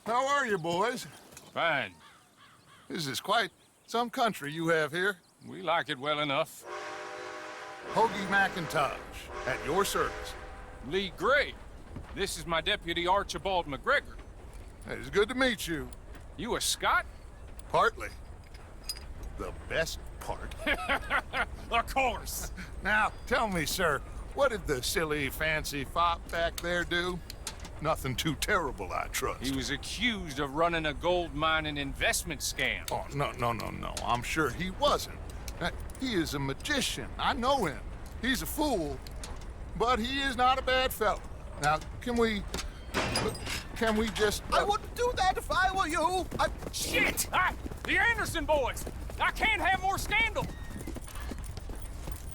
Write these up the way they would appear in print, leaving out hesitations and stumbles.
How are you, boys? Fine. This is quite some country you have here. We like it well enough. Hoagie McIntosh, at your service. Lee Gray. This is my deputy Archibald McGregor. It's good to meet you. You a Scot? Partly. The best part. Of course. Now, tell me, sir, what did the silly, fancy fop back there do? Nothing too terrible, I trust. He was accused of running a gold mining investment scam. Oh, no. I'm sure he wasn't. He is a magician. I know him. He's a fool, but he is not a bad fellow. Now, can we just... I wouldn't do that if I were you. Shit! The Anderson boys! I can't have more scandal!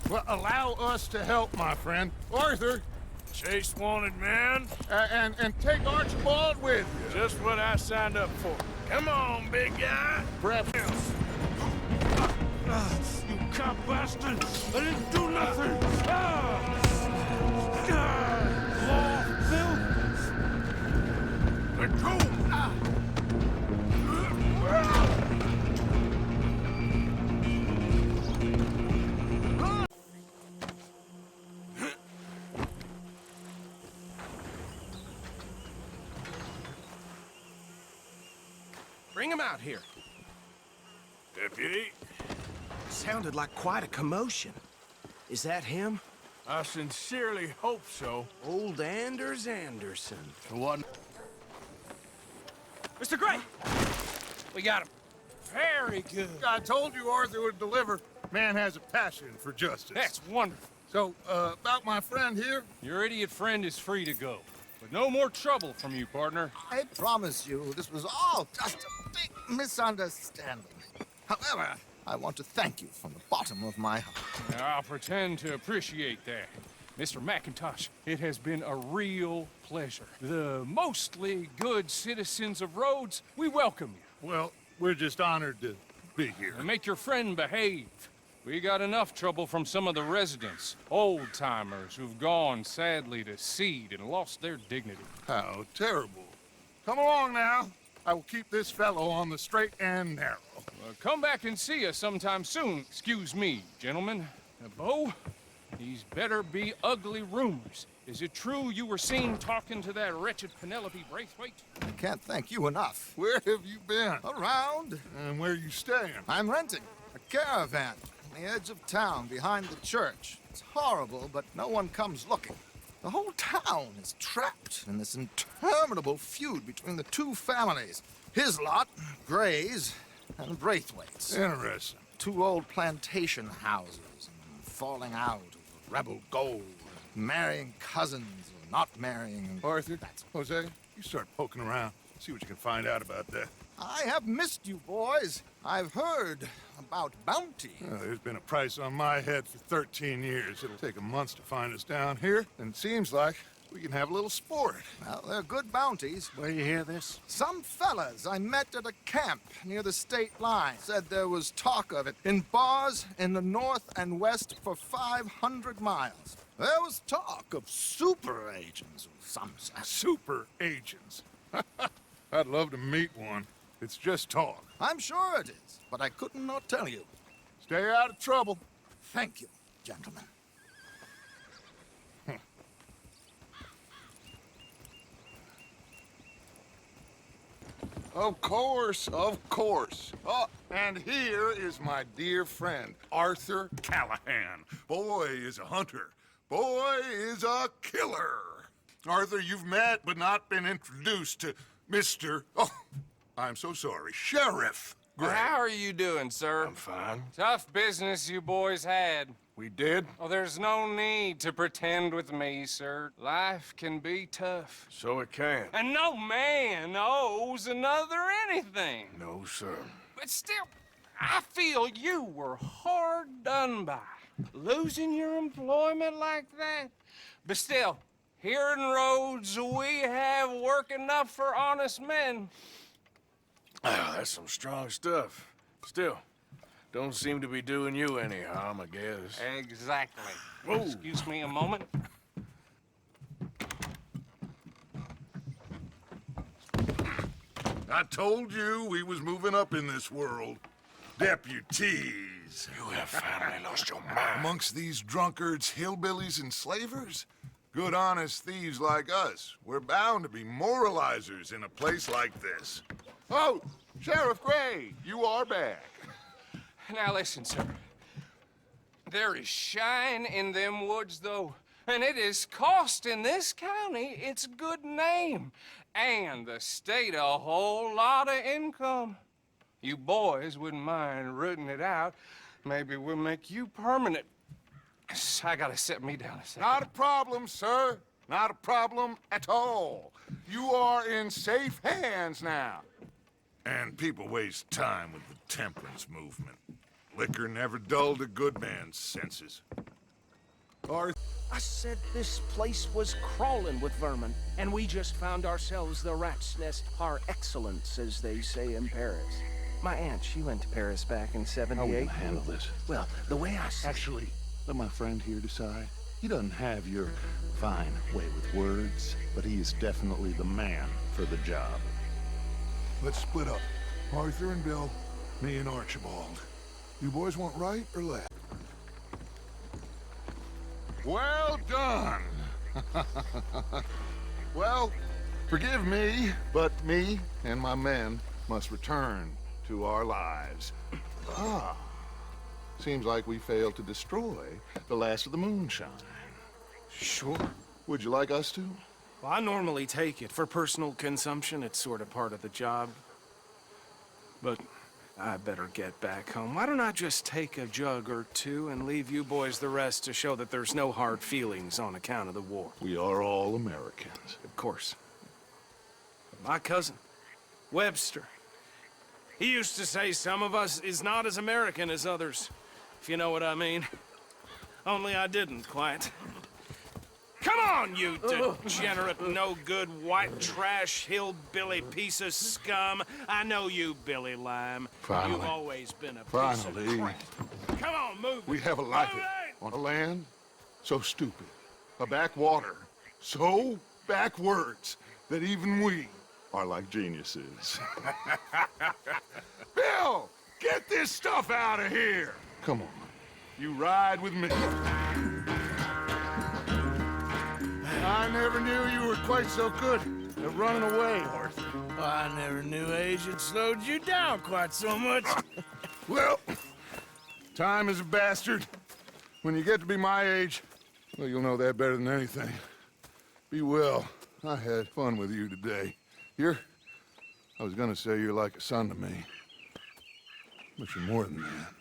Well, allow us to help, my friend. Arthur, Chase wanted man. and take Archibald with you. Just what I signed up for. Come on, big guy. Perhaps... You cop bastard! I didn't do nothing! Law, Bill! Let go! Bring him out here. Deputy, Sounded like quite a commotion. Is that him? I sincerely hope so. Old Anders Anderson. The one... Mr. Gray! We got him. Very good. I told you Arthur would deliver. Man has a passion for justice. That's wonderful. So, about my friend here? Your idiot friend is free to go. But no more trouble from you, partner. I promise you, this was all just a big misunderstanding. However, I want to thank you from the bottom of my heart. I'll pretend to appreciate that. Mr. McIntosh, it has been a real pleasure. The mostly good citizens of Rhodes, we welcome you. Well, we're just honored to be here. And make your friend behave. We got enough trouble from some of the residents, old-timers who've gone, sadly, to seed and lost their dignity. How terrible. Come along now. I will keep this fellow on the straight and narrow. Come back and see us sometime soon. Excuse me, gentlemen. Bo, these better be ugly rumors. Is it true you were seen talking to that wretched Penelope Braithwaite? I can't thank you enough. Where have you been? Around, And where are you staying? I'm renting a caravan on the edge of town behind the church. It's horrible, but no one comes looking. The whole town is trapped in this interminable feud between the two families. His lot, Gray's, and Braithwaite's. Interesting. Two old plantation houses, and falling out over rebel gold, marrying cousins or not marrying. Arthur, Jose, you start poking around. See what you can find out about that. I have missed you, boys. I've heard about bounty. There's been a price on my head for 13 years. It'll take a month to find us down here, and it seems like we can have a little sport. Well, they're good bounties. Where you hear this? Some fellas I met at a camp near the state line said there was talk of it in bars in the north and west for 500 miles. There was talk of super agents of some sort. Super agents. I'd love to meet one. It's just talk. I'm sure it is, but I couldn't not tell you. Stay out of trouble. Thank you, gentlemen. Of course, of course. Oh, and here is my dear friend, Arthur Callahan. Boy is a hunter. Boy is a killer. Arthur, you've met but not been introduced to Mr. Oh, I'm so sorry, Sheriff Gray. How are you doing, sir? I'm fine. Tough business you boys had. We did? Oh, there's no need to pretend with me, sir. Life can be tough. So it can. And no man owes another anything. No, sir. But still, I feel you were hard done by. Losing your employment like that. But still, here in Rhodes, we have work enough for honest men. Ah, that's some strong stuff. Still, don't seem to be doing you any harm, I guess. Exactly. Whoa. Excuse me a moment. I told you we was moving up in this world. Deputies. You have finally lost your mind. Amongst these drunkards, hillbillies, and slavers? Good, honest thieves like us. We're bound to be moralizers in a place like this. Oh, Sheriff Gray, you are back. Now listen, sir. There is shine in them woods, though, and it is costing this county its good name and the state a whole lot of income. You boys wouldn't mind rooting it out. Maybe we'll make you permanent. I gotta set me down a second. Not a problem, sir. Not a problem at all. You are in safe hands now. And people waste time with the temperance movement. Liquor never dulled a good man's senses. Arthur. I said this place was crawling with vermin, and we just found ourselves the rat's nest par excellence, as they say in Paris. My aunt, she went to Paris back in '78. How are we gonna handle this? Well, the way I see Actually, let my friend here decide. He doesn't have your fine way with words, but he is definitely the man for the job. Let's split up. Arthur and Bill, me and Archibald. You boys want right or left? Well done. Well, forgive me, but me and my men must return to our lives. Ah, seems like we failed to destroy the last of the moonshine. Sure. Would you like us to? Well, I normally take it. For personal consumption, it's sort of part of the job. But I better get back home. Why don't I just take a jug or two and leave you boys the rest to show that there's no hard feelings on account of the war? We are all Americans. Of course. My cousin, Webster, he used to say some of us is not as American as others, if you know what I mean. Only I didn't quite. Come on, you degenerate, no-good, white trash, hillbilly piece of scum. I know you, Billy Lime. Finally. You've always been a piece Finally. of crap. Come on, move We it. have a life Move it! on a land so stupid, a backwater so backwards that even we are like geniuses. Bill, get this stuff out of here. Come on, you ride with me. I never knew you were quite so good at running away, Arthur. I never knew age had slowed you down quite so much. Well, time is a bastard. When you get to be my age, well, you'll know that better than anything. Be well. I had fun with you today. I was gonna say you're like a son to me. But you're more than that.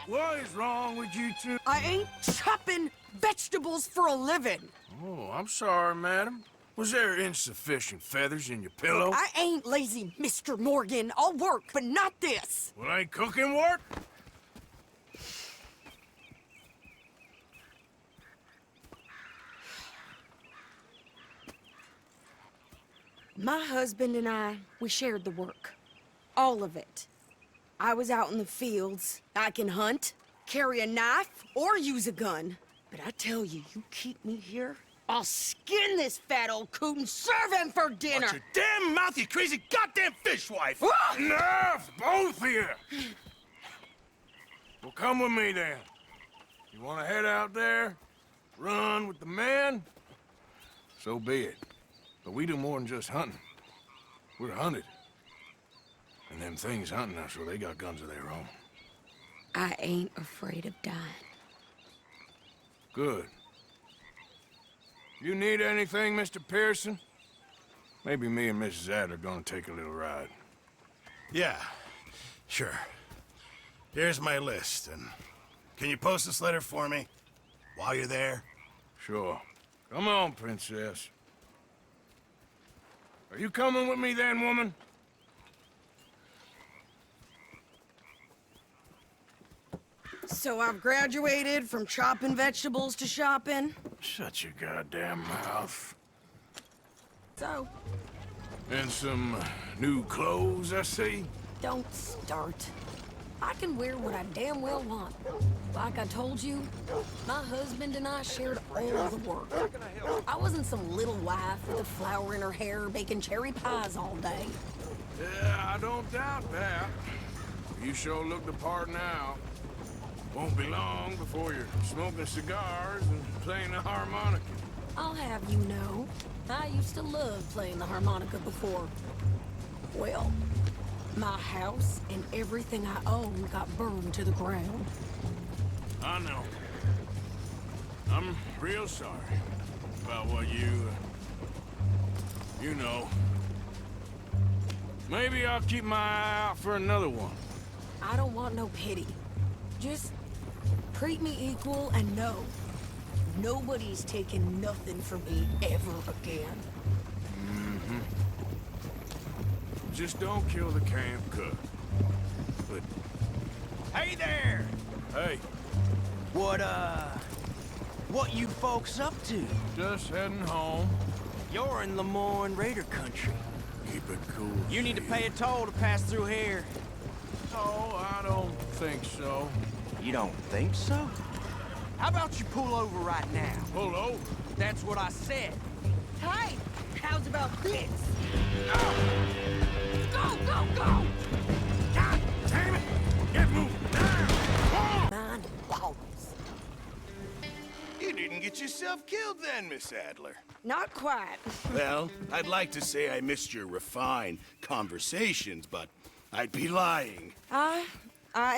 What is wrong with you two? I ain't chopping vegetables for a living. Oh, I'm sorry, madam. Was there insufficient feathers in your pillow? I ain't lazy, Mr. Morgan. I'll work, but not this. Well, ain't cooking work? My husband and I, we shared the work. All of it. I was out in the fields. I can hunt, carry a knife, or use a gun. But I tell you, you keep me here, I'll skin this fat old coot and serve him for dinner. Watch your damn mouth, you crazy goddamn fishwife! Ah! Enough, both of you! Well, come with me then. You want to head out there, run with the men? So be it. But we do more than just hunting. We're hunted. And them things hunting us, well, they got guns of their own. I ain't afraid of dying. Good. You need anything, Mr. Pearson? Maybe me and Mrs. Adler gonna take a little ride. Yeah, sure. Here's my list, and can you post this letter for me while you're there? Sure. Come on, princess. Are you coming with me then, woman? So I've graduated from chopping vegetables to shopping. Shut your goddamn mouth. So, And some new clothes, I see. don't start. I can wear what I damn well want. Like I told you, my husband and I shared all the work. I wasn't some little wife with a flower in her hair baking cherry pies all day. Yeah, I don't doubt that. You sure look the part now. Won't be long before you're smoking cigars and playing the harmonica. I'll have you know, I used to love playing the harmonica before. Well, my house and everything I own got burned to the ground. I know. I'm real sorry about what you know. Maybe I'll keep my eye out for another one. I don't want no pity. Just treat me equal and know nobody's taking nothing from me ever again. Just don't kill the camp cook. But Hey there! hey, What you folks up to? just heading home. You're in Lemoyne Raider country. Keep it cool. You need to pay a toll to pass through here. No, I don't think so. You don't think so? How about you pull over right now? Pull over. That's what I said. Hey, how's about this? Go, go, go! God damn it! Get moving now! Mine balls. You didn't get yourself killed then, Miss Adler. Not quite. Well, I'd like to say I missed your refined conversations, but I'd be lying. I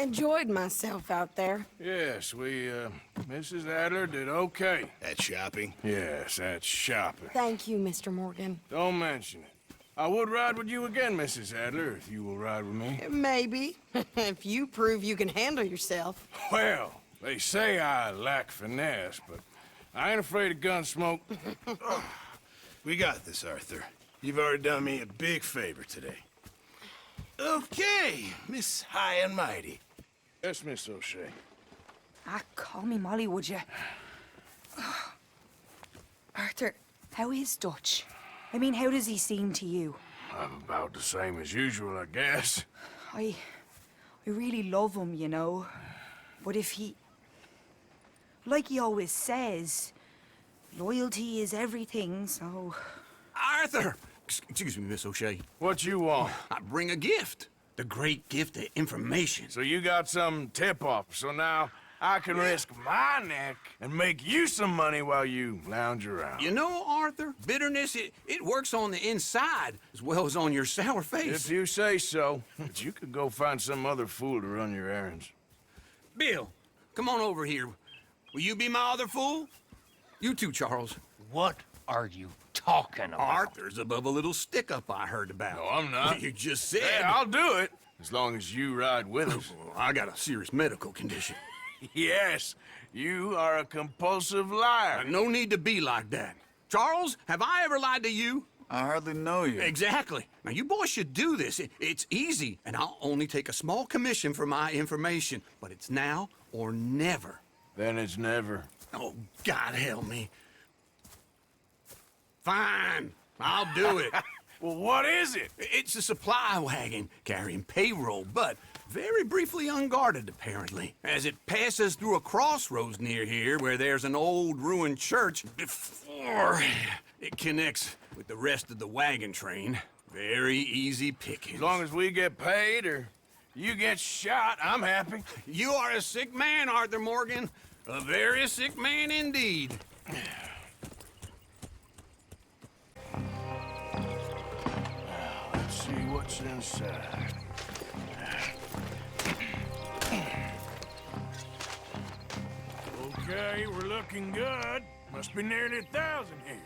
enjoyed myself out there. Yes, Mrs. Adler did okay. At shopping? Yes, that's shopping. Thank you, Mr. Morgan. Don't mention it. I would ride with you again, Mrs. Adler, if you will ride with me. Maybe, if you prove you can handle yourself. Well, they say I lack finesse, but I ain't afraid of gun smoke. We got this, Arthur. You've already done me a big favor today. Okay, Miss High and Mighty. Yes, Miss O'Shea. Ah, call me Molly, would you? Arthur, how is Dutch? I mean, how does he seem to you? I'm about the same as usual, I guess. I really love him, you know. But if he... Like he always says, loyalty is everything, so... Arthur! Excuse me, Miss O'Shea. What you want? I bring a gift. The great gift of information. So you got some tip-off, so now I can risk my neck and make you some money while you lounge around. You know, Arthur, bitterness, it works on the inside as well as on your sour face. If you say so. But you could go find some other fool to run your errands. Bill, come on over here. Will you be my other fool? You too, Charles. What are you talking about? Arthur's above a little stick-up I heard about. No, I'm not. You just said... Hey, I'll do it, as long as you ride with us. I got a serious medical condition. Yes, you are a compulsive liar. No need to be like that. Charles, have I ever lied to you? I hardly know you. Exactly. Now, you boys should do this. It's easy, and I'll only take a small commission for my information. But it's now or never. Then it's never. Oh, God help me. Fine. I'll do it. Well, what is it? It's a supply wagon carrying payroll, but very briefly unguarded, apparently. As it passes through a crossroads near here where there's an old ruined church before it connects with the rest of the wagon train. Very easy pickings. As long as we get paid or you get shot, I'm happy. You are a sick man, Arthur Morgan. A very sick man indeed. Let's see what's inside. Okay, we're looking good. Must be nearly 1,000 here.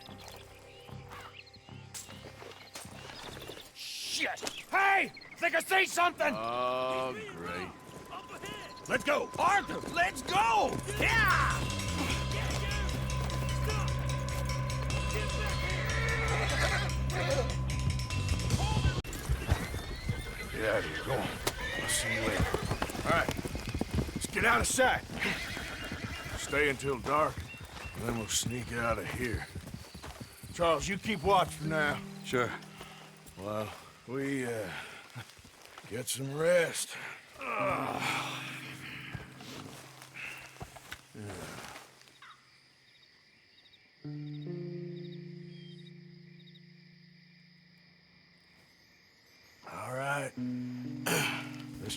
Shit! Hey! Think I see something! Oh, great. Let's go. Arthur, let's go! Yeah! Get out of here. Go on. I'll see you later. All right. Let's get out of sight. Stay until dark, and then we'll sneak out of here. Charles, you keep watch for now. Sure. Well, we, get some rest.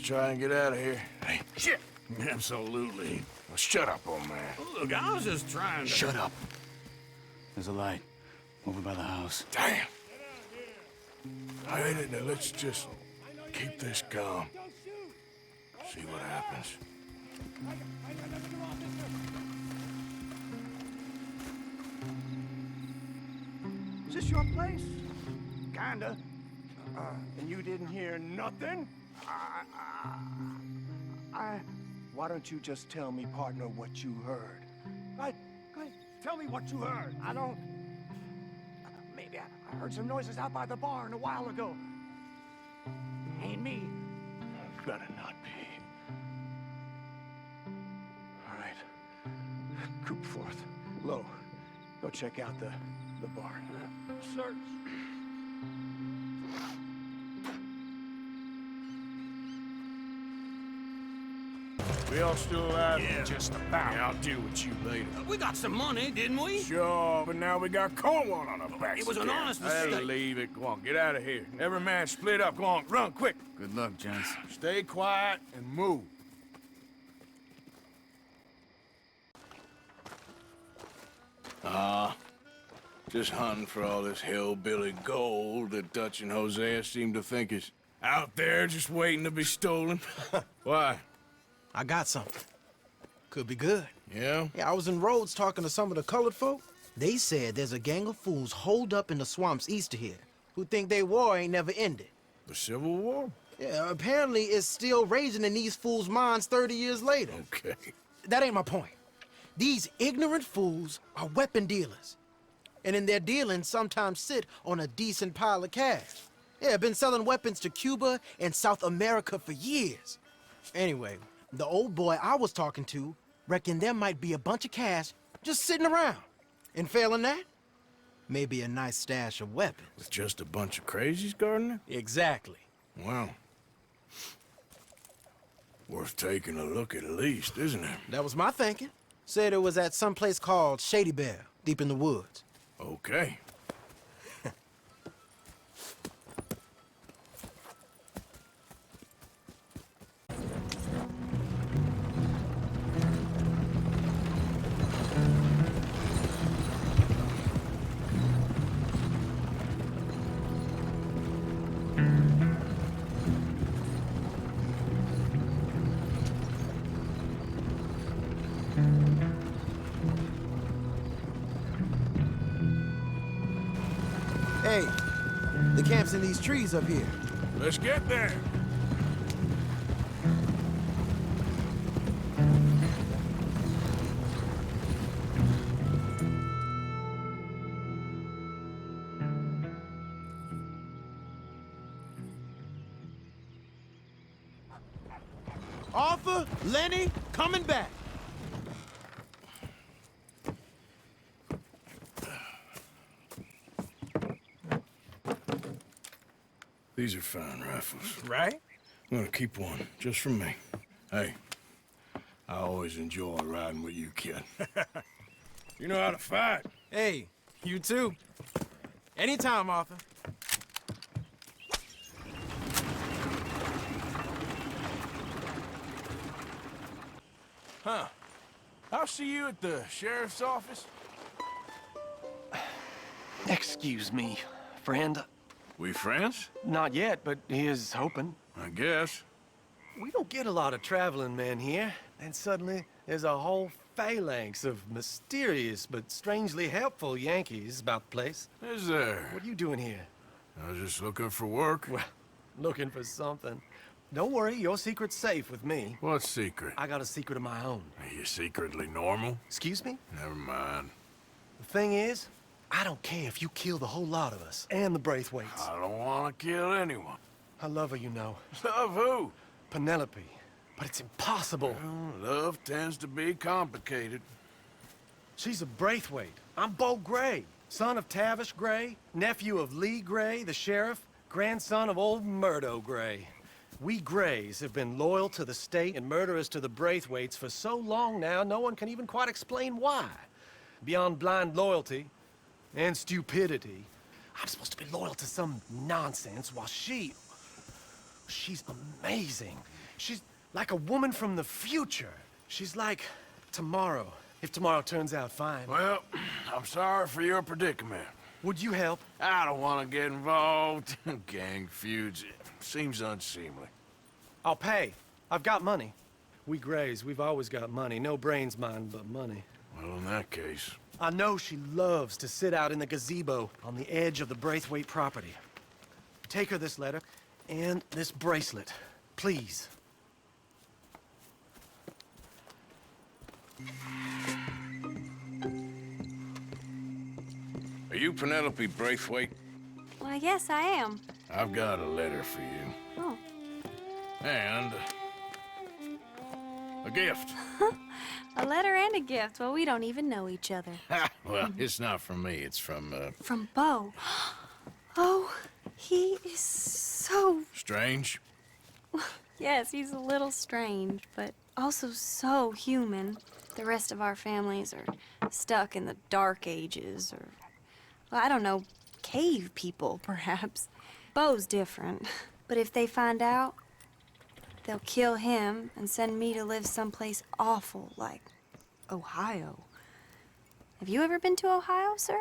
try and get out of here. Hey, shit! Absolutely. Well, shut up, old man. Look, I was just trying to... Shut up. There's a light over by the house. Damn. I hate it. Now let's just keep this calm. See what happens. Is this your place? Kinda. And you didn't hear nothing? Why don't you just tell me, partner, what you heard? Right? Tell me what you heard. I don't... Maybe I heard some noises out by the barn a while ago. Ain't me. Better not be. All right. Coop forth. Low. Go check out the barn. Search. We all still alive? Yeah. Just about. Yeah, I'll deal with you later. We got some money, didn't we? Sure, but now we got Cornwall on our backs. It was an again. honest I'll mistake. leave it. Go on, get out of here. Every man split up. Go on, run, quick. Good luck, gents. Stay quiet and move. Just hunting for all this hillbilly gold that Dutch and Hosea seem to think is out there just waiting to be stolen. Why? I got something. Could be good. Yeah? Yeah, I was in Rhodes talking to some of the colored folk. They said there's a gang of fools holed up in the swamps east of here who think their war ain't never ended. The Civil War? Yeah, apparently it's still raging in these fools' minds 30 years later. Okay. That ain't my point. These ignorant fools are weapon dealers. And in their dealing, sometimes sit on a decent pile of cash. Yeah, been selling weapons to Cuba and South America for years. Anyway, the old boy I was talking to reckoned there might be a bunch of cash just sitting around. And failing that, maybe a nice stash of weapons. With just a bunch of crazies, Gardner? Exactly. Well, worth taking a look at least, isn't it? That was my thinking. Said it was at some place called Shady Bell, deep in the woods. Okay. Hey, the camp's in these trees up here. Let's get there. Arthur, Lenny, coming back. These are fine rifles. Right? I'm gonna keep one, just for me. Hey, I always enjoy riding with you, kid. You know how to fight. Hey, you too. Anytime, Arthur. Huh. I'll see you at the sheriff's office. Excuse me, friend. We friends? Not yet, but he is hoping. I guess. We don't get a lot of traveling men here, and suddenly there's a whole phalanx of mysterious but strangely helpful Yankees about the place. Is there? What are you doing here? I was just looking for work. Well, looking for something. Don't worry, your secret's safe with me. What secret? I got a secret of my own. Are you secretly normal? Excuse me? Never mind. The thing is, I don't care if you kill the whole lot of us, and the Braithwaites. I don't want to kill anyone. I love her, you know. Love who? Penelope. But it's impossible. Well, love tends to be complicated. She's a Braithwaite. I'm Beau Gray, son of Tavish Gray, nephew of Lee Gray, the sheriff, grandson of old Murdo Gray. We Grays have been loyal to the state and murderers to the Braithwaites for so long now, no one can even quite explain why. Beyond blind loyalty and stupidity, I'm supposed to be loyal to some nonsense while she's amazing. She's like a woman from the future. She's like tomorrow, if tomorrow turns out fine. Well, I'm sorry for your predicament. Would you help? I don't want to get involved in gang feuds. It seems unseemly. I'll pay. I've got money. We Grays, we've always got money. No brains, mind, but money. Well, in that case... I know she loves to sit out in the gazebo on the edge of the Braithwaite property. Take her this letter and this bracelet, please. Are you Penelope Braithwaite? Well, yes, I am. I've got a letter for you. Oh. And... a gift. A letter and a gift. Well, we don't even know each other. Well, it's not from me. It's from, From Beau. Oh, he is so... Strange? Yes, he's a little strange, but also so human. The rest of our families are stuck in the Dark Ages, or... well, I don't know, cave people, perhaps. Beau's different. But if they find out, they'll kill him and send me to live someplace awful like Ohio. Have you ever been to Ohio, sir?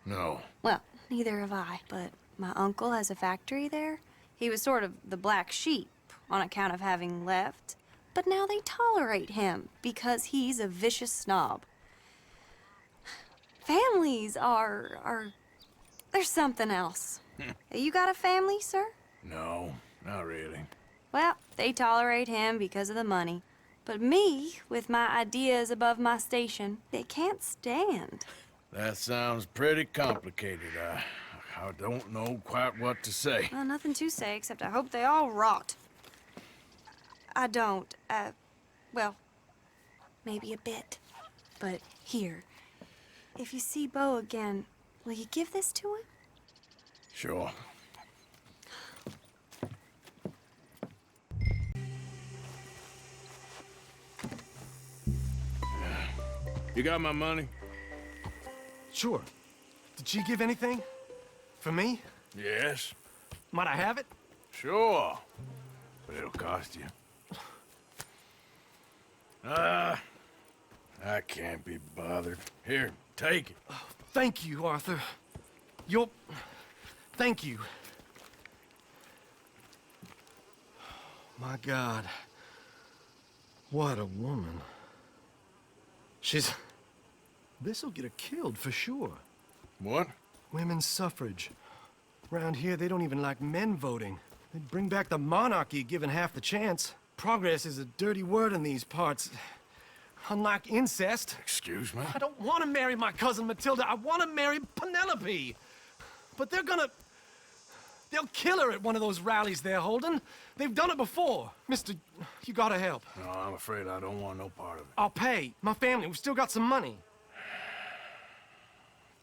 No. Well, neither have I, but my uncle has a factory there. He was sort of the black sheep on account of having left, but now they tolerate him because he's a vicious snob. Families are there's something else. You got a family, sir? No, not really. Well, they tolerate him because of the money. But me, with my ideas above my station, they can't stand. That sounds pretty complicated. I don't know quite what to say. Well, nothing to say, except I hope they all rot. I don't, well, maybe a bit. But here, if you see Beau again, will you give this to him? Sure. You got my money? Sure. Did she give anything? For me? Yes. Might I have it? Sure. But it'll cost you. I can't be bothered. Here, take it. Oh, thank you, Arthur. You'll... Thank you. My God. What a woman. She's... This'll get her killed for sure. What? Women's suffrage. Around here, they don't even like men voting. They'd bring back the monarchy given half the chance. Progress is a dirty word in these parts. Unlike incest. Excuse me? I don't want to marry my cousin Matilda. I want to marry Penelope. But they're gonna... They'll kill her at one of those rallies they're holding. They've done it before. Mister, you gotta help. No, I'm afraid I don't want no part of it. I'll pay. My family, we've still got some money.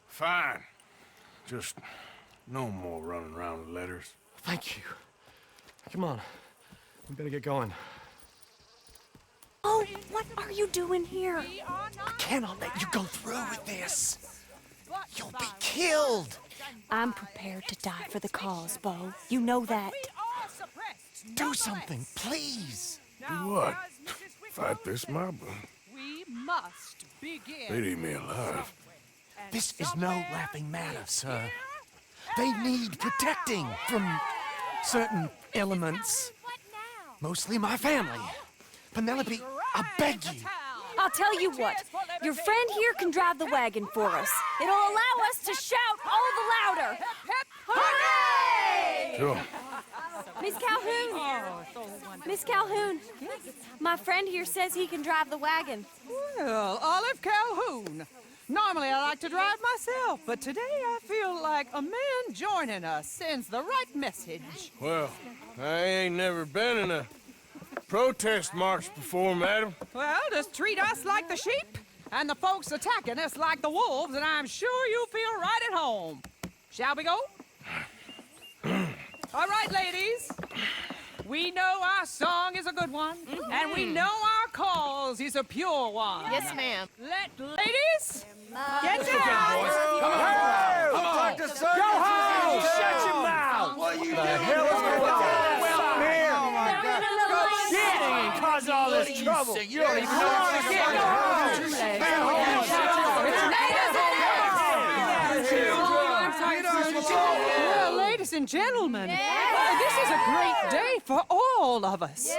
Fine. Just no more running around with letters. Thank you. Come on. We better get going. Oh, what are you doing here? I cannot let you go through with this. You'll be killed. I'm prepared to die for the cause, Beau. You know that. Do something, please. Do what? Fight this mob? We must begin. They'd eat me alive. This is no laughing matter, sir. They need protecting from certain elements. Mostly my family. Penelope, I beg you. I'll tell you what. Your friend here can drive the wagon for us. It'll allow us to shout all the louder. Hooray! Sure. Miss Calhoun! Miss Calhoun! My friend here says he can drive the wagon. Well, Olive Calhoun. Normally I like to drive myself, but today I feel like a man joining us sends the right message. Well, I ain't never been in a protest march before, madam. Well, just treat us like the sheep, and the folks attacking us like the wolves, and I'm sure you feel right at home. Shall we go? All right, ladies. We know our song is a good one, and we know our cause is a pure one. Yes, ma'am. Ladies, get down. Come on. Come on. Go home! Shut your mouth! What are you The hell is going on? Well, here. Oh, my God. getting and caused all this trouble. You don't even know what to Well, ladies and gentlemen, this is a great day for all of us.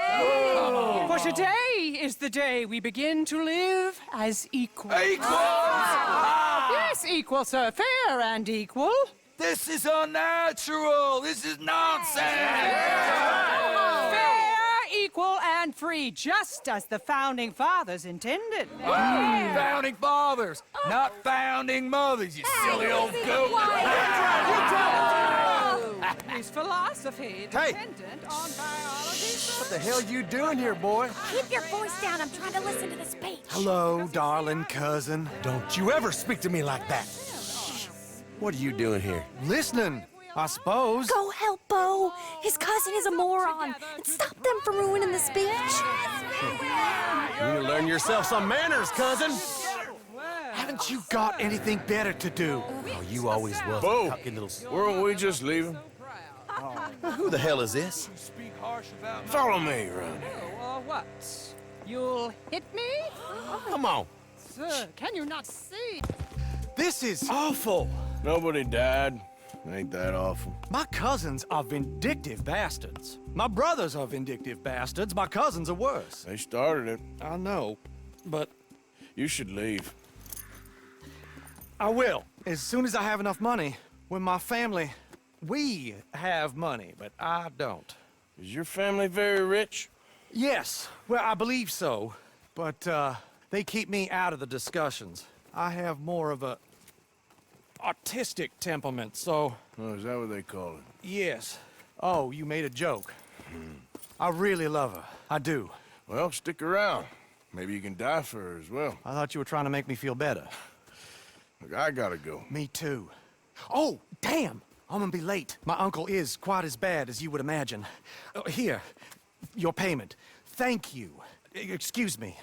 For today is the day we begin to live as equals. Yes, equal, sir. Fair and equal. This is unnatural. This is nonsense. Fair, equal, and free, just as the Founding Fathers intended. Founding fathers, not founding mothers, you silly old goat. His philosophy dependent on biology. What the hell you doing here, boy? Keep your voice down. I'm trying to listen to the speech. Hello, darling cousin. Don't you ever speak to me like that. What are you doing here? Listening, I suppose. Go help Bo. His cousin is a moron. And stop them from ruining the speech. You need to learn yourself some manners, cousin. Haven't you got anything better to do? Oh, you always was Bo, a cocky little... weren't we just leaving? Who the hell is this? Follow me, Ron. Or what? You'll hit me? Come on. Sir, can you not see? This is awful. Nobody died. Ain't that awful? My cousins are vindictive bastards. My brothers are vindictive bastards. My cousins are worse. They started it. I know, but You should leave. I will. As soon as I have enough money. When my family... We have money, but I don't. Is your family very rich? Yes. Well, I believe so. But, they keep me out of the discussions. I have more of a... artistic temperament, so... Oh, is that what they call it? Yes. Oh, you made a joke. I really love her. I do. Well, stick around. Maybe you can die for her as well. I thought you were trying to make me feel better. Look, I gotta go. Me too. Oh, damn! I'm gonna be late. My uncle is quite as bad as you would imagine. Here, your payment. Thank you. Excuse me.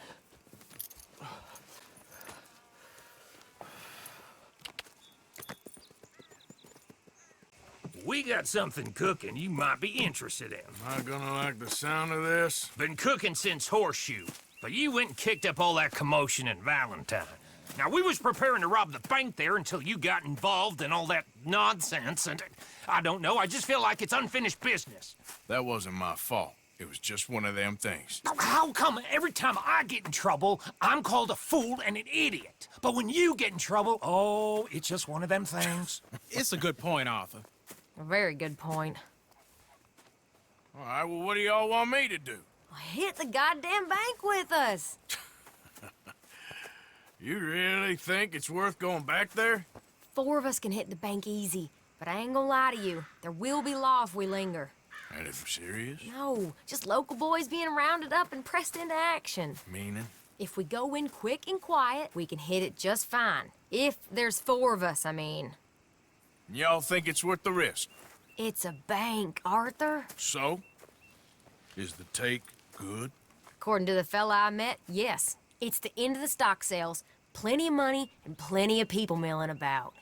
We got something cooking you might be interested in. Am I gonna like the sound of this? Been cooking since Horseshoe, but you went and kicked up all that commotion in Valentine. Now, we was preparing to rob the bank there until you got involved in all that nonsense, and I don't know, I just feel like it's unfinished business. That wasn't my fault. It was just one of them things. How come every time I get in trouble, I'm called a fool and an idiot? But when you get in trouble, oh, it's just one of them things. It's a good point, Arthur. A very good point. All right, well, what do y'all want me to do? Hit the goddamn bank with us. You really think it's worth going back there? 4 of us can hit the bank easy, but I ain't gonna lie to you. There will be law if we linger. Anything serious? No, just local boys being rounded up and pressed into action. Meaning? If we go in quick and quiet, we can hit it just fine. If there's 4 of us, I mean. Y'all think it's worth the risk? It's a bank, Arthur. So? Is the take good? According to the fella I met, yes. It's the end of the stock sales. Plenty of money and plenty of people milling about.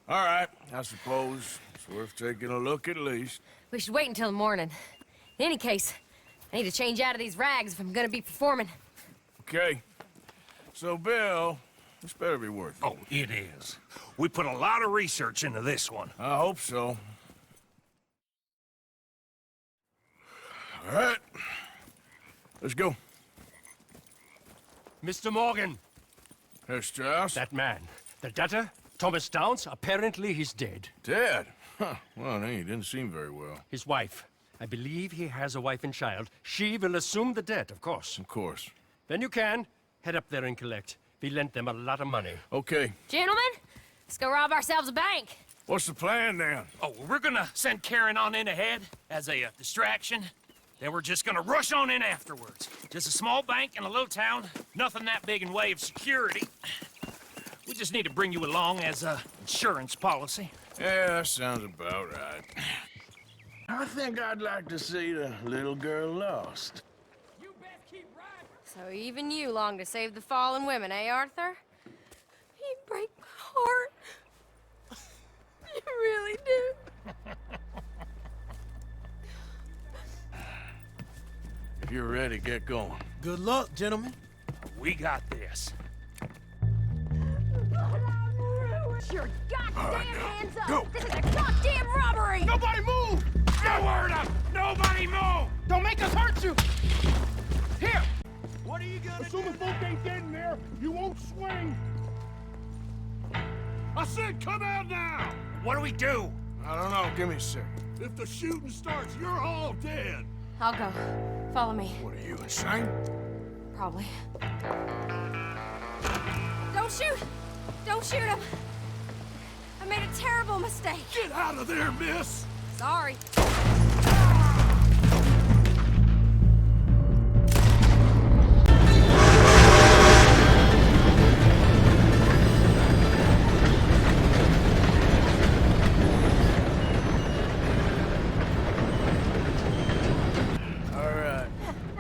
All right, I suppose it's worth taking a look at least. We should wait until the morning. In any case, I need to change out of these rags if I'm gonna be performing. Okay. So, Bill, this better be worth it. Oh, it is. We put a lot of research into this one. I hope so. All right. Let's go. Mr. Morgan. Herr Strauss? That man. The debtor, Thomas Downs, apparently he's dead. Dead? Huh. Well, he didn't seem very well. His wife. I believe he has a wife and child. She will assume the debt, of course. Of course. Then you can head up there and collect. We lent them a lot of money. Okay. Gentlemen, let's go rob ourselves a bank. What's the plan, then? Oh, we're gonna send Karen on in ahead as a distraction. Then we're just gonna rush on in afterwards. Just a small bank in a little town. Nothing that big in way of security. We just need to bring you along as a insurance policy. Yeah, that sounds about right. I think I'd like to see the little girl lost. So even you long to save the fallen women, eh, Arthur? You break my heart. You really do. If you're ready, get going. Good luck, gentlemen. We got this. Your goddamn hands up! Go. This is a goddamn robbery! Nobody move! No word up! Nobody move! Don't make us hurt you! Here! What are you gonna Assuming folk ain't dead in there, you won't swing. I said come out now! What do we do? I don't know. Give me a second. If the shooting starts, you're all dead. I'll go. Follow me. What are you, insane? Probably. Don't shoot! Don't shoot him! I made a terrible mistake. Get out of there, miss! Sorry. All right.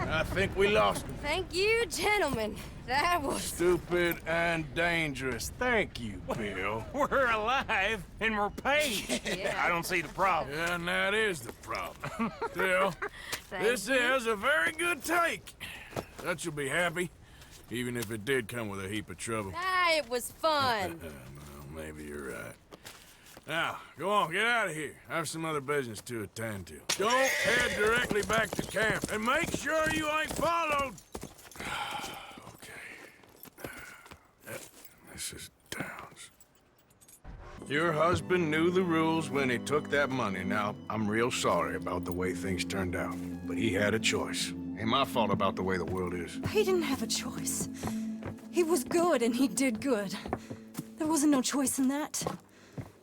I think we lost him. Thank you, gentlemen. That was... Stupid and dangerous. Thank you, Bill. We're alive and we're paid. Yeah. I don't see the problem. Yeah, and that is the problem. Still, Thank this you. is a very good take. That you'll be happy, even if it did come with a heap of trouble. Ah, it was fun. Well, maybe you're right. Now, go on, get out of here. I have some other business to attend to. Don't head directly back to camp, and make sure you ain't followed. Mrs. Downs. Your husband knew the rules when he took that money. Now, I'm real sorry about the way things turned out, but he had a choice. Ain't my fault about the way the world is. He didn't have a choice. He was good and he did good. There wasn't no choice in that.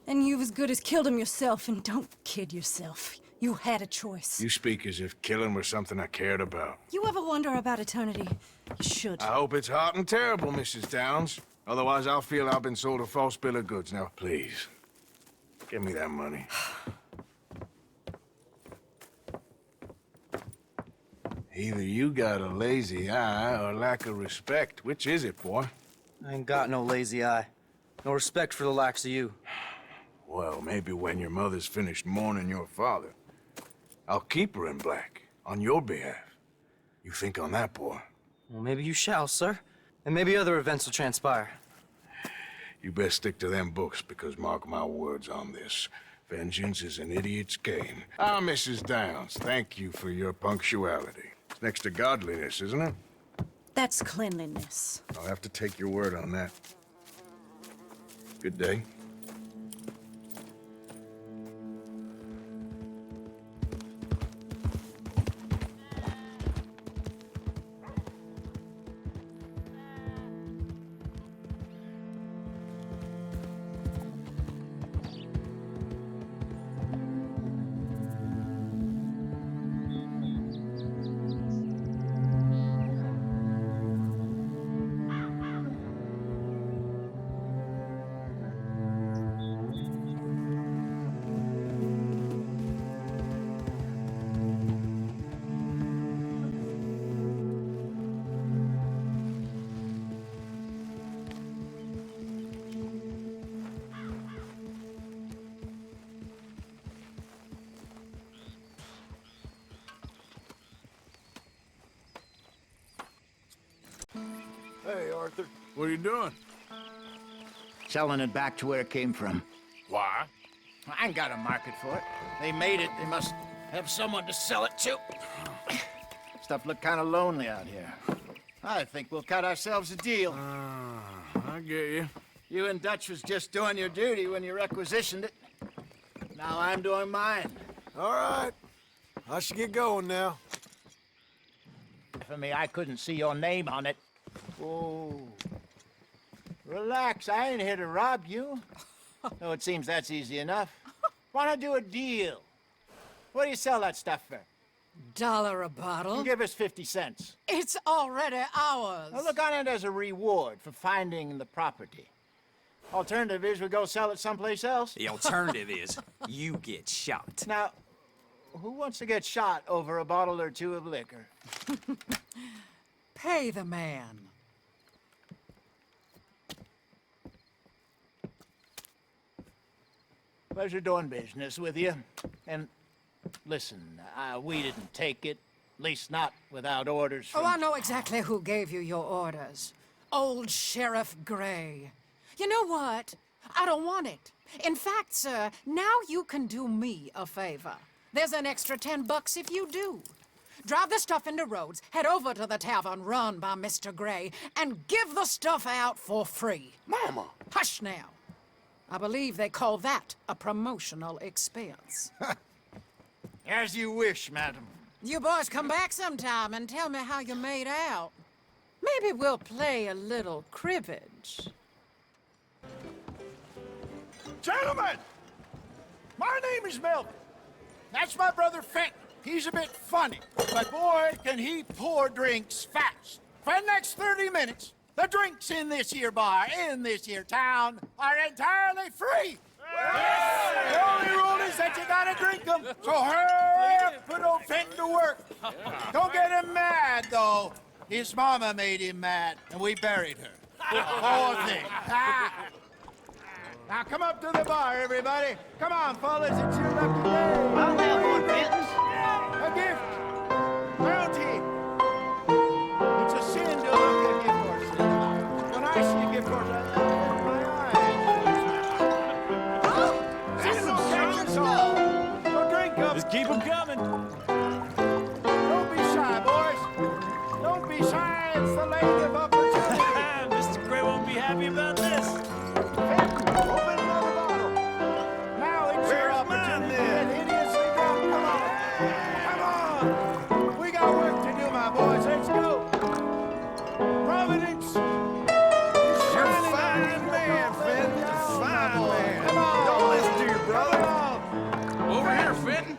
And you as good as killed him yourself, and don't kid yourself. You had a choice. You speak as if killing was something I cared about. You ever wonder about eternity? You should. I hope it's hot and terrible, Mrs. Downs. Otherwise, I'll feel I've been sold a false bill of goods. Now, please, give me that money. Either you got a lazy eye or lack of respect. Which is it, boy? I ain't got no lazy eye. No respect for the likes of you. Well, maybe when your mother's finished mourning your father, I'll keep her in black, on your behalf. You think on that, boy? Well, maybe you shall, sir. And maybe other events will transpire. You best stick to them books, because mark my words on this. Vengeance is an idiot's game. Ah, Mrs. Downs, thank you for your punctuality. It's next to godliness, isn't it? That's cleanliness. I'll have to take your word on that. Good day. Hey, Arthur. What are you doing? Selling it back to where it came from. Why? I ain't got a market for it. They made it. They must have someone to sell it to. Stuff look kind of lonely out here. I think we'll cut ourselves a deal. I get you. You and Dutch was just doing your duty when you requisitioned it. Now I'm doing mine. All right. I should get going now. For me, I couldn't see your name on it. Oh. Relax, I ain't here to rob you. No, it seems that's easy enough. Wanna do a deal? What do you sell that stuff for? $1 a bottle? Give us 50 cents. It's already ours. Now look on it as a reward for finding the property. Alternative is we go sell it someplace else. The alternative is you get shot. Now, who wants to get shot over a bottle or two of liquor? Pay the man. Pleasure doing business with you. And listen, we didn't take it. At least not without orders from... Oh, I know exactly who gave you your orders. Old Sheriff Gray. You know what? I don't want it. In fact, sir, now you can do me a favor. There's an extra $10 if you do. Drive the stuff into Rhodes, head over to the tavern run by Mr. Gray, and give the stuff out for free. Mama! Hush now. I believe they call that a promotional expense. As you wish, madam. You boys come back sometime and tell me how you made out. Maybe we'll play a little cribbage. Gentlemen! My name is Melvin. That's my brother Fenton. He's a bit funny, but boy, can he pour drinks fast. For the next 30 minutes, the drinks in this here bar, in this here town, are entirely free. Yes. The only rule is that you gotta drink them, so hurry up, put old Fenton to work. Don't get him mad, though. His mama made him mad, and we buried her. Poor thing. Now come up to the bar, everybody. Come on, fellas, it's your lucky day. I'll have one, Fenton. A gift. Bounty. It's a sin to look at gift horses. When I see a gift horse, I open my eyes. This will catch us all. So drink up. Just keep them coming. Don't be shy, boys. Don't be shy. It's the lady of opportunity. Mr. Gray won't be happy about this. Fenton, open another bottle. Now it's your opportunity to get hideously drunk. Come on. Come on. We got work to do, my boys. Let's go. Providence. You're a fine man, Fenton. A fine man. Come on. Don't listen to your brother. Over here, Fenton.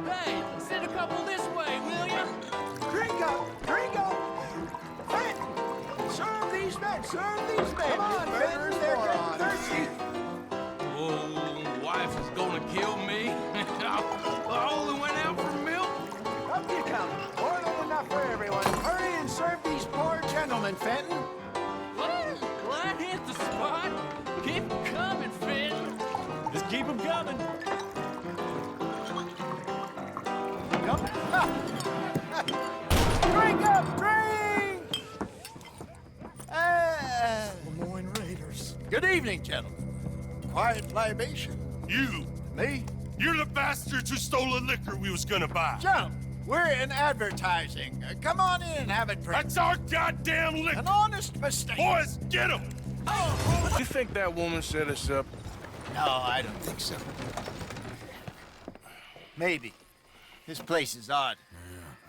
Hey, send a couple this way, will ya? Drink up. Drink up. Fenton. Serve these men. Serve these men. Come on, Fenton. They're getting thirsty. Oh, wife is gonna kill me. I only went out for milk. Up you come. More than enough for everyone. Hurry and serve these poor gentlemen, Fenton. Glad hit the spot. Keep coming, Fenton. Just keep them coming. Drink up, drink! Lemoyne Raiders. Good evening, gentlemen. Quiet libation. You! Me? You're the bastards who stole the liquor we was gonna buy. Gentlemen, we're in advertising. Come on in and have a drink. That's our goddamn liquor! An honest mistake. Boys, get him! You think that woman set us up? No, I don't think so. Maybe. This place is odd.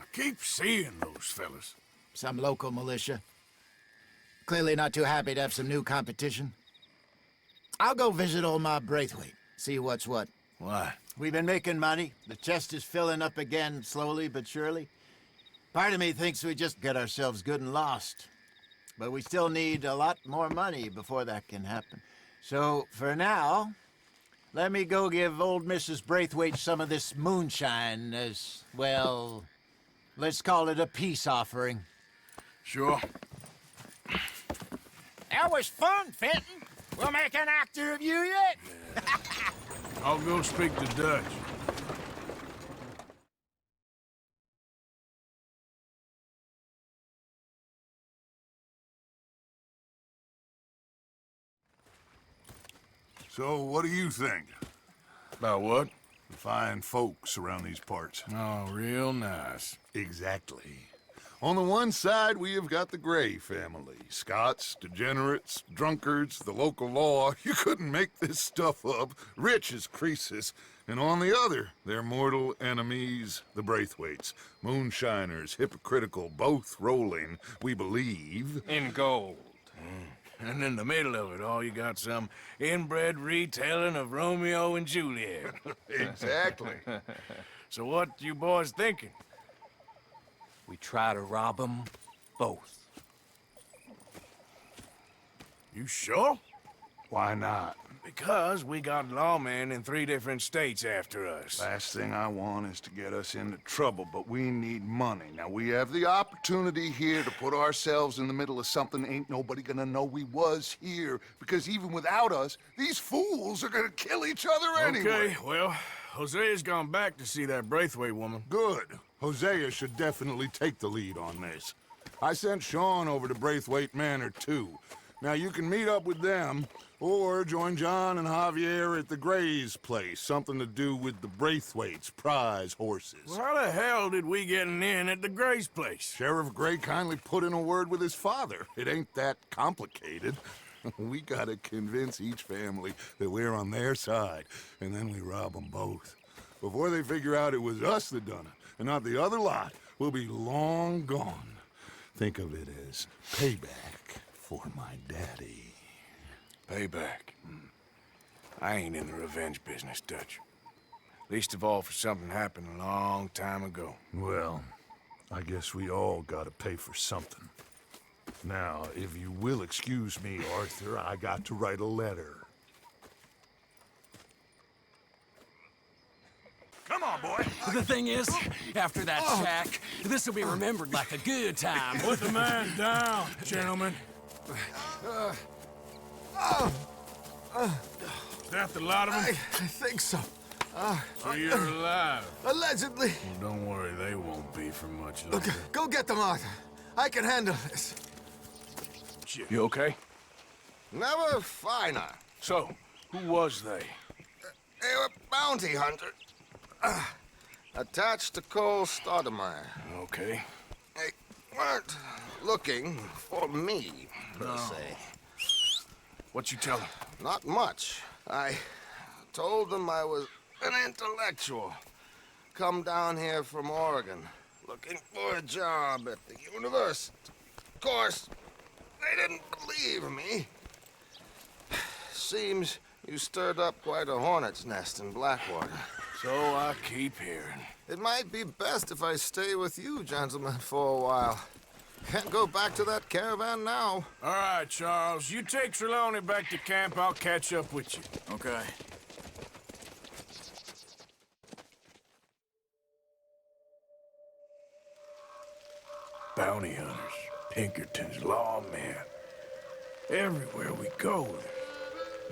I keep seeing those fellas. Some local militia. Clearly not too happy to have some new competition. I'll go visit old Ma Braithwaite, see what's what. Why? We've been making money. The chest is filling up again, slowly but surely. Part of me thinks we just get ourselves good and lost. But we still need a lot more money before that can happen. So, for now, let me go give old Mrs. Braithwaite some of this moonshine as, well, let's call it a peace offering. Sure. That was fun, Fenton. We'll make an actor of you yet. I'll go speak to Dutch. So, what do you think? About what? The fine folks around these parts. Oh, real nice. Exactly. On the one side, we have got the Gray family. Scots, degenerates, drunkards, the local law. You couldn't make this stuff up. Rich as Croesus. And on the other, their mortal enemies, the Braithwaites. Moonshiners, hypocritical, both rolling, we believe. In gold. And in the middle of it all, you got some inbred retelling of Romeo and Juliet. Exactly. So what you boys thinking? We try to rob them both. You sure? Why not? Because we got lawmen in 3 different states after us. Last thing I want is to get us into trouble, but we need money. Now, we have the opportunity here to put ourselves in the middle of something ain't nobody gonna know we was here, because even without us, these fools are gonna kill each other anyway. Okay, well, Hosea's gone back to see that Braithwaite woman. Good. Hosea should definitely take the lead on this. I sent Sean over to Braithwaite Manor, too. Now, you can meet up with them, or join John and Javier at the Gray's place. Something to do with the Braithwaite's prize horses. Well, how the hell did we get in at the Gray's place? Sheriff Gray kindly put in a word with his father. It ain't that complicated. We gotta convince each family that we're on their side, and then we rob them both. Before they figure out it was us that done it, and not the other lot, we'll be long gone. Think of it as payback for my daddy. Payback. I ain't in the revenge business, Dutch. Least of all for something happened a long time ago. Well, I guess we all gotta pay for something. Now, if you will excuse me, Arthur, I got to write a letter. Come on, boy. The thing is, after that shack, this will be remembered like a good time. Put the man down, gentlemen. Is that the lot of them? I think so. So you're alive? Allegedly. Well, don't worry, they won't be for much longer. Okay, go get them, Arthur. I can handle this. You okay? Never finer. So, who was they? They were bounty hunters. Attached to Cole Stoudemire. Okay. They weren't looking for me, per se. What you tell them? Not much. I told them I was an intellectual. Come down here from Oregon, looking for a job at the university. Of course, they didn't believe me. Seems you stirred up quite a hornet's nest in Blackwater. So I keep hearing. It might be best if I stay with you, gentlemen, for a while. Can't go back to that caravan now. All right, Charles. You take Trelawney back to camp. I'll catch up with you. Okay. Bounty hunters, Pinkertons, lawmen. Everywhere we go,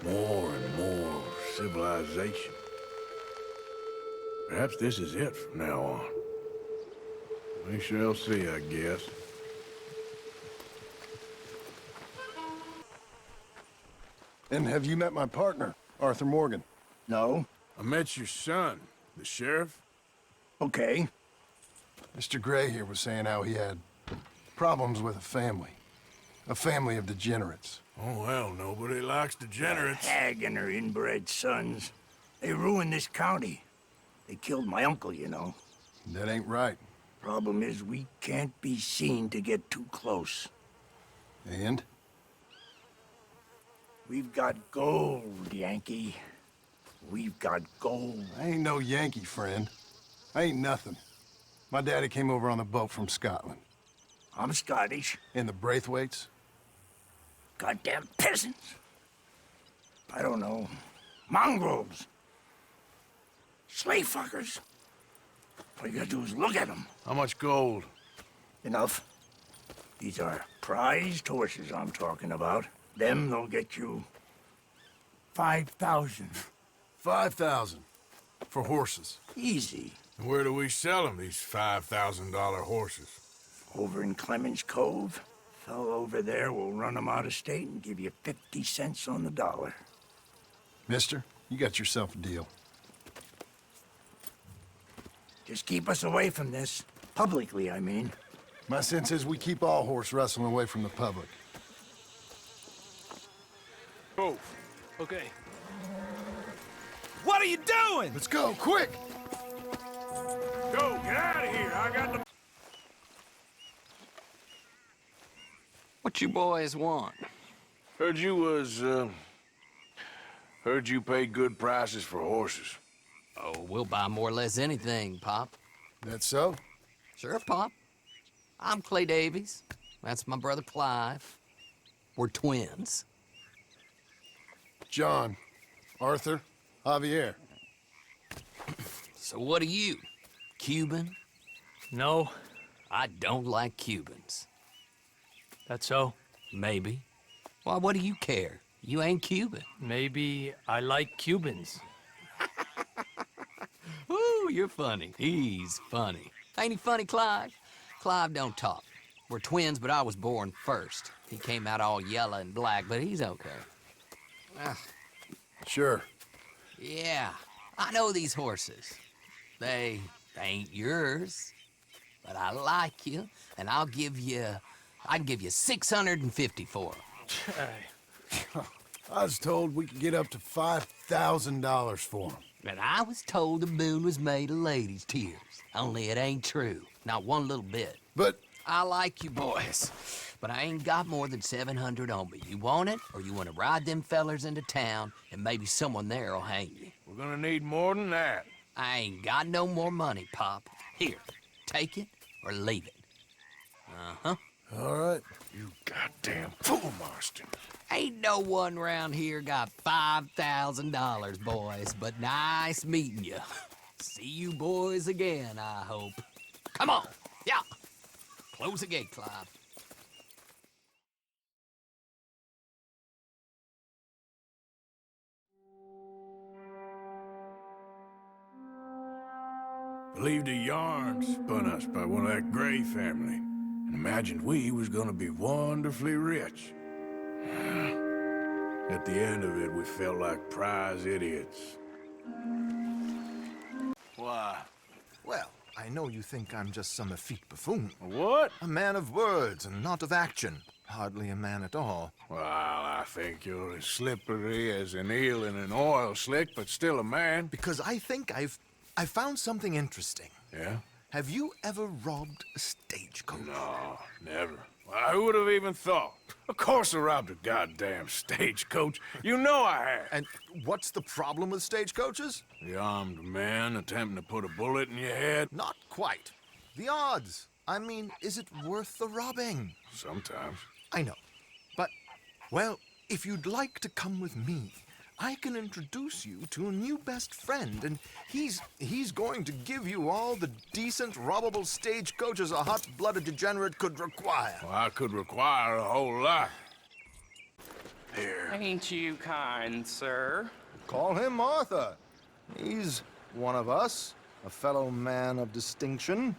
there's more and more civilization. Perhaps this is it from now on. We shall see, I guess. And have you met my partner, Arthur Morgan? No. I met your son, the sheriff. Okay. Mr. Gray here was saying how he had problems with a family of degenerates. Oh, well, nobody likes degenerates. Hag and her inbred sons. They ruined this county. They killed my uncle, you know. That ain't right. Problem is, we can't be seen to get too close. And? We've got gold, Yankee. We've got gold. I ain't no Yankee, friend. I ain't nothing. My daddy came over on the boat from Scotland. I'm Scottish. And the Braithwaites? Goddamn peasants. I don't know. Mongrels. Slave fuckers. All you gotta do is look at them. How much gold? Enough. These are prized horses I'm talking about. Them, they'll get you 5,000. 5,000 for horses. Easy. And where do we sell them, these $5,000 horses? Over in Clemens Cove. Fellow over there will run them out of state and give you 50 cents on the dollar. Mister, you got yourself a deal. Just keep us away from this. Publicly, I mean. My sense is we keep all horse wrestling away from the public. Oh. Okay. What are you doing? Let's go, quick! Go, get out of here. I got the... What you boys want? Heard you paid good prices for horses. Oh, we'll buy more or less anything, Pop. That so? Sure, Pop. I'm Clay Davies. That's my brother Clive. We're twins. John, Arthur, Javier. So what are you? Cuban? No. I don't like Cubans. That's so? Maybe. Why, what do you care? You ain't Cuban. Maybe I like Cubans. Ooh, you're funny. He's funny. Ain't he funny, Clive? Clive don't talk. We're twins, but I was born first. He came out all yellow and black, but he's okay. Sure. Yeah, I know these horses. They ain't yours, but I like you, and I can give you 650 for them. I was told we could get up to $5,000 for them. And I was told the moon was made of ladies' tears. Only it ain't true. Not one little bit. But I like you boys, but I ain't got more than 700 on me. You want it, or you want to ride them fellers into town, and maybe someone there'll hang you? We're gonna need more than that. I ain't got no more money, Pop. Here, take it or leave it. Uh-huh. All right. You goddamn fool, Marston. Ain't no one round here got $5,000, boys, but nice meeting you. See you boys again, I hope. Come on, yeah. Close the gate, Clive. Believed a yarn spun us by one of that Gray family, and imagined we was gonna be wonderfully rich. At the end of it, we felt like prize idiots. Why? Well, I know you think I'm just some effete buffoon. What? A man of words and not of action. Hardly a man at all. Well, I think you're as slippery as an eel in an oil slick, but still a man. Because I think I found something interesting. Yeah? Have you ever robbed a stagecoach? No, never. Well, who would have even thought? Of course I robbed a goddamn stagecoach. You know I have. And what's the problem with stagecoaches? The armed man attempting to put a bullet in your head? Not quite. The odds. I mean, is it worth the robbing? Sometimes. I know. But, well, if you'd like to come with me, I can introduce you to a new best friend, and he's going to give you all the decent, robbable stagecoaches a hot-blooded degenerate could require. Well, I could require a whole lot. Here. Ain't you kind, sir? Call him Arthur. He's one of us, a fellow man of distinction.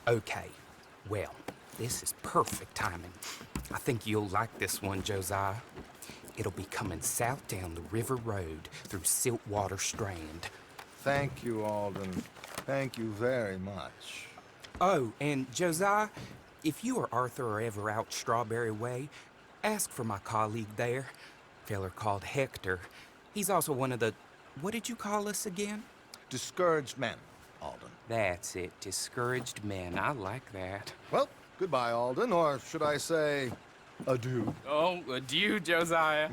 Okay, well, this is perfect timing. I think you'll like this one, Josiah. It'll be coming south down the river road through Siltwater Strand. Thank you, Alden. Thank you very much. Oh, and Josiah, if you or Arthur are ever out Strawberry Way, ask for my colleague there, feller called Hector. He's also one of the, what did you call us again? Discouraged men, Alden. That's it, discouraged men. I like that. Well, goodbye, Alden, or should I say, adieu. Oh, adieu, Josiah.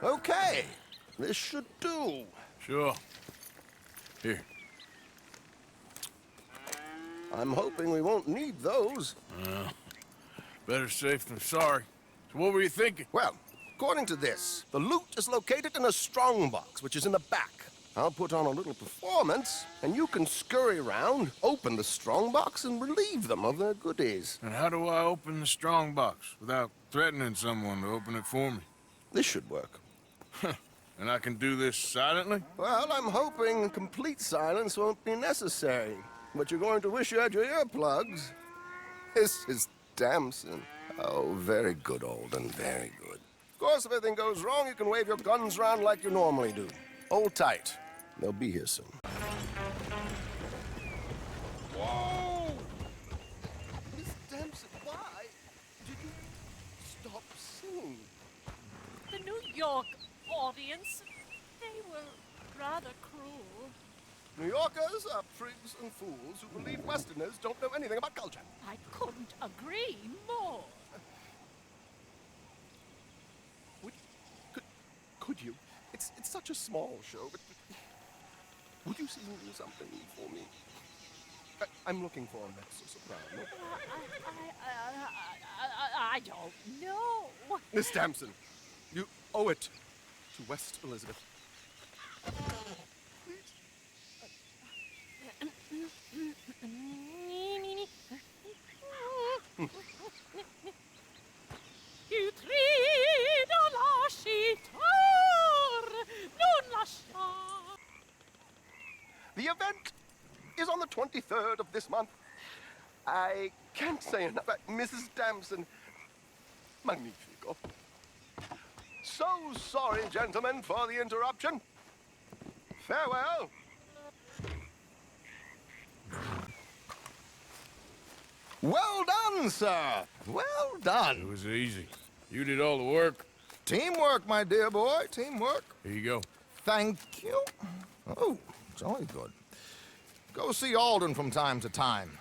Okay, this should do. Sure. Here. I'm hoping we won't need those. Better safe than sorry. So what were you thinking? Well, according to this, the loot is located in a strongbox, which is in the back. I'll put on a little performance, and you can scurry around, open the strongbox, and relieve them of their goodies. And how do I open the strongbox without threatening someone to open it for me? This should work. And I can do this silently? Well, I'm hoping complete silence won't be necessary. But you're going to wish you had your earplugs. This is Damson. Oh, very good, Alden, very good. Of course, if anything goes wrong, you can wave your guns around like you normally do. Hold tight. They'll be here soon. Whoa! Miss Damson, why did you stop singing? The New York audience, they were rather cruel. New Yorkers are prigs and fools who believe Westerners don't know anything about culture. I couldn't agree more. Could you? It's such a small show, but would you sing something for me? I'm looking for a mezzo soprano. I don't know. Miss Damson, you owe it to West Elizabeth. You trido lasciar, non lasciar. The event is on the 23rd of this month. I can't say enough. Mrs. Damson, magnifico. So sorry, gentlemen, for the interruption. Farewell. Well done, sir. Well done. It was easy. You did all the work. Teamwork, my dear boy. Teamwork. Here you go. Thank you. Oh, jolly good. Go see Alden from time to time.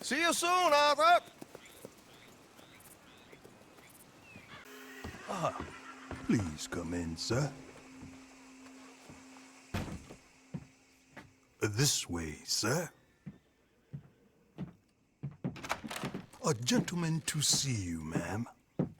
See you soon, Arthur. Please come in, sir. This way, sir. A gentleman to see you, ma'am.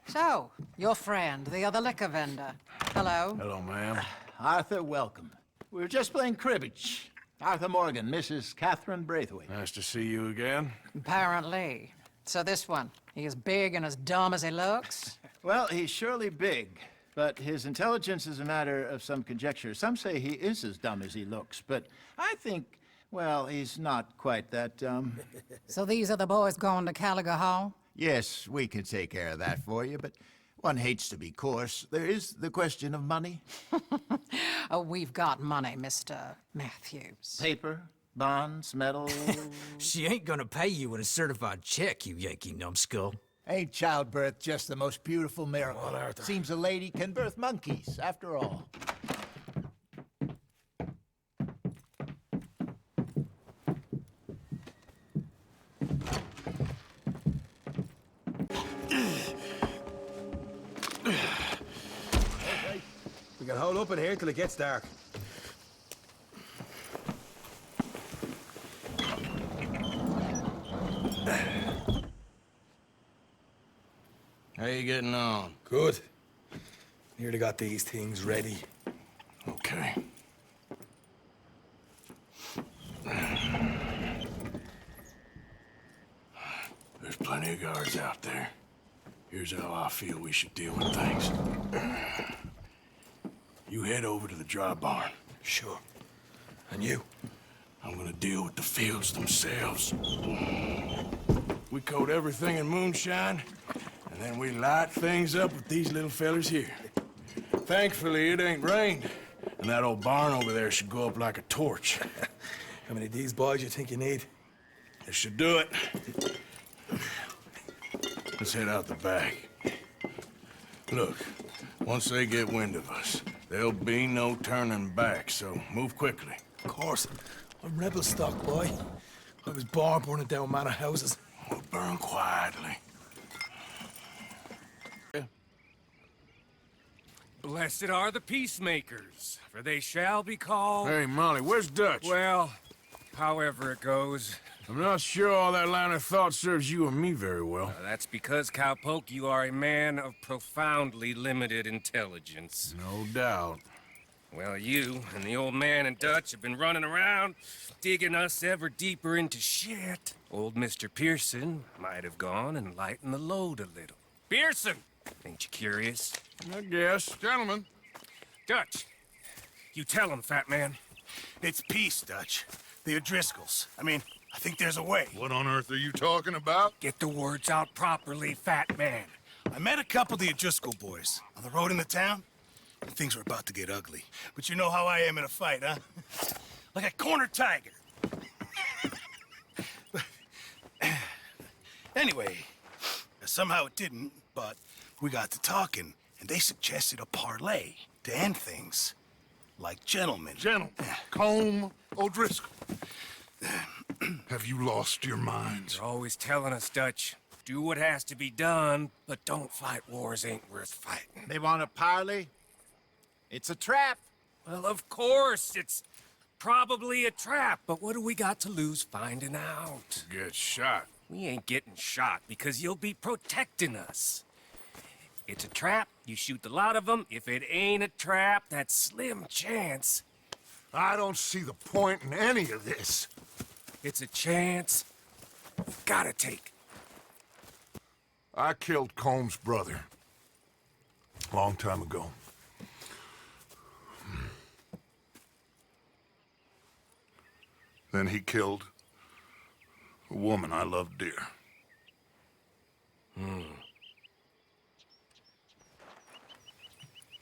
So, your friend, the other liquor vendor. Hello. Hello, ma'am. Arthur, welcome. We were just playing cribbage. Arthur Morgan, Mrs. Catherine Braithwaite. Nice to see you again. Apparently. So this one, he is big and as dumb as he looks? Well, he's surely big, but his intelligence is a matter of some conjecture. Some say he is as dumb as he looks, but I think, well, he's not quite that dumb. So these are the boys going to Gallagher Hall? Yes, we can take care of that for you, but one hates to be coarse. There is the question of money. Oh, we've got money, Mr. Matthews. Paper, bonds, metals. She ain't gonna pay you with a certified check, you Yankee numbskull. Ain't childbirth just the most beautiful miracle? Seems a lady can birth monkeys, after all. We can hold up in here till it gets dark. How you getting on? Good. Nearly got these things ready. Okay. There's plenty of guards out there. Here's how I feel we should deal with things. You head over to the dry barn. Sure. And you? I'm gonna deal with the fields themselves. We coat everything in moonshine, and then we light things up with these little fellers here. Thankfully, it ain't rained, and that old barn over there should go up like a torch. How many of these boys you think you need? It should do it. Let's head out the back. Look, once they get wind of us, there'll be no turning back, so move quickly. Of course. I'm rebel stock, boy. I was born burning down manor houses. We'll burn quietly. Blessed are the peacemakers, for they shall be called... Hey, Molly, where's Dutch? Well, however it goes. I'm not sure all that line of thought serves you or me very well. That's because, Cowpoke, you are a man of profoundly limited intelligence. No doubt. Well, you and the old man and Dutch have been running around, digging us ever deeper into shit. Old Mr. Pearson might have gone and lightened the load a little. Pearson! Ain't you curious? I guess. Gentlemen. Dutch, you tell him, fat man. It's peace, Dutch. The O'Driscolls. I mean, I think there's a way. What on earth are you talking about? Get the words out properly, fat man. I met a couple of the O'Driscoll boys on the road into town, and things were about to get ugly. But you know how I am in a fight, huh? Like a cornered tiger. Anyway, somehow it didn't, but we got to talking, and they suggested a parlay to end things. Like gentlemen. Gentlemen. Combe O'Driscoll. Have you lost your minds? You're always telling us, Dutch. Do what has to be done, but don't fight wars ain't worth fighting. They want a parley? It's a trap. Well, of course, it's probably a trap, but what do we got to lose finding out? Get shot. We ain't getting shot because you'll be protecting us. It's a trap, you shoot the lot of them. If it ain't a trap, that's slim chance. I don't see the point in any of this. It's a chance you've gotta take. I killed Combs' brother. A long time ago. Then he killed a woman I loved dear.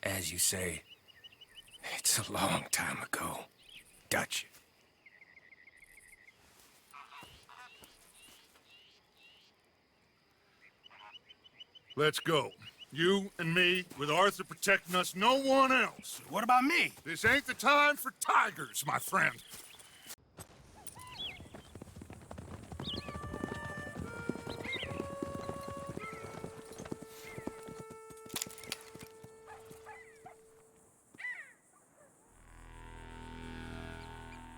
As you say, it's a long time ago, Dutch. Let's go. You and me, with Arthur protecting us, no one else. What about me? This ain't the time for tigers, my friend.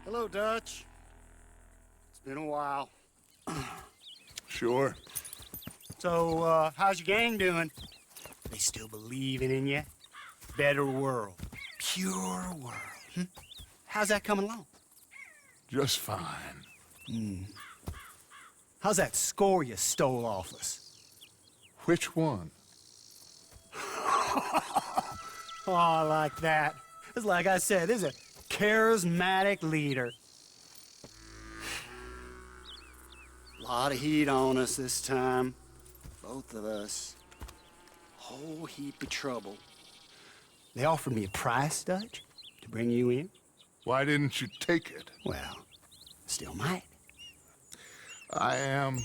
Hello, Dutch. It's been a while. Sure. So, how's your gang doing? They still believing in you? Better world. Pure world. How's that coming along? Just fine. How's that score you stole off us? Which one? Oh, I like that. It's like I said, this is a charismatic leader. A lot of heat on us this time. Both of us. Whole heap of trouble. They offered me a price, Dutch, to bring you in. Why didn't you take it? Well, still might. I am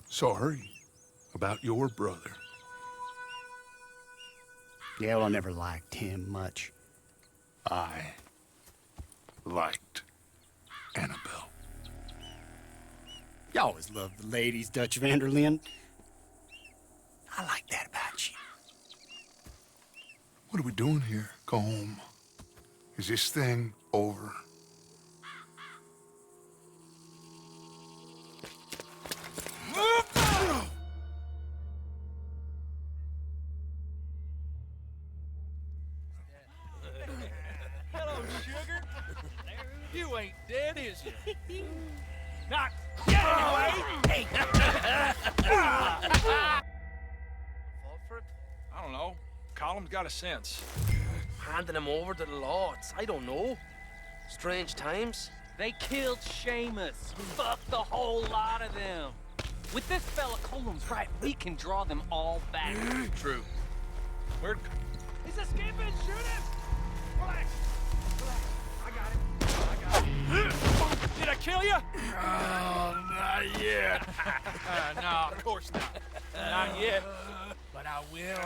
sorry about your brother. Yeah, well, I never liked him much. I liked Annabelle. You always loved the ladies, Dutch Vanderlyn. I like that about you. What are we doing here, Combe? Is this thing over? Hello, sugar. You ain't dead, is you? Not yet, anyway. Fault for it? I don't know. Column's got a sense. Handing him over to the lords. I don't know. Strange times. They killed Seamus. Fuck the whole lot of them. With this fella Colum's right, we can draw them all back. True. Where'd... He's escaping! Shoot him! Relax. Relax. I got it. Did I kill you? Oh, not yet. No, of course not. Not yet. But I will.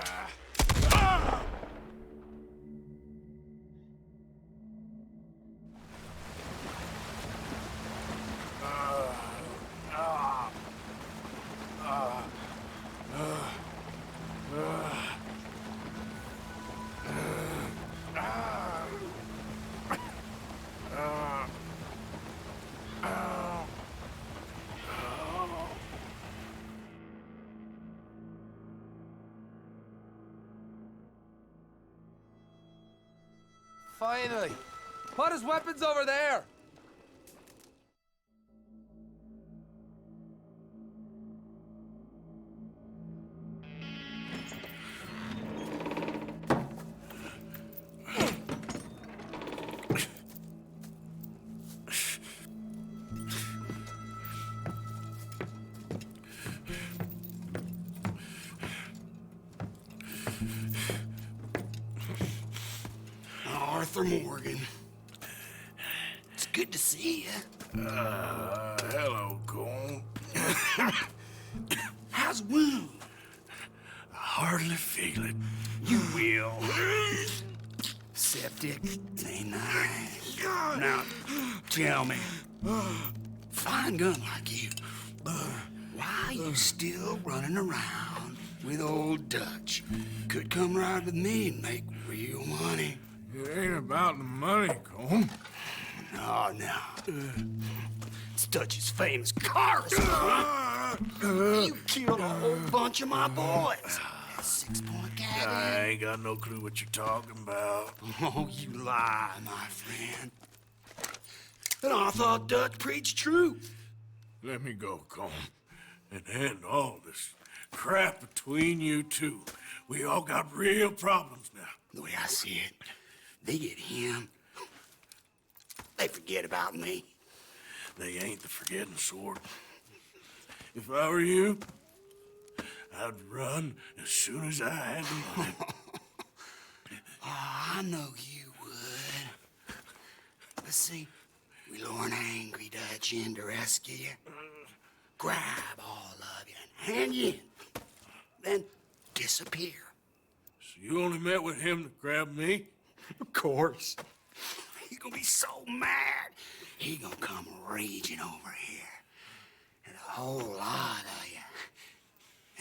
Finally. Put his weapons over there. Arthur Morgan. It's good to see you. Hello, Cole. How's the wound? I hardly feel it. You will. Septic. Ain't nice. Now, tell me, fine gun like you, why you still running around with old Dutch? Could come right with me and make real money. It ain't about the money, Cole. No. It's Dutch's famous car recipe. You killed a whole bunch of my boys. That 6-point cabin. I ain't got no clue what you're talking about. Oh, you lie, my friend. And I thought Dutch preached truth. Let me go, Colm, and end all this crap between you two. We all got real problems now. The way I see it, they get him. They forget about me. They ain't the forgetting sort. If I were you, I'd run as soon as I had the money. Oh, I know you would. Let's see. We lure an angry Dutch in to rescue you. Grab all of you and hand you in. Then disappear. So you only met with him to grab me? Of course. He's gonna be so mad. He gonna come raging over here. And a whole lot of you.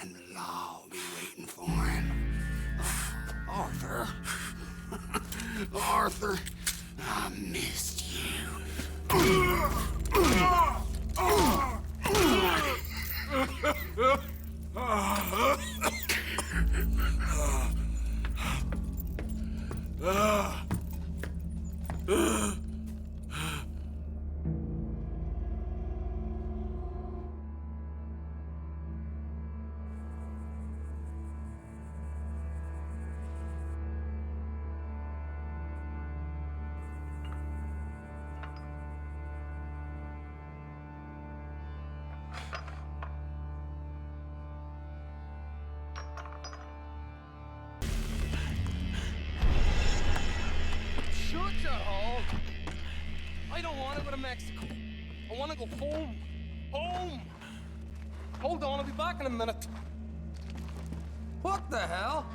And the law will be waiting for him. Arthur. Arthur, I missed you. Shut your hole. I don't want to go to Mexico. I want to go home. Home! Hold on, I'll be back in a minute. What the hell?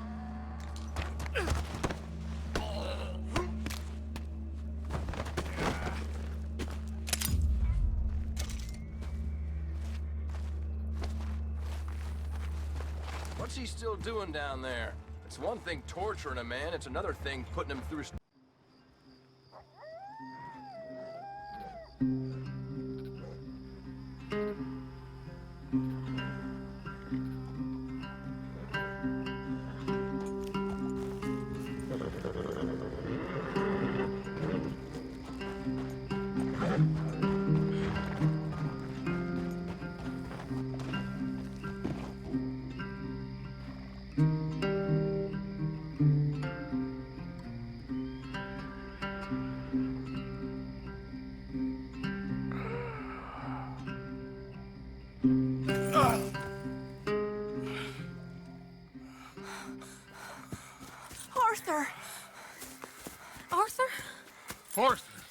What's he still doing down there? It's one thing torturing a man, it's another thing putting him through... Arthur! Arthur? Arthur!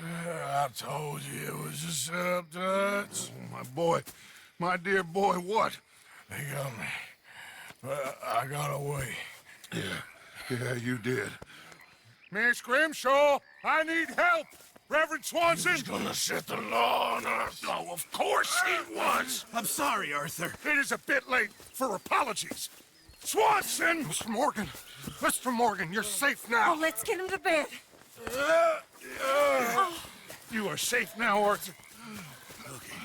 I told you it was a setup, Dutch. Oh, my boy. My dear boy, what? They got me. But I got away. Yeah, you did. Miss Grimshaw, I need help! Reverend Swanson! He's gonna set the law on us. No, of course he was! I'm sorry, Arthur. It is a bit late for apologies. Swanson! Mr. Morgan! Mr. Morgan, you're safe now. Oh, let's get him to bed. You are safe now, Arthur. Okay.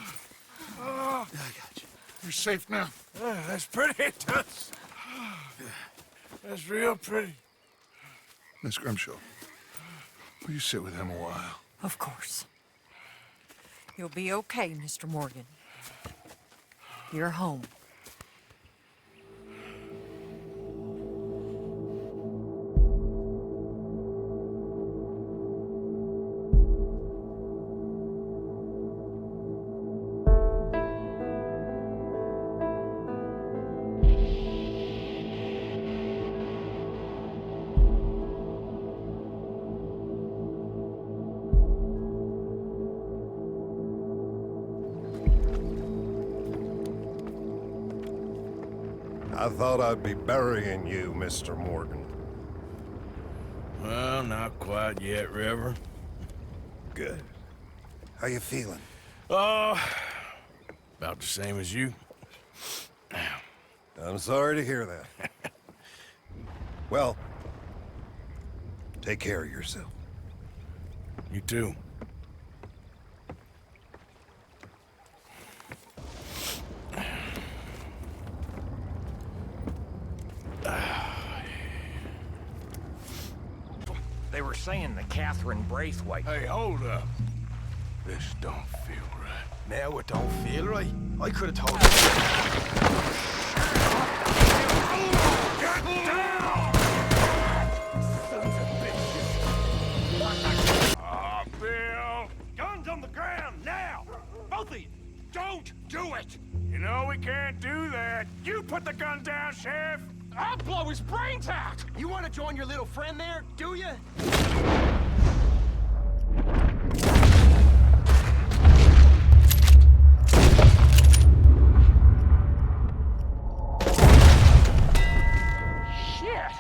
I got you. You're safe now. That's pretty, Dutch. That's real pretty. Miss Grimshaw, will you sit with him a while? Of course. You'll be okay, Mr. Morgan. You're home. I thought I'd be burying you, Mr. Morgan. Well, not quite yet, River. Good. How you feeling? Oh, about the same as you. I'm sorry to hear that. Well, take care of yourself. You too. They were saying the Catherine Braithwaite. Hey, hold up. This don't feel right. Now it don't feel right. I could have told you. Get down! Sons of bitches. Bill! Guns on the ground, now! Both of you! Don't do it! You know we can't do that. You put the gun down, Sheriff! I'll blow his brains out! You want to join your little friend there, do you? Shit!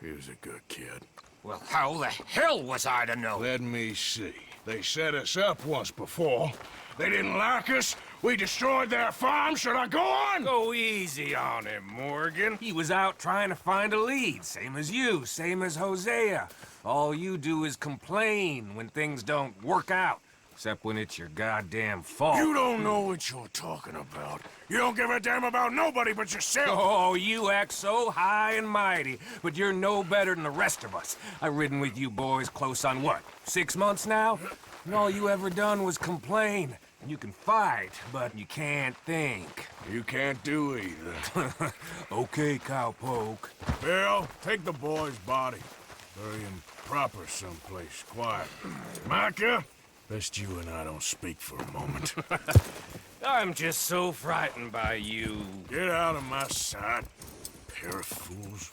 He was a good kid. Well, how the hell was I to know? Let me see. They set us up once before. They didn't like us. We destroyed their farm. Should I go on? Go easy on him, Morgan. He was out trying to find a lead, same as you, same as Hosea. All you do is complain when things don't work out, except when it's your goddamn fault. You don't know what you're talking about. You don't give a damn about nobody but yourself. Oh, you act so high and mighty, but you're no better than the rest of us. I've ridden with you boys close on what, 6 months now? And all you ever done was complain. You can fight, but you can't think. You can't do either. Okay, cowpoke. Bill, take the boy's body. Bury him proper someplace quiet. Micah, best you and I don't speak for a moment. I'm just so frightened by you. Get out of my sight, pair of fools.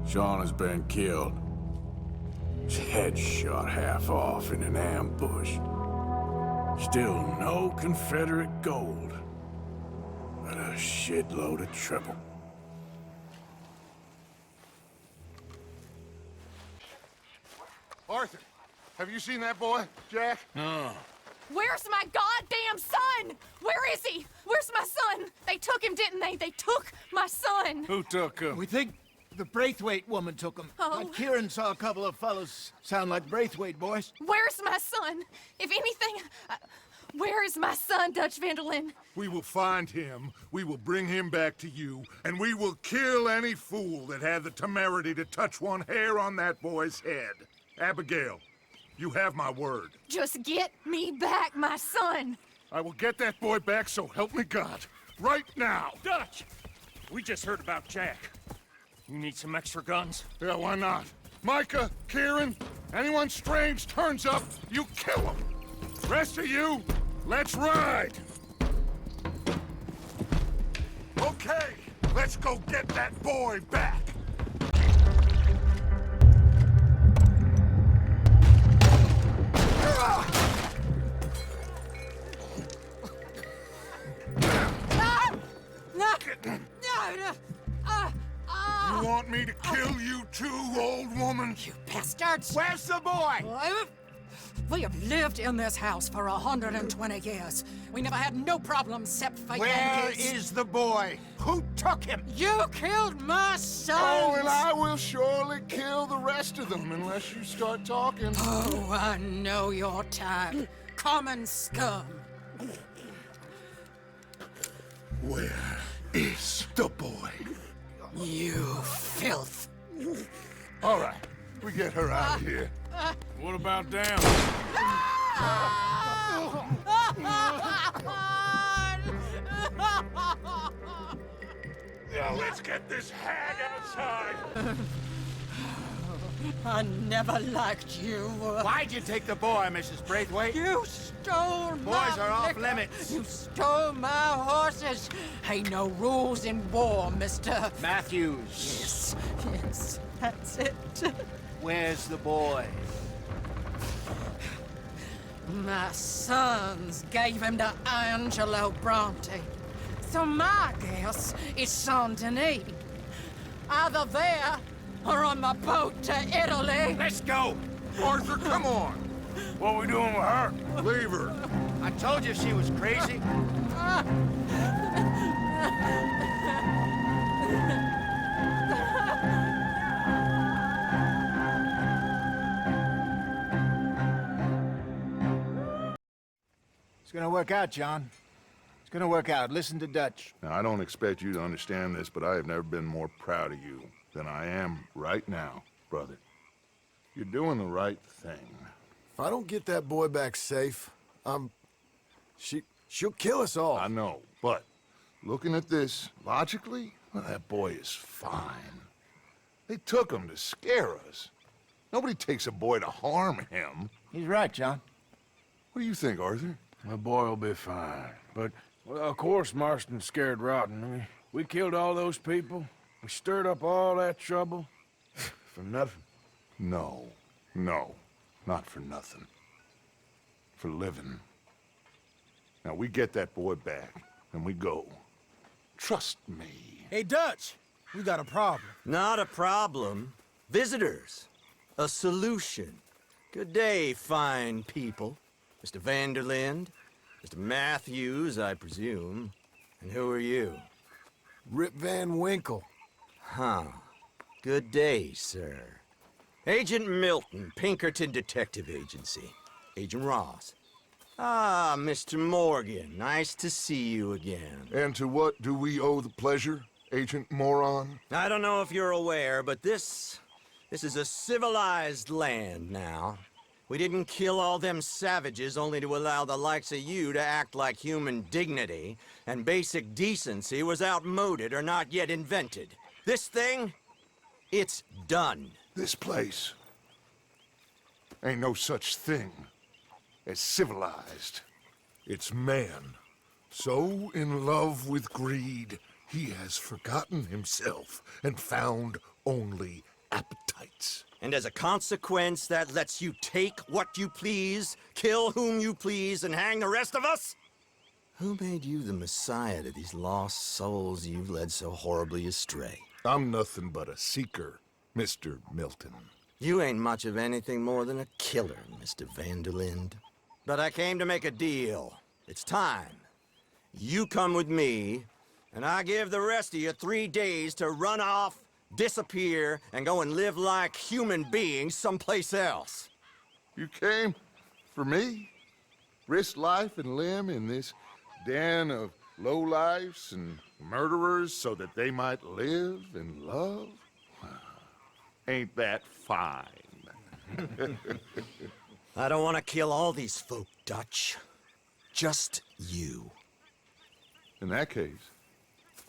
Sean has been killed. His head shot half off in an ambush. Still no Confederate gold, but a shitload of trouble. Arthur, have you seen that boy, Jack? No. Where's my goddamn son? Where is he? Where's my son? They took him, didn't they? They took my son. Who took him? We think the Braithwaite woman took him. Oh. Kieran saw a couple of fellows sound like Braithwaite boys. Where's my son? If anything, where is my son, Dutch Vanderlyn? We will find him, we will bring him back to you, and we will kill any fool that had the temerity to touch one hair on that boy's head. Abigail, you have my word. Just get me back, my son. I will get that boy back, so help me God. Right now. Dutch! We just heard about Jack. You need some extra guns? Yeah, why not? Micah, Kieran, anyone strange turns up, you kill him. Rest of you, let's ride. Okay, let's go get that boy back. You want me to kill you too, old woman? You bastards! Where's the boy? We have lived in this house for 120 years. We never had no problems except for Where Yankees. is the boy? Who took him? You killed my son! Oh, and I will surely kill the rest of them unless you start talking. Oh, I know your type. Common scum. Where is the boy? You filth. All right, we get her out of here. What about down? Now let's get this hag outside. I never liked you. Why'd you take the boy, Mrs. Braithwaite? You stole my Boys are off liquor. limits. You stole my horses. Ain't no rules in war, mister. Matthews. Yes, that's it. Where's the boy? My sons gave him to Angelo Bronte. So my guess is Saint Denis. Either there or on my boat to Italy. Let's go. Arthur, come on. What are we doing with her? Leave her. I told you she was crazy. It's gonna work out, John. It's gonna work out. Listen to Dutch. Now, I don't expect you to understand this, but I have never been more proud of you than I am right now, brother. You're doing the right thing. If I don't get that boy back safe, she'll kill us all. I know, but looking at this logically, well, that boy is fine. They took him to scare us. Nobody takes a boy to harm him. He's right, John. What do you think, Arthur? My boy will be fine. But, well, of course Marston's scared rotten. I mean, we killed all those people. We stirred up all that trouble. For nothing. No, not for nothing. For living. Now, we get that boy back, and we go. Trust me. Hey, Dutch, we got a problem. Not a problem. Visitors. A solution. Good day, fine people. Mr. Vanderlind, Mr. Matthews, I presume. And who are you? Rip Van Winkle. Huh. Good day, sir. Agent Milton, Pinkerton Detective Agency. Agent Ross. Ah, Mr. Morgan, nice to see you again. And to what do we owe the pleasure, Agent Moron? I don't know if you're aware, but this is a civilized land now. We didn't kill all them savages only to allow the likes of you to act like human dignity, and basic decency was outmoded or not yet invented. This thing, it's done. This place ain't no such thing as civilized. It's man, so in love with greed, he has forgotten himself and found only appetites. And as a consequence, that lets you take what you please, kill whom you please, and hang the rest of us? Who made you the messiah to these lost souls you've led so horribly astray? I'm nothing but a seeker, Mr. Milton. You ain't much of anything more than a killer, Mr. Vanderlind. But I came to make a deal. It's time. You come with me, and I give the rest of you 3 days to run off, disappear, and go and live like human beings someplace else. You came for me? Risk life and limb in this den of lowlifes and murderers so that they might live and love? Ain't that fine? I don't want to kill all these folk, Dutch. Just you. In that case,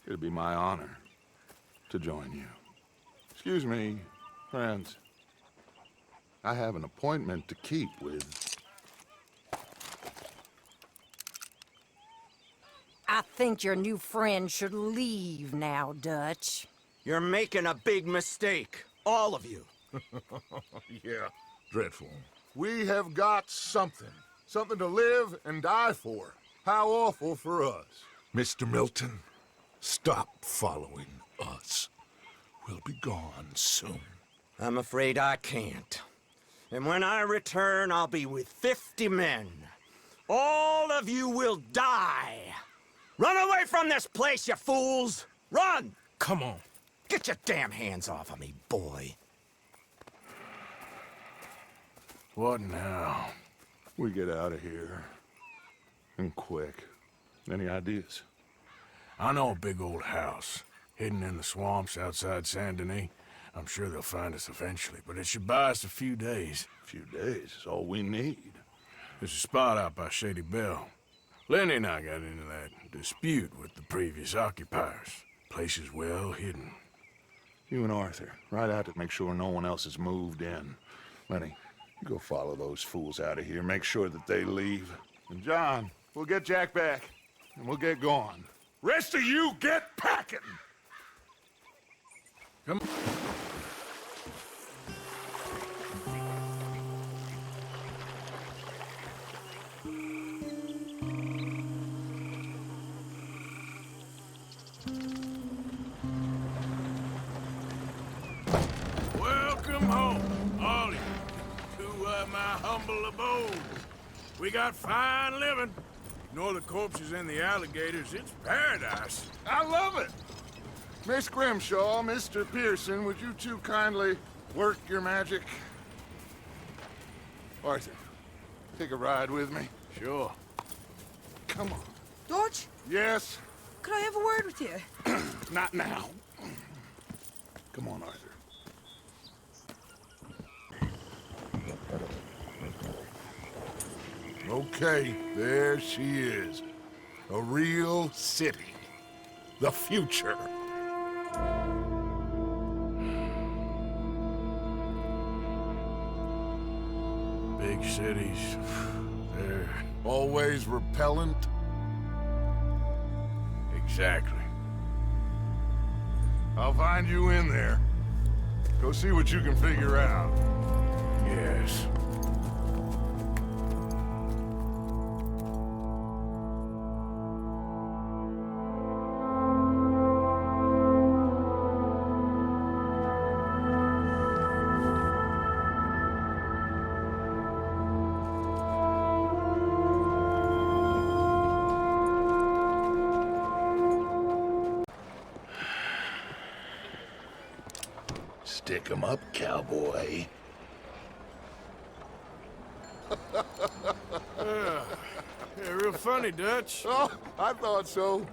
it'd be my honor to join you. Excuse me, friends. I have an appointment to keep with... I think your new friend should leave now, Dutch. You're making a big mistake. All of you. Yeah, dreadful. We have got something. Something to live and die for. How awful for us. Mr. Milton, stop following us. We'll be gone soon. I'm afraid I can't. And when I return, I'll be with 50 men. All of you will die. Run away from this place, you fools! Run! Come on. Get your damn hands off of me, boy. What now? We get out of here. And quick. Any ideas? I know a big old house, hidden in the swamps outside Saint Denis. I'm sure they'll find us eventually, but it should buy us a few days. A few days is all we need. There's a spot out by Shady Bell. Lenny and I got into that dispute with the previous occupiers. Place is well hidden. You and Arthur, ride out to make sure no one else has moved in. Lenny, you go follow those fools out of here. Make sure that they leave. And John, we'll get Jack back, and we'll get going. Rest of you, get packing! Come. Welcome home, all of you, to my humble abode. We got fine living. Ignore the corpses and the alligators. It's paradise. I love it! Miss Grimshaw, Mr. Pearson, would you two kindly work your magic? Arthur, take a ride with me. Sure. come on. George, Yes? could I have a word with you? Not now. Come on, Arthur. Okay, there she is. A real city. The future. Big cities. They're always repellent. Exactly. I'll find you in there. Go see what you can figure out. Yes. Stick 'em up, cowboy. Yeah, real funny, Dutch. Oh, I thought so.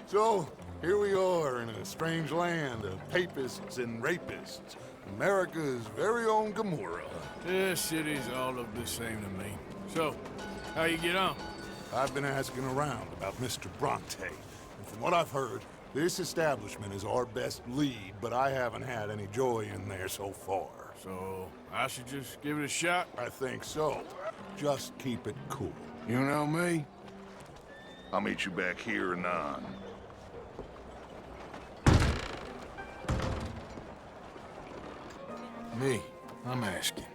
So, here we are in a strange land of papists and rapists. America's very own Gomorrah. This cities all look the same to me. So, how you get on? I've been asking around about Mr. Bronte, and from what I've heard, this establishment is our best lead, but I haven't had any joy in there so far. So, I should just give it a shot? I think so. Just keep it cool. You know me? I'll meet you back here anon. Me? I'm asking.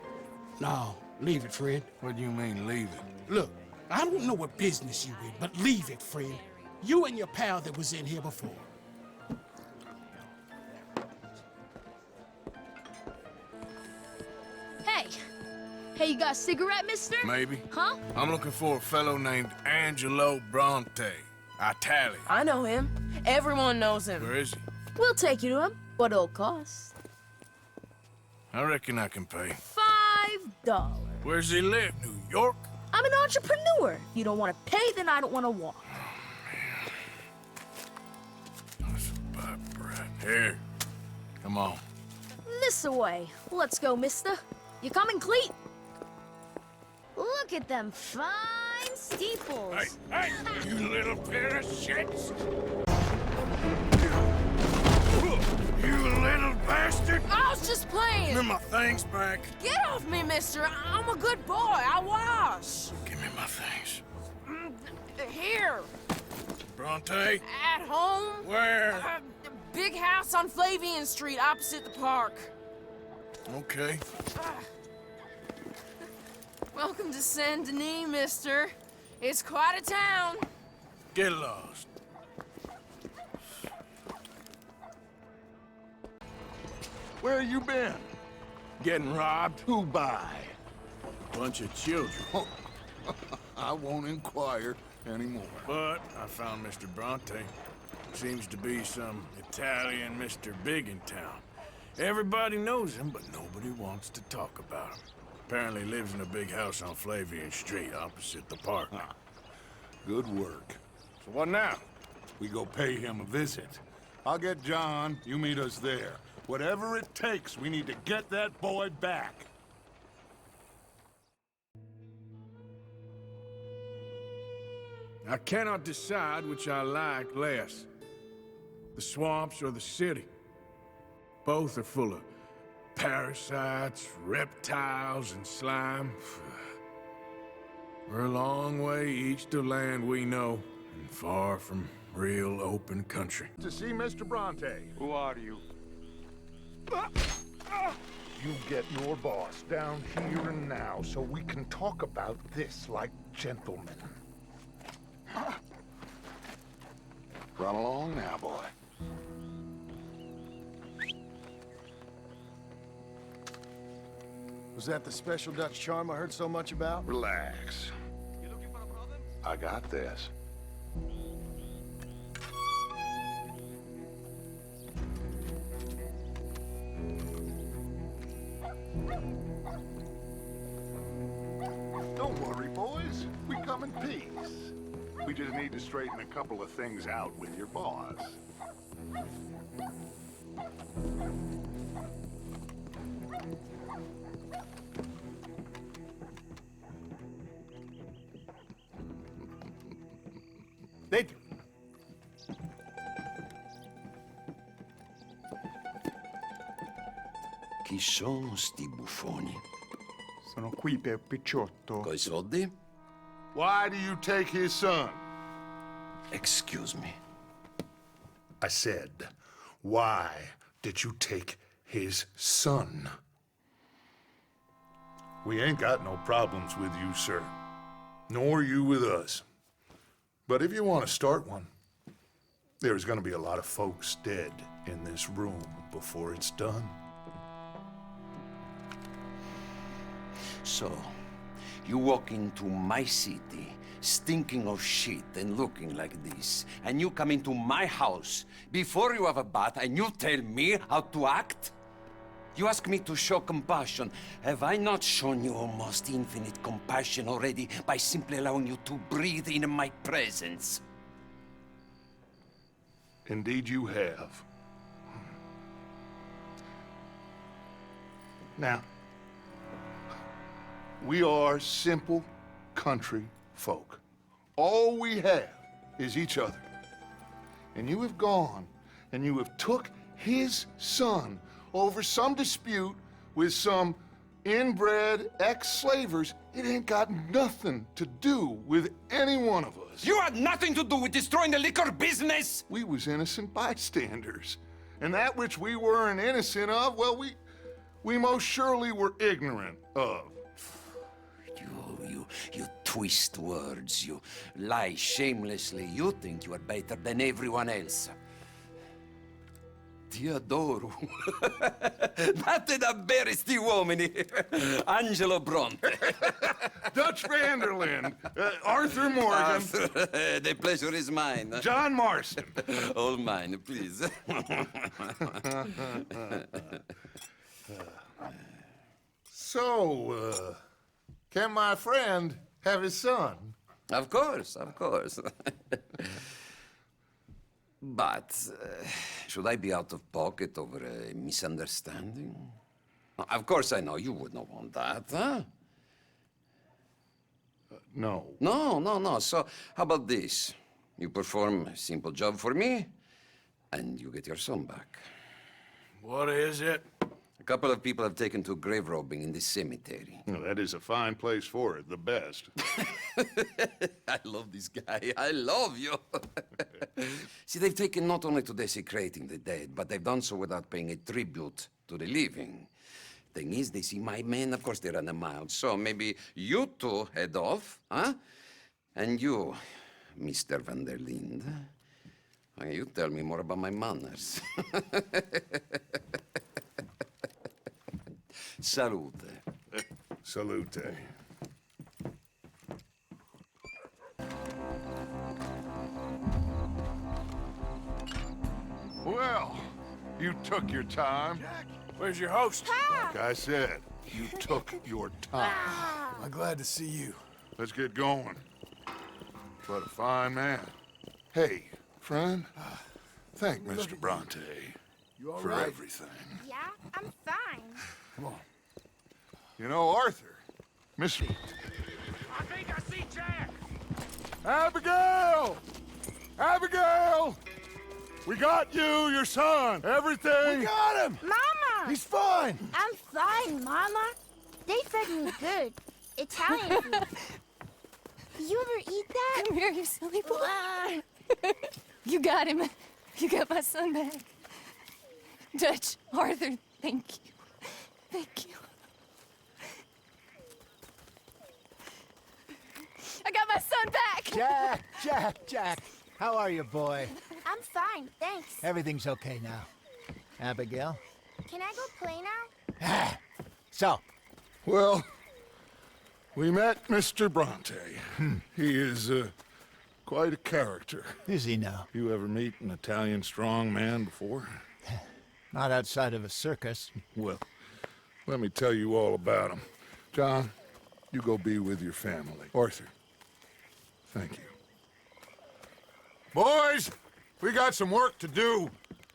No, leave it, friend. What do you mean, leave it? Look, I don't know what business you in, but leave it, friend. You and your pal that was in here before. Hey. Hey, you got a cigarette, mister? Maybe. Huh? I'm looking for a fellow named Angelo Bronte. Italian. I know him. Everyone knows him. Where is he? We'll take you to him. What it'll cost? I reckon I can pay. $5. Where's he live? New York? I'm an entrepreneur. If you don't want to pay, then I don't want to walk. Here. Come on. This away. Let's go, mister. You coming, Cleet? Look at them fine steeples. Hey, you little pair of shits! You little bastard! I was just playing. Give me my things back. Get off me, mister. I'm a good boy. I wash. Give me my things. Here. Bronte? At home. Where? Big house on Flavian Street, opposite the park. Okay. Welcome to Saint Denis, mister. It's quite a town. Get lost. Where you been? Getting robbed? Who by? Bunch of children. Oh, I won't inquire anymore. But I found Mr. Bronte. Seems to be some Italian Mr. Big in town. Everybody knows him, but nobody wants to talk about him. Apparently lives in a big house on Flavian Street, opposite the park. Huh. Good work. So what now? We go pay him a visit. I'll get John, you meet us there. Whatever it takes, we need to get that boy back. I cannot decide which I like less. The swamps or the city. Both are full of parasites, reptiles, and slime. We're a long way east of land we know, and far from real open country. To see Mr. Bronte. Who are you? You get your boss down here and now so we can talk about this like gentlemen. Run along now, boy. Was that the special Dutch charm I heard so much about? Relax. I got this. Don't worry, boys. We come in peace. We just need to straighten a couple of things out with your boss. Dentro. Chi sono sti buffoni? Sono qui per Picciotto. Coi soldi? Why do you take his son? Excuse me. I said, why did you take his son? We ain't got no problems with you, sir. Nor you with us. But if you want to start one, there's gonna be a lot of folks dead in this room before it's done. So, you walk into my city, stinking of shit and looking like this, and you come into my house before you have a bath and you tell me how to act? You ask me to show compassion. Have I not shown you almost infinite compassion already by simply allowing you to breathe in my presence? Indeed you have. Now, we are simple country folk. All we have is each other. And you have gone and you have took his son over some dispute with some inbred ex-slavers. It ain't got nothing to do with any one of us. You had nothing to do with destroying the liquor business! We was innocent bystanders. And that which we weren't innocent of, well, we most surely were ignorant of. You twist words, you lie shamelessly. You think you are better than everyone else. Ti adoro. Date davvero sti uomini. Angelo Bronte. Dutch Vanderlyn. Arthur Morgan. Arthur, the pleasure is mine. John Marston. All mine, please. So, can my friend have his son? Of course, of course. But, should I be out of pocket over a misunderstanding? Of course I know you would not want that, huh? No. No. So, how about this? You perform a simple job for me, and you get your son back. What is it? A couple of people have taken to grave robbing in this cemetery. Well, that is a fine place for it, the best. I love this guy. I love you. See, they've taken not only to desecrating the dead, but they've done so without paying a tribute to the living. Thing is, they see my men, of course they run a mile. So maybe you two head off, huh? And you, Mr. Van der Linde, you tell me more about my manners. Salute. Salute. Well, you took your time. Jack, where's your host? Like I said, you took your time. I'm glad to see you. Let's get going. What a fine man. Hey, friend, thank Mr. Bronte for everything. Yeah, I'm fine. Come on. You know, Arthur, Mr. I think I see Jack. Abigail! Abigail! We got you, your son, everything. We got him! Mama! He's fine! I'm fine, Mama. They fed me good. Italian food. You ever eat that? Come here, you silly boy. You got him. You got my son back. Dutch, Arthur, thank you. Thank you. I got my son back! Jack. How are you, boy? I'm fine, thanks. Everything's okay now. Abigail? Can I go play now? So? Well, we met Mr. Bronte. He is quite a character. Is he now? You ever meet an Italian strong man before? Not outside of a circus. Well, let me tell you all about him. John, you go be with your family. Arthur, thank you. Boys, we got some work to do.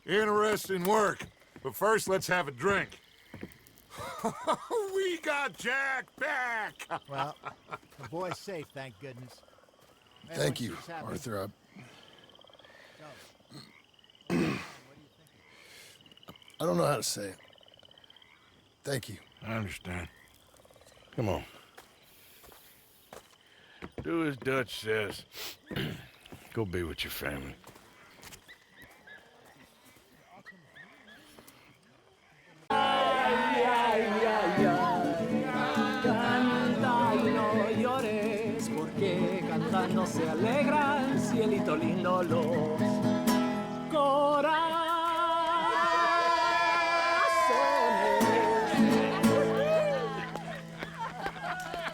Interesting work. But first, let's have a drink. We got Jack back! Well, the boy's safe, thank goodness. Thank you, Arthur. I don't know how to say it. Thank you. I understand. Come on. Do as Dutch says. Go be with your family. Canta y no llores, porque cantando se alegran, cielito lindo, los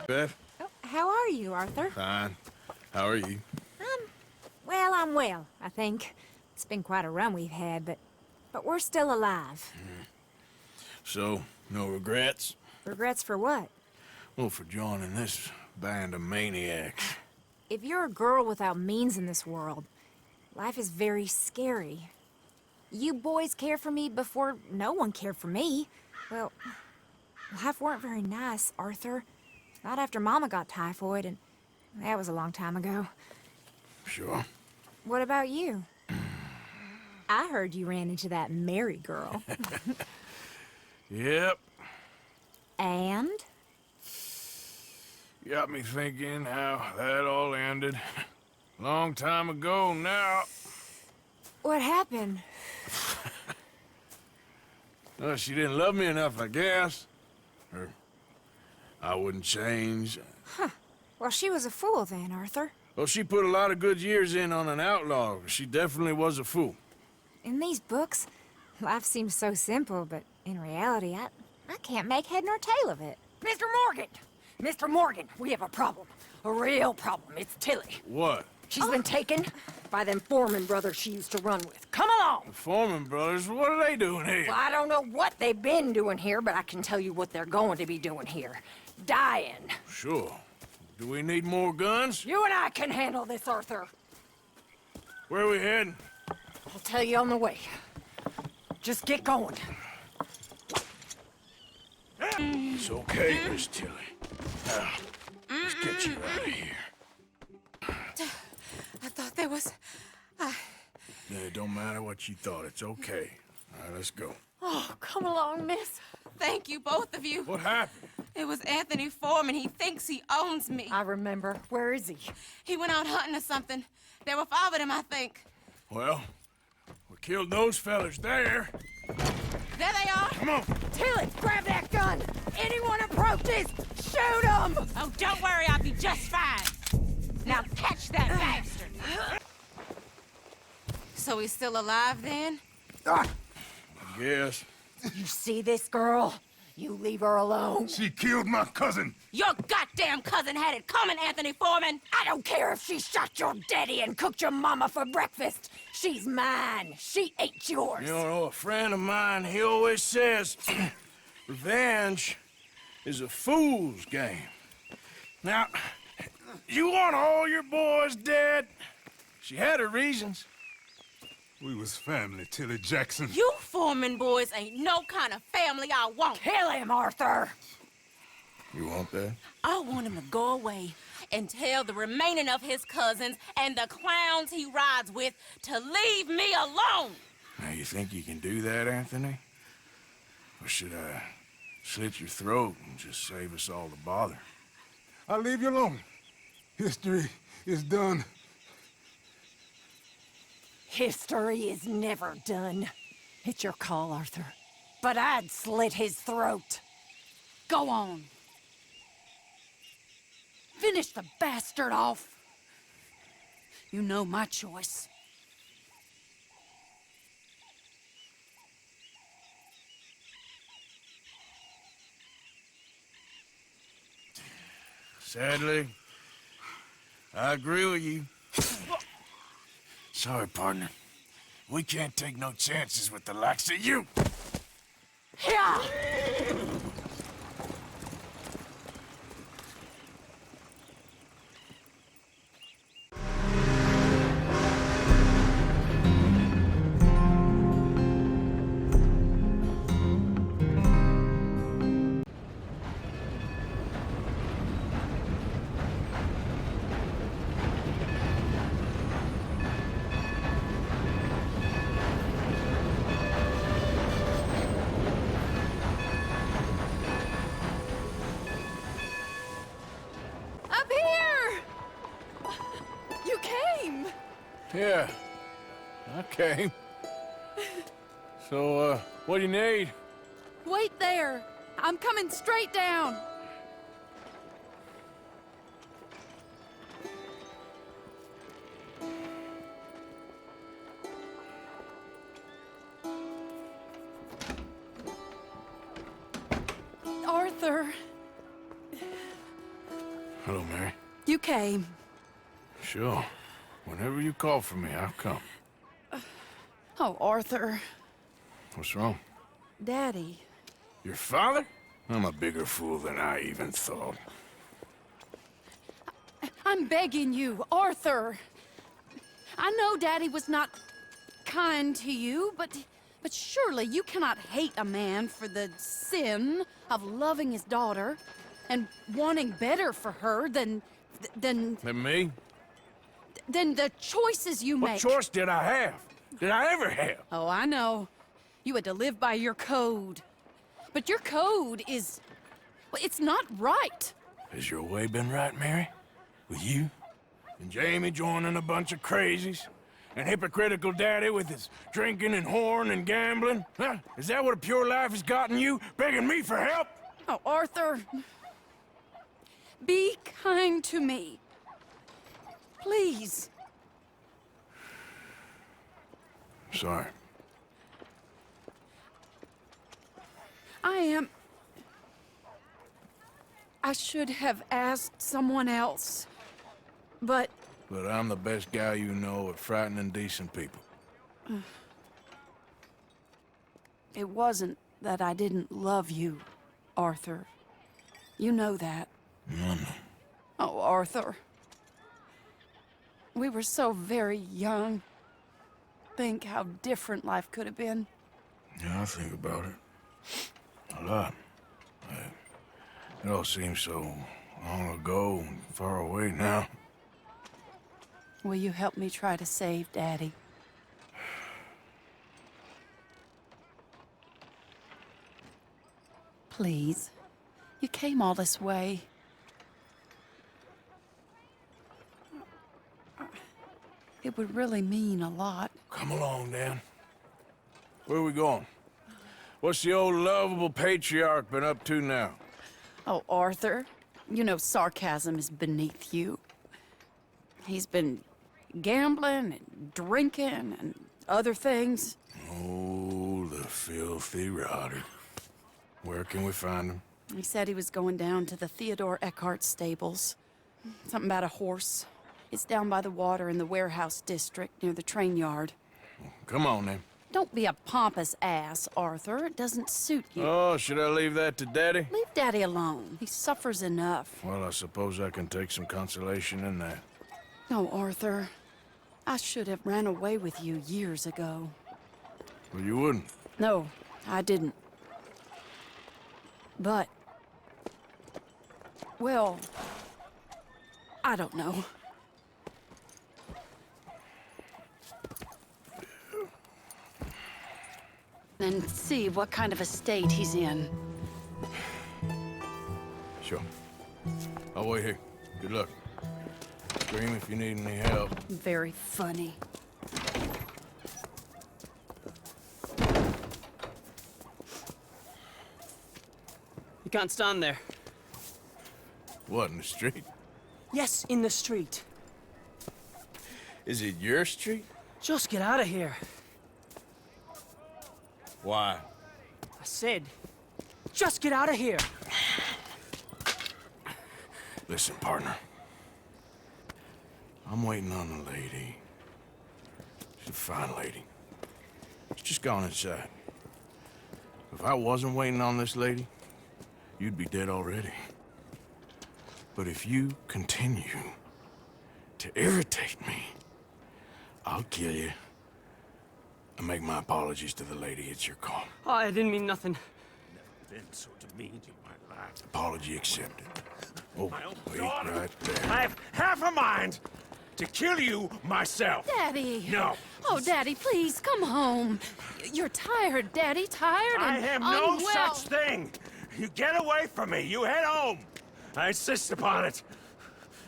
Beth? Oh, how are you, Arthur? Fine. How are you? Well, I'm well, I think. It's been quite a run we've had, but we're still alive. So, no regrets? Regrets for what? Well, for joining this band of maniacs. If you're a girl without means in this world, life is very scary. You boys cared for me before no one cared for me. Well, life weren't very nice, Arthur. Not after Mama got typhoid, and that was a long time ago. Sure. What about you? I heard you ran into that Mary girl. Yep. And? Got me thinking how that all ended. Long time ago now. What happened? Well, she didn't love me enough, I guess. Or I wouldn't change. Huh. Well, she was a fool then, Arthur. Well, she put a lot of good years in on an outlaw. She definitely was a fool. In these books, life seems so simple, but in reality, I can't make head nor tail of it. Mr. Morgan! Mr. Morgan, we have a problem. A real problem. It's Tilly. What? She's been taken by them Foreman brothers she used to run with. Come along! The Foreman brothers? What are they doing here? Well, I don't know what they've been doing here, but I can tell you what they're going to be doing here. Dying. Sure. Do we need more guns? You and I can handle this, Arthur. Where are we heading? I'll tell you on the way. Just get going. It's okay, Miss Tilly. Now, let's get you out of here. I thought there was... Yeah, it don't matter what you thought. It's okay. All right, let's go. Oh, come along, miss. Thank you, both of you. What happened? It was Anthony Foreman. He thinks he owns me. I remember. Where is he? He went out hunting or something. There were 5 of them, I think. Well, we killed those fellas there. There they are. Come on. Tilly, grab that gun. Anyone approaches, shoot them. Oh, don't worry. I'll be just fine. Now catch that bastard. So he's still alive then? Yes. You see this girl? You leave her alone. She killed my cousin. Your goddamn cousin had it coming, Anthony Foreman. I don't care if she shot your daddy and cooked your mama for breakfast. She's mine. She ate yours. You know, a friend of mine, he always says, revenge is a fool's game. Now, you want all your boys dead? She had her reasons. We was family, Tilly Jackson. You Foreman boys ain't no kind of family I want. Kill him, Arthur. You want that? I want him to go away and tell the remaining of his cousins and the clowns he rides with to leave me alone. Now, you think you can do that, Anthony? Or should I slit your throat and just save us all the bother? I'll leave you alone. History is done. History is never done. It's your call, Arthur. But I'd slit his throat. Go on. Finish the bastard off. You know my choice. Sadly, I agree with you. Sorry, partner. We can't take no chances with the likes of you. Yeah. Yeah, I came. So, what do you need? Wait there. I'm coming straight down. Arthur, Hello, Mary. you came. Sure. Whenever you call for me, I'll come. Oh, Arthur. What's wrong? Daddy. Your father? I'm a bigger fool than I even thought. I'm begging you, Arthur. I know Daddy was not kind to you, but surely you cannot hate a man for the sin of loving his daughter and wanting better for her than Than me? than the choices you What make. choice did I have? Did I ever have? Oh, I know. You had to live by your code. But your code is... well, it's not right. Has your way been right, Mary? With you? And Jamie joining a bunch of crazies? And hypocritical daddy with his drinking and whoring and gambling? Huh? Is that what a pure life has gotten you? Begging me for help? Oh, Arthur. Be kind to me. Please. Sorry. I should have asked someone else. But But I'm the best guy you know at frightening decent people. it wasn't that I didn't love you, Arthur. You know that. No. Oh, Arthur. We were so very young. Think how different life could have been. Yeah, I think about it. A lot. It all seems so long ago and far away now. Will you help me try to save Daddy? Please. You came all this way. It would really mean a lot. Come along, Dan. Where are we going? What's the old lovable patriarch been up to now? Oh, Arthur, you know sarcasm is beneath you. He's been gambling and drinking and other things. Oh, the filthy rotter. Where can we find him? He said he was going down to the Theodore Eckhart stables. Something about a horse. It's down by the water in the warehouse district near the train yard. Come on, then. Don't be a pompous ass, Arthur. It doesn't suit you. Oh, should I leave that to Daddy? Leave Daddy alone. He suffers enough. Well, I suppose I can take some consolation in that. No, Arthur. I should have ran away with you years ago. Well, you wouldn't. No, I didn't. But... well... I don't know. And see what kind of a state he's in. Sure. I'll wait here. Good luck. Scream if you need any help. Very funny. You can't stand there. What, in the street? Yes, in the street. Is it your street? Just get out of here. Why? I said, just get out of here. Listen, partner. I'm waiting on the lady. She's a fine lady. She's just gone inside. If I wasn't waiting on this lady, you'd be dead already. But if you continue to irritate me, I'll kill you and make my apologies to the lady. It's your call. Oh, I didn't mean nothing. Never been so demeaned in my life. Apology accepted. Oh, wait right there. I have half a mind to kill you myself. Daddy! No. Oh, Daddy, please, come home. You're tired, Daddy, tired I and have no unwell. such thing. You get away from me. You head home. I insist upon it.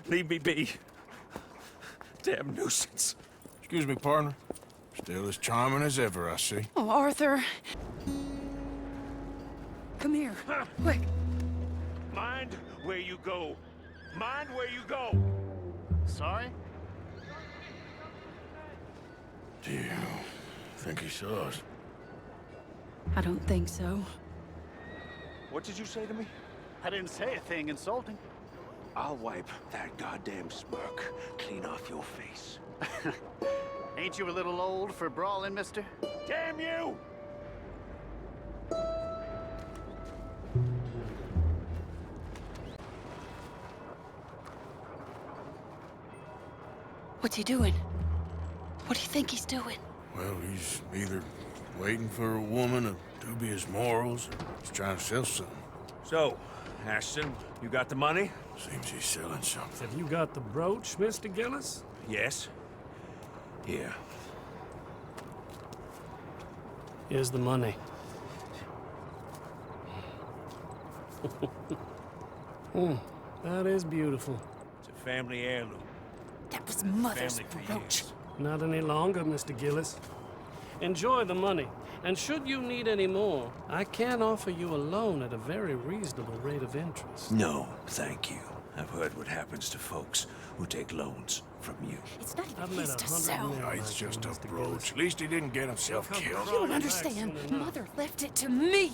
Leave me be. Damn nuisance. Excuse me, partner. Still as charming as ever, I see. Oh, Arthur. Come here, quick. Mind where you go. Mind where you go. Sorry? Do you think he saw us? I don't think so. What did you say to me? I didn't say a thing insulting. I'll wipe that goddamn smirk clean off your face. Ain't you a little old for brawling, mister? Damn you! What's he doing? What do you think he's doing? Well, he's either waiting for a woman of dubious morals, or he's trying to sell something. So, Ashton, you got the money? Seems he's selling something. Have you got the brooch, Mr. Gillis? Yes. Here. Here's the money. That is beautiful. It's a family heirloom. That was Mother's Family for brooch. years. Not any longer, Mr. Gillis. Enjoy the money. And should you need any more, I can offer you a loan at a very reasonable rate of interest. No, thank you. I've heard what happens to folks who take loans from you. It's not even I've met his to 100 sell. men No, it's like just you, a Mr. brooch. Gillis. At least he didn't get himself killed. You don't understand. Accident Mother left it to me.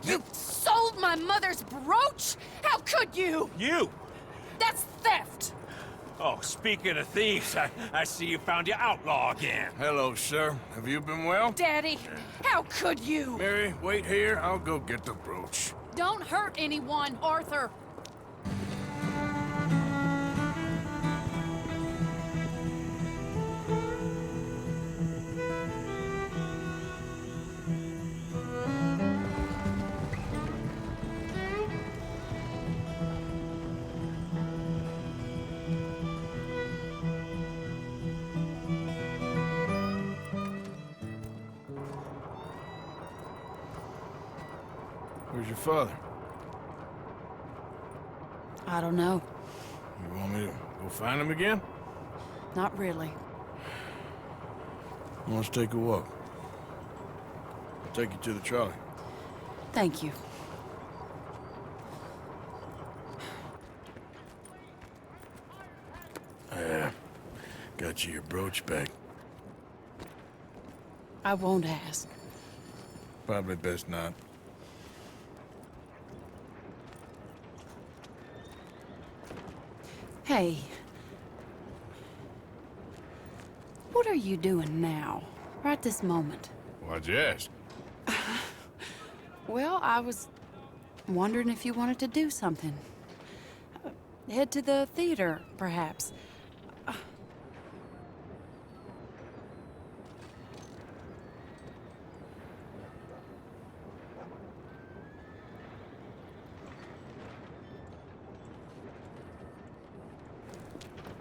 You sold my mother's brooch? How could you? You! That's theft. Oh, speaking of thieves, I see you found your outlaw again. Hello, sir. Have you been well? Daddy, how could you? Mary, wait here. I'll go get the brooch. Don't hurt anyone, Arthur. Where's your father? I don't know. You want me to go find him again? Not really. Let's take a walk. I'll take you to the trolley. Thank you. Got you your brooch back. I won't ask. Probably best not. Hey. What are you doing now? Right this moment? Why'd you ask? Well, I was wondering if you wanted to do something. Head to the theater, perhaps.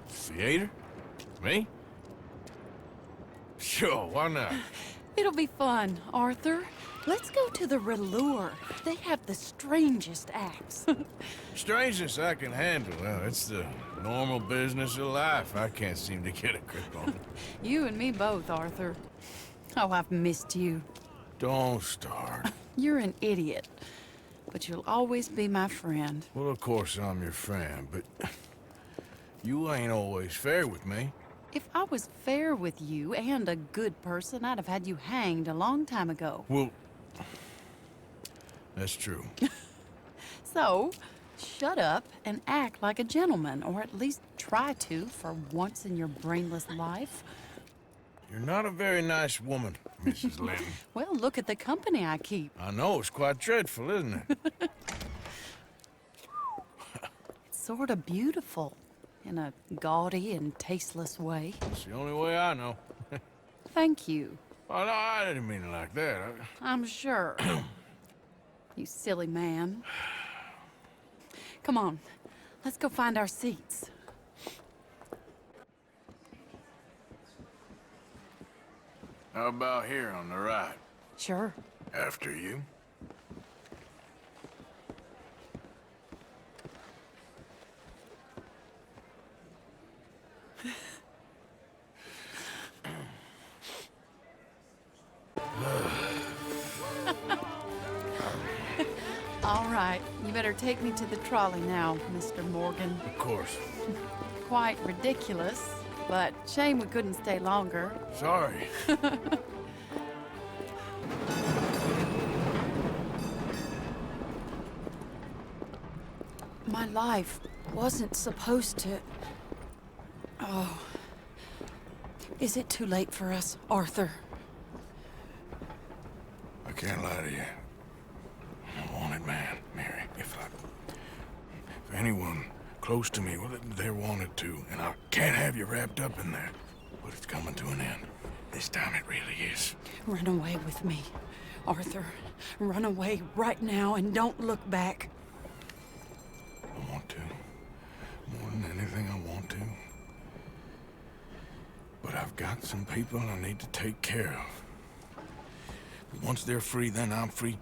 Theater? Me? Sure, why not? It'll be fun, Arthur. Let's go to the Relure. They have the strangest acts. Strangeness I can handle. Well, it's the normal business of life. I can't seem to get a grip on. You and me both, Arthur. Oh, I've missed you. Don't start. You're an idiot. But you'll always be my friend. Well, of course I'm your friend, but you ain't always fair with me. If I was fair with you and a good person, I'd have had you hanged a long time ago. Well, that's true. So, shut up and act like a gentleman, or at least try to for once in your brainless life. You're not a very nice woman, Mrs. Linton. Well, look at the company I keep. I know, it's quite dreadful, isn't it? It's sort of beautiful, in a gaudy and tasteless way. It's the only way I know. Thank you. Oh, no, I didn't mean it like that. I'm sure. You silly man. Come on, let's go find our seats. How about here on the right? Sure. After you. All right, you better take me to the trolley now, Mr. Morgan. Of course. Quite ridiculous, but shame we couldn't stay longer. Sorry. My life wasn't supposed to... Oh. Is it too late for us, Arthur? I can't lie to you. I'm a wanted man, Mary. If anyone close to me, well, they're wanted too. And I can't have you wrapped up in there. But it's coming to an end. This time it really is. Run away with me, Arthur. Run away right now and don't look back. I want to. More than anything, I want to. But I've got some people I need to take care of. But once they're free, then I'm free.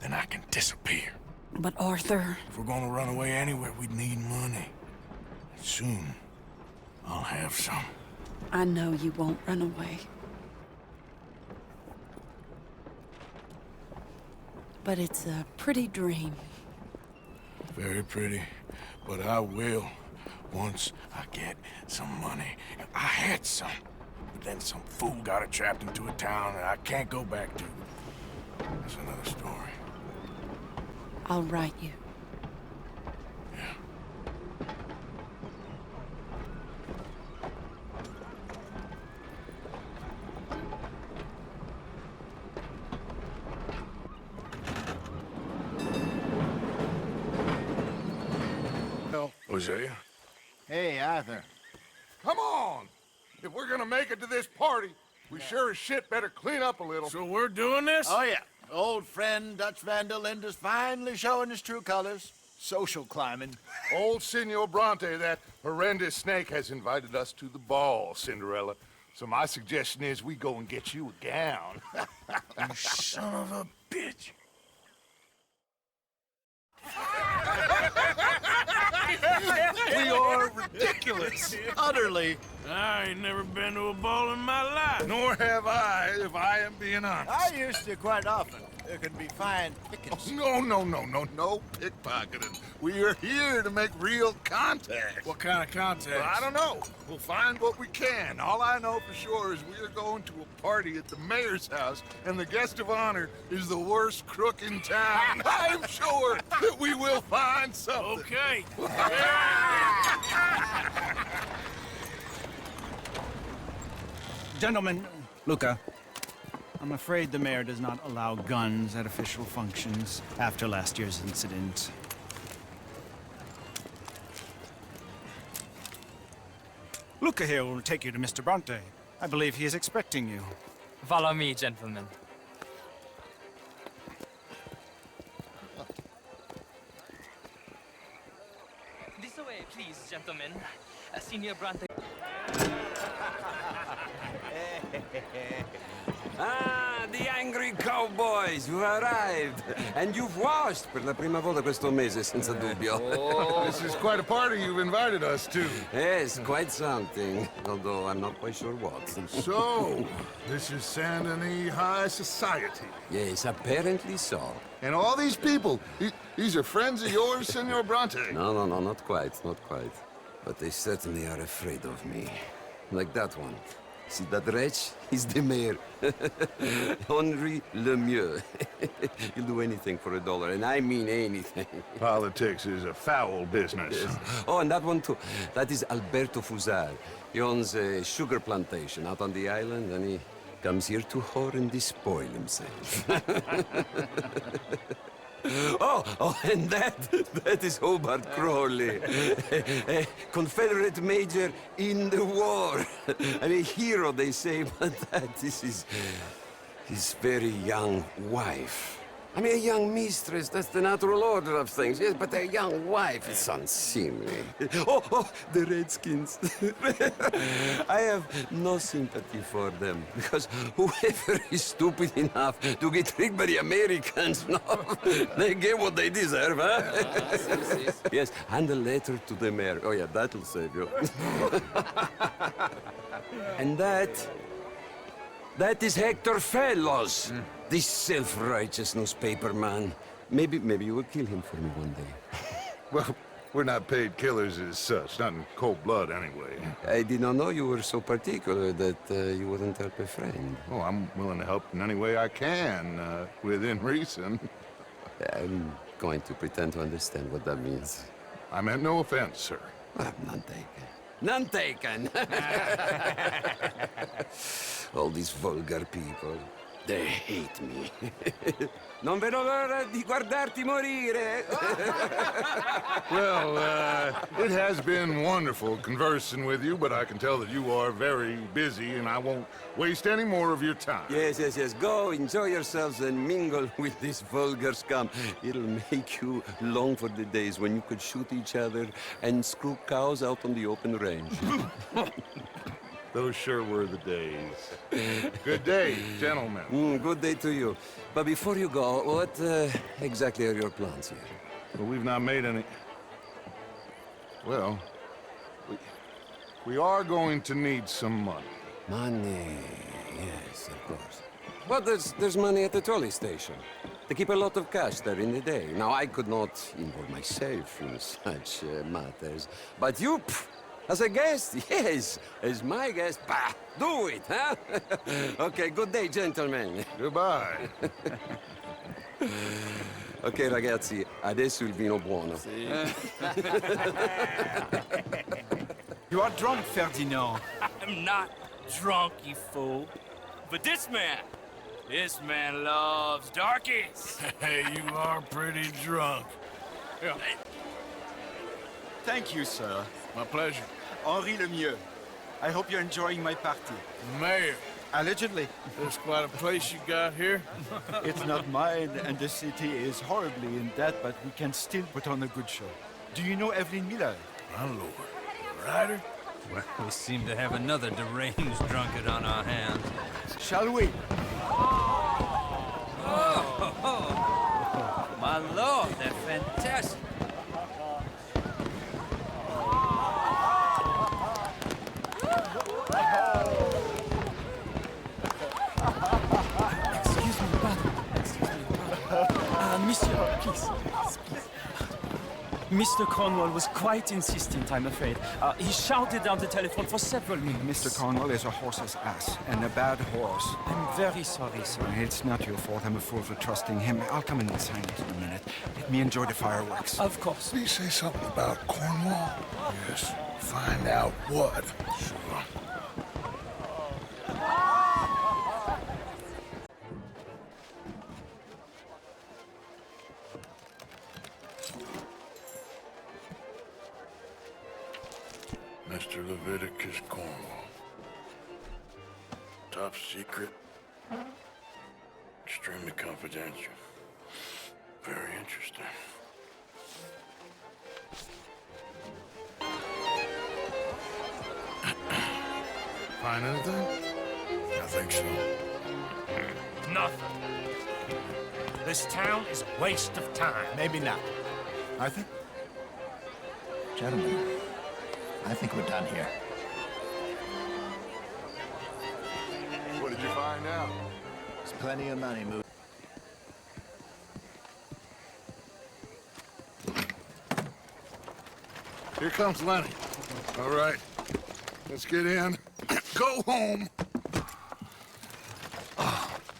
Then I can disappear. But Arthur... If we're gonna run away anywhere, we'd need money. Soon, I'll have some. I know you won't run away. But it's a pretty dream. Very pretty. But I will, once I get some money. I had some. But then some fool got it trapped into a town that I can't go back to. That's another story. I'll write you. Hosea? Hey, Arthur. Come on! If we're gonna make it to this party, we sure as shit better clean up a little. So we're doing this? Oh, yeah. Old friend Dutch Van der Linde's finally showing his true colors. Social climbing. Old Senor Bronte, that horrendous snake, has invited us to the ball, Cinderella. So my suggestion is we go and get you a gown. You son of a bitch. We are ridiculous. Utterly. I ain't never been to a ball in my life. Nor have I, if I am being honest. I used to quite often. There can be fine pickings. No pickpocketing. We are here to make real contact. What kind of contact? Well, I don't know. We'll find what we can. All I know for sure is we are going to a party at the mayor's house, and the guest of honor is the worst crook in town. I'm sure that we will find something. Okay. Gentlemen, Luca, I'm afraid the mayor does not allow guns at official functions after last year's incident. Luca here will take you to Mr. Bronte. I believe he is expecting you. Follow me, gentlemen. This way, please, gentlemen. Senior Bronte. Ah, the angry cowboys, you've arrived. And you've washed per la prima volta questo mese, senza dubbio. Oh, this is quite a party you've invited us to. Yes, quite something. Although I'm not quite sure what. So, this is Saint Denis High Society. Yes, apparently so. And all these people, these are friends of yours, Senor Bronte? No, not quite, not quite. But they certainly are afraid of me. Like that one. See that wretch? He's the mayor. Henri Lemieux. He'll do anything for $1, and I mean anything. Politics is a foul business. Yes. Oh, and that one too. That is Alberto Fusar. He owns a sugar plantation out on the island, and he comes here to whore and despoil himself. Oh, and that is Hobart Crawley, a Confederate major in the war. I mean, a hero, they say, but that is his very young wife. I mean, a young mistress, that's the natural order of things, yes, but a young wife is unseemly. Oh, the Redskins. I have no sympathy for them, because whoever is stupid enough to get tricked by the Americans, no, they get what they deserve, huh? Yes, and a letter to the mayor. Oh, yeah, that'll save you. And that is Hector Fellows. This self-righteous newspaper man. Maybe you will kill him for me one day. Well, we're not paid killers as such, not in cold blood anyway. I did not know you were so particular that you wouldn't help a friend. Oh, I'm willing to help in any way I can, within reason. I'm going to pretend to understand what that means. I meant no offense, sir. None taken. None taken! All these vulgar people, they hate me. Non vedo l'ora di guardarti morire! Well, it has been wonderful conversing with you, but I can tell that you are very busy, and I won't waste any more of your time. Yes. Go, enjoy yourselves, and mingle with this vulgar scum. It'll make you long for the days when you could shoot each other and screw cows out on the open range. Those sure were the days. Good day, gentlemen. Good day to you. But before you go, what exactly are your plans here? Well, we've not made any... Well, we are going to need some money. Money, yes, of course. But there's money at the trolley station. They keep a lot of cash there in the day. Now, I could not involve myself in such matters. But you... As a guest, yes. As my guest, bah, do it, huh? Okay, good day, gentlemen. Goodbye. Ok, ragazzi, adesso il vino buono. You are drunk, Ferdinand. I'm not drunk, you fool. But this man loves darkies. Hey, you are pretty drunk. Yeah. Thank you, sir. My pleasure. Henri Lemieux. I hope you're enjoying my party. Mayor. Allegedly. There's quite a place you got here. It's not mine, and the city is horribly in debt, but we can still put on a good show. Do you know Evelyn Miller? My lord. Ryder? Well, we seem to have another deranged drunkard on our hands. Shall we? Oh, my lord, they're fantastic. Monsieur, please. Mr. Cornwall was quite insistent, I'm afraid. He shouted down the telephone for several minutes. Mr. Cornwall is a horse's ass, and a bad horse. I'm very sorry, sir. It's not your fault. I'm a fool for trusting him. I'll come in and sign it in a minute. Let me enjoy the fireworks. Of course. Did he say something about Cornwall? Yes. Find out what. Sure. Mr. Leviticus Cornwall. Top secret. Extremely confidential. Very interesting. Find anything? I think so. Nothing. This town is a waste of time. Maybe not. Arthur? Gentlemen, I think we're done here. What did you find out? There's plenty of money moving. Here comes Lenny. All right, let's get in. Go home.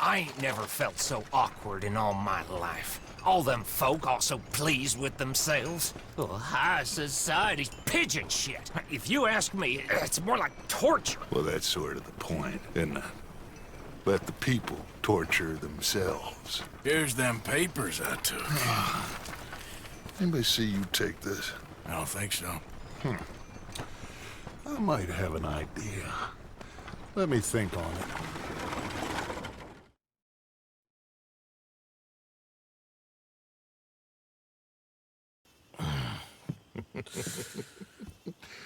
I ain't never felt so awkward in all my life. All them folk all so pleased with themselves. Oh, high society's pigeon shit. If you ask me, it's more like torture. Well, that's sort of the point, isn't it? Let the people torture themselves. Here's them papers I took. Anybody see you take this? I don't think so. I might have an idea. Let me think on it.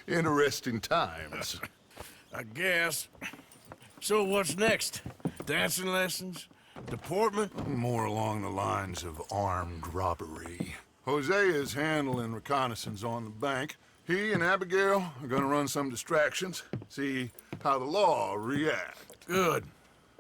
Interesting times. I guess. So what's next? Dancing lessons? Deportment? More along the lines of armed robbery. Jose is handling reconnaissance on the bank. He and Abigail are gonna run some distractions, see how the law reacts. Good.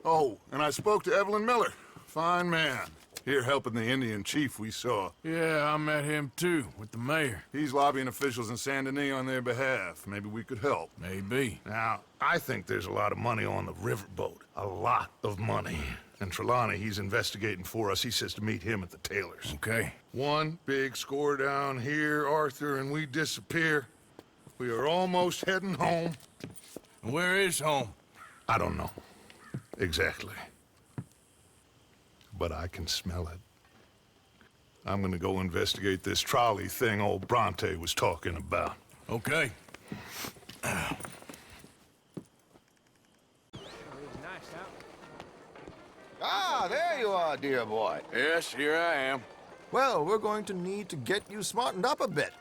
Oh, and I spoke to Evelyn Miller. Fine man. Here helping the Indian chief we saw. Yeah, I met him too, with the mayor. He's lobbying officials in Saint Denis on their behalf. Maybe we could help. Maybe. Now, I think there's a lot of money on the riverboat. A lot of money. And Trelawney, he's investigating for us. He says to meet him at the Taylor's. Okay. One big score down here, Arthur, and we disappear. We are almost heading home. Where is home? I don't know. Exactly. But I can smell it. I'm gonna go investigate this trolley thing old Bronte was talking about. Okay. Ah, there you are, dear boy. Yes, here I am. Well, we're going to need to get you smartened up a bit.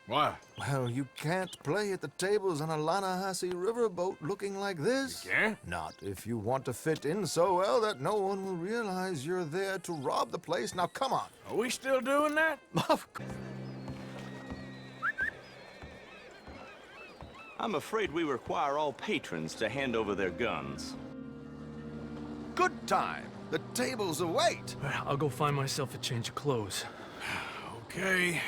Why? Well, you can't play at the tables on a Lannahechee riverboat looking like this. You can't? Not if you want to fit in so well that no one will realize you're there to rob the place. Now, come on. Are we still doing that? I'm afraid we require all patrons to hand over their guns. Good time. The tables await. I'll go find myself a change of clothes. Okay.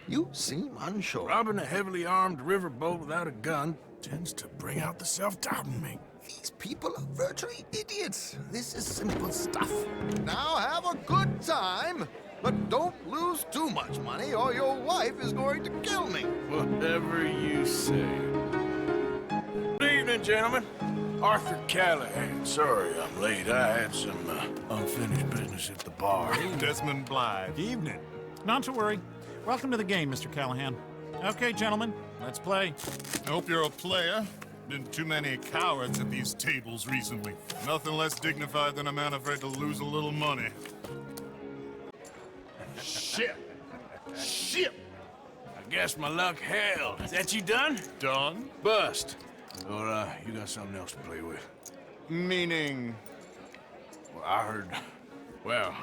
You seem unsure. Robbing a heavily armed riverboat without a gun tends to bring out the self-doubt in me. These people are virtually idiots. This is simple stuff. Now have a good time, but don't lose too much money or your wife is going to kill me. Whatever you say. Good evening, gentlemen. Arthur Callahan. Sorry I'm late. I had some unfinished business at the bar. Desmond Blythe. Evening. Not to worry. Welcome to the game, Mr. Callahan. Okay, gentlemen, let's play. I hope you're a player. Been too many cowards at these tables recently. Nothing less dignified than a man afraid to lose a little money. Shit. Shit. I guess my luck held. Is that you done? Done? Bust. Or, you got something else to play with? Meaning? Well,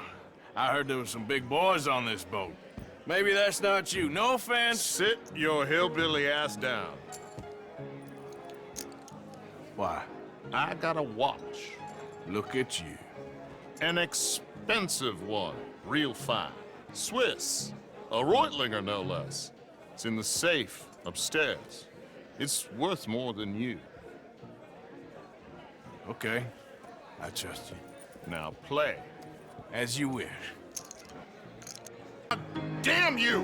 I heard there was some big boys on this boat. Maybe that's not you. No offense. Sit your hillbilly ass down. Why? I got a watch. Look at you. An expensive one. Real fine. Swiss. A Reutlinger, no less. It's in the safe upstairs. It's worth more than you. Okay. I trust you. Now play. As you wish. Damn you!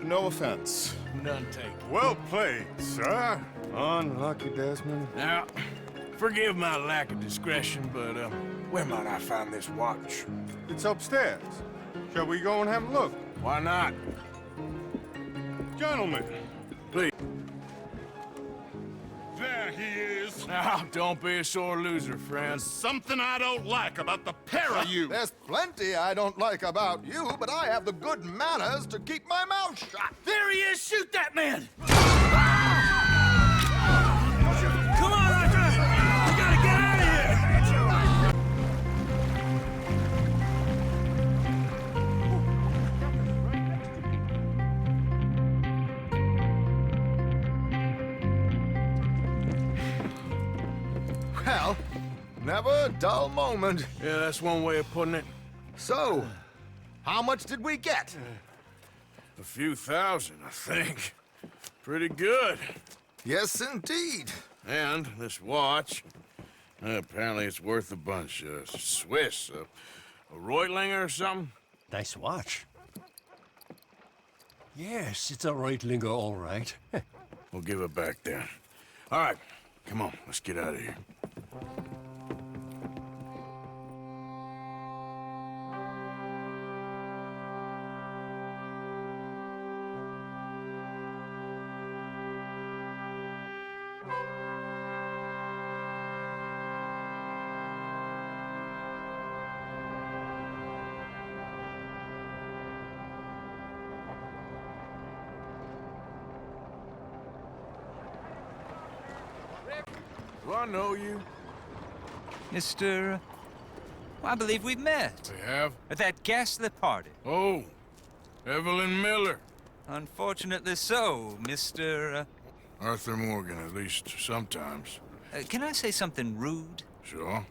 No offense. None taken. Well played, sir. Unlucky, Desmond. Now, forgive my lack of discretion, but, where might I find this watch? It's upstairs. Shall we go and have a look? Why not? Gentlemen. Please. There he is. Now, don't be a sore loser, friend. There's something I don't like about the pair of you. There's plenty I don't like about you, but I have the good manners to keep my mouth shut. There he is! Shoot that man! Come on, Arthur! We gotta get out of here! Well, never a dull moment. Yeah, that's one way of putting it. So, how much did we get? A few thousand, I think. Pretty good. Yes, indeed. And this watch, apparently it's worth a bunch. Swiss, a Reutlinger or something? Nice watch. Yes, it's a Reutlinger, all right. We'll give it back then. All right, come on, let's get out of here. Do I know you? Mr. I believe we've met. We have? At that ghastly party. Oh, Evelyn Miller. Unfortunately so, Mr. Arthur Morgan, at least sometimes. Can I say something rude? Sure.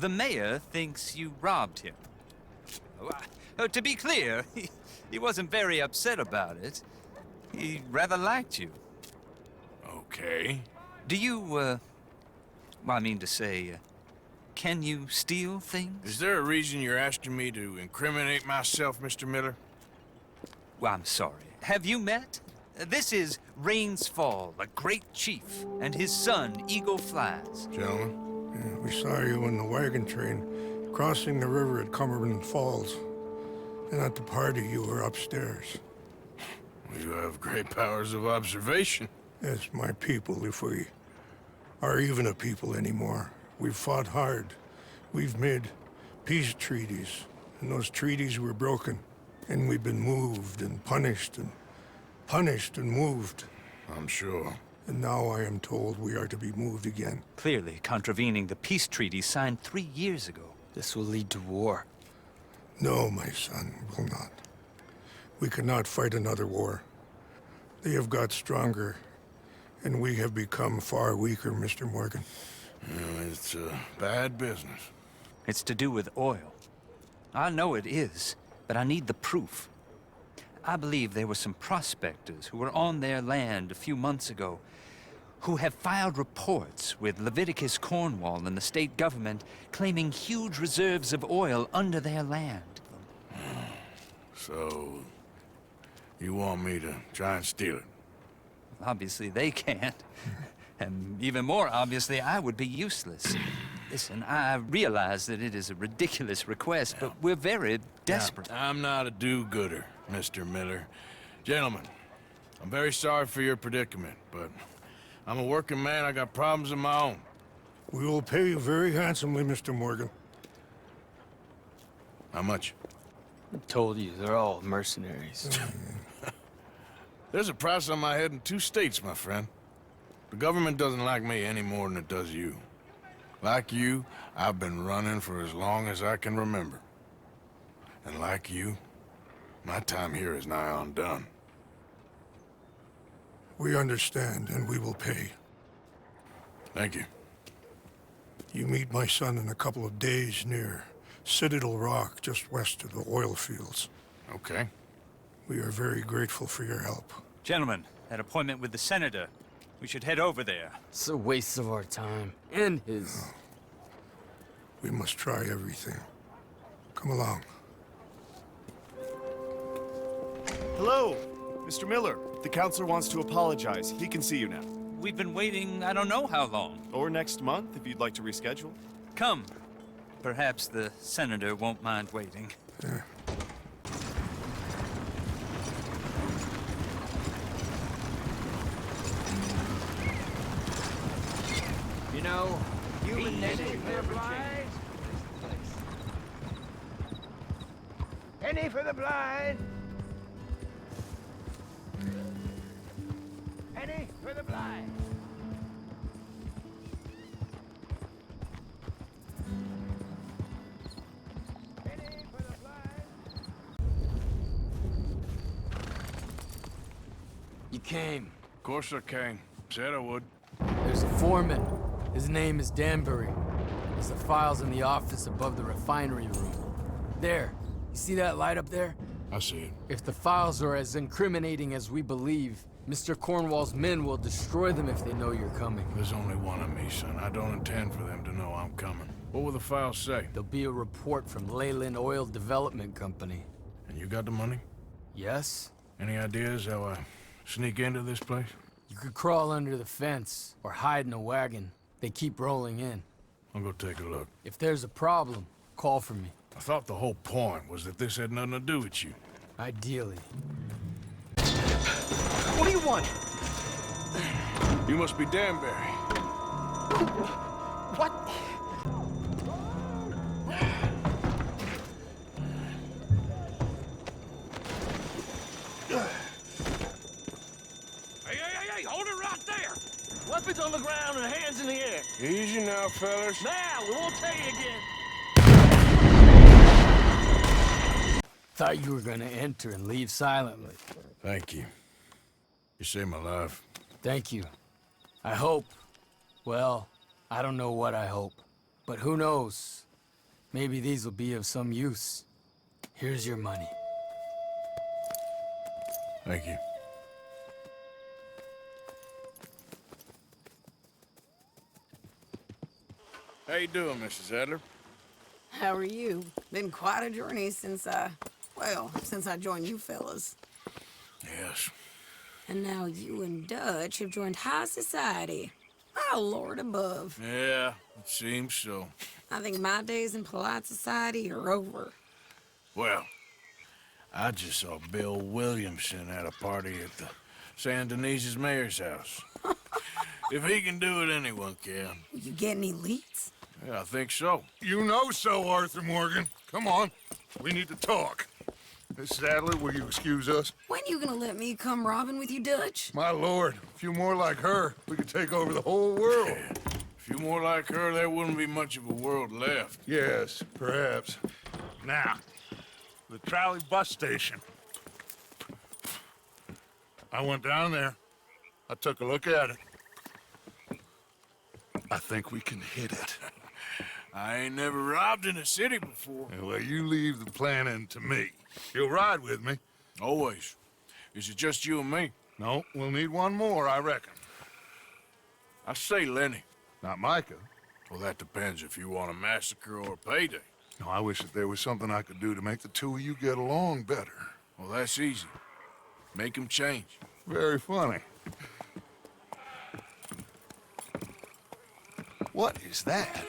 The mayor thinks you robbed him. To be clear, he wasn't very upset about it. He rather liked you. Okay. Do you, well, I mean to say, can you steal things? Is there a reason you're asking me to incriminate myself, Mr. Miller? Well, I'm sorry. Have you met? This is Rains Fall, a great chief, and his son, Eagle Flies. Gentlemen? Yeah, we saw you in the wagon train crossing the river at Cumberland Falls. And at the party, you were upstairs. You have great powers of observation. Yes, my people, if we are even a people anymore. We've fought hard. We've made peace treaties, and those treaties were broken. And we've been moved and punished and moved. I'm sure. And now I am told we are to be moved again. Clearly contravening the peace treaty signed 3 years ago. This will lead to war. No, my son, will not. We cannot fight another war. They have got stronger, and we have become far weaker, Mr. Morgan. Well, it's a bad business. It's to do with oil. I know it is, but I need the proof. I believe there were some prospectors who were on their land a few months ago who have filed reports with Leviticus Cornwall and the state government claiming huge reserves of oil under their land. So, you want me to try and steal it? Obviously they can't. And even more obviously, I would be useless. Listen, I realize that it is a ridiculous request, but we're very desperate. Now, I'm not a do-gooder, Mr. Miller. Gentlemen, I'm very sorry for your predicament, but I'm a working man. I got problems of my own. We will pay you very handsomely, Mr. Morgan. How much? I told you, they're all mercenaries. There's a price on my head in 2 states, my friend. The government doesn't like me any more than it does you. Like you, I've been running for as long as I can remember. And like you, my time here is nigh undone. We understand, and we will pay. Thank you. You meet my son in a couple of days near Citadel Rock, just west of the oil fields. Okay. We are very grateful for your help. Gentlemen, that appointment with the senator. We should head over there. It's a waste of our time. And his. Oh. We must try everything. Come along. Hello, Mr. Miller. The counselor wants to apologize. He can see you now. We've been waiting I don't know how long. Or next month, if you'd like to reschedule. Come. Perhaps the senator won't mind waiting. Yeah. You know, human nature never changes. Penny for the blind. Penny for the blind. Penny for the blind. You came. Of course I came. Said I would. There's a foreman. His name is Danbury. There's the files in the office above the refinery room. There. You see that light up there? I see it. If the files are as incriminating as we believe, Mr. Cornwall's men will destroy them if they know you're coming. There's only one of me, son. I don't intend for them to know I'm coming. What will the files say? There'll be a report from Leyland Oil Development Company. And you got the money? Yes? Any ideas how I sneak into this place? You could crawl under the fence or hide in a wagon. They keep rolling in. I'll go take a look. If there's a problem, call for me. I thought the whole point was that this had nothing to do with you. Ideally. What do you want? You must be Danbury. What? Hey, hold it right there! Weapons on the ground and hands in the air. Easy now, fellas. Now, we won't tell you again. Thought you were gonna enter and leave silently. Thank you. You saved my life. Thank you. I hope. Well, I don't know what I hope. But who knows? Maybe these will be of some use. Here's your money. Thank you. How you doing, Mrs. Adler? How are you? Been quite a journey since I joined you fellas. Yes. And now you and Dutch have joined high society. Oh, Lord above. Yeah, it seems so. I think my days in polite society are over. Well, I just saw Bill Williamson at a party at the San Denise's mayor's house. If he can do it, anyone can. You get any leads? Yeah, I think so. You know so, Arthur Morgan. Come on, we need to talk. Miss Adler, will you excuse us? When you gonna let me come robbing with you, Dutch? My lord, a few more like her, we could take over the whole world. A few more like her, there wouldn't be much of a world left. Yes, perhaps. Now, the trolley bus station. I went down there. I took a look at it. I think we can hit it. I ain't never robbed in a city before. Well, you leave the planning to me. You'll ride with me. Always. Is it just you and me? No, we'll need one more, I reckon. I say Lenny. Not Micah. Well, that depends if you want a massacre or a payday. No, I wish that there was something I could do to make the two of you get along better. Well, that's easy. Make him change. Very funny. What is that?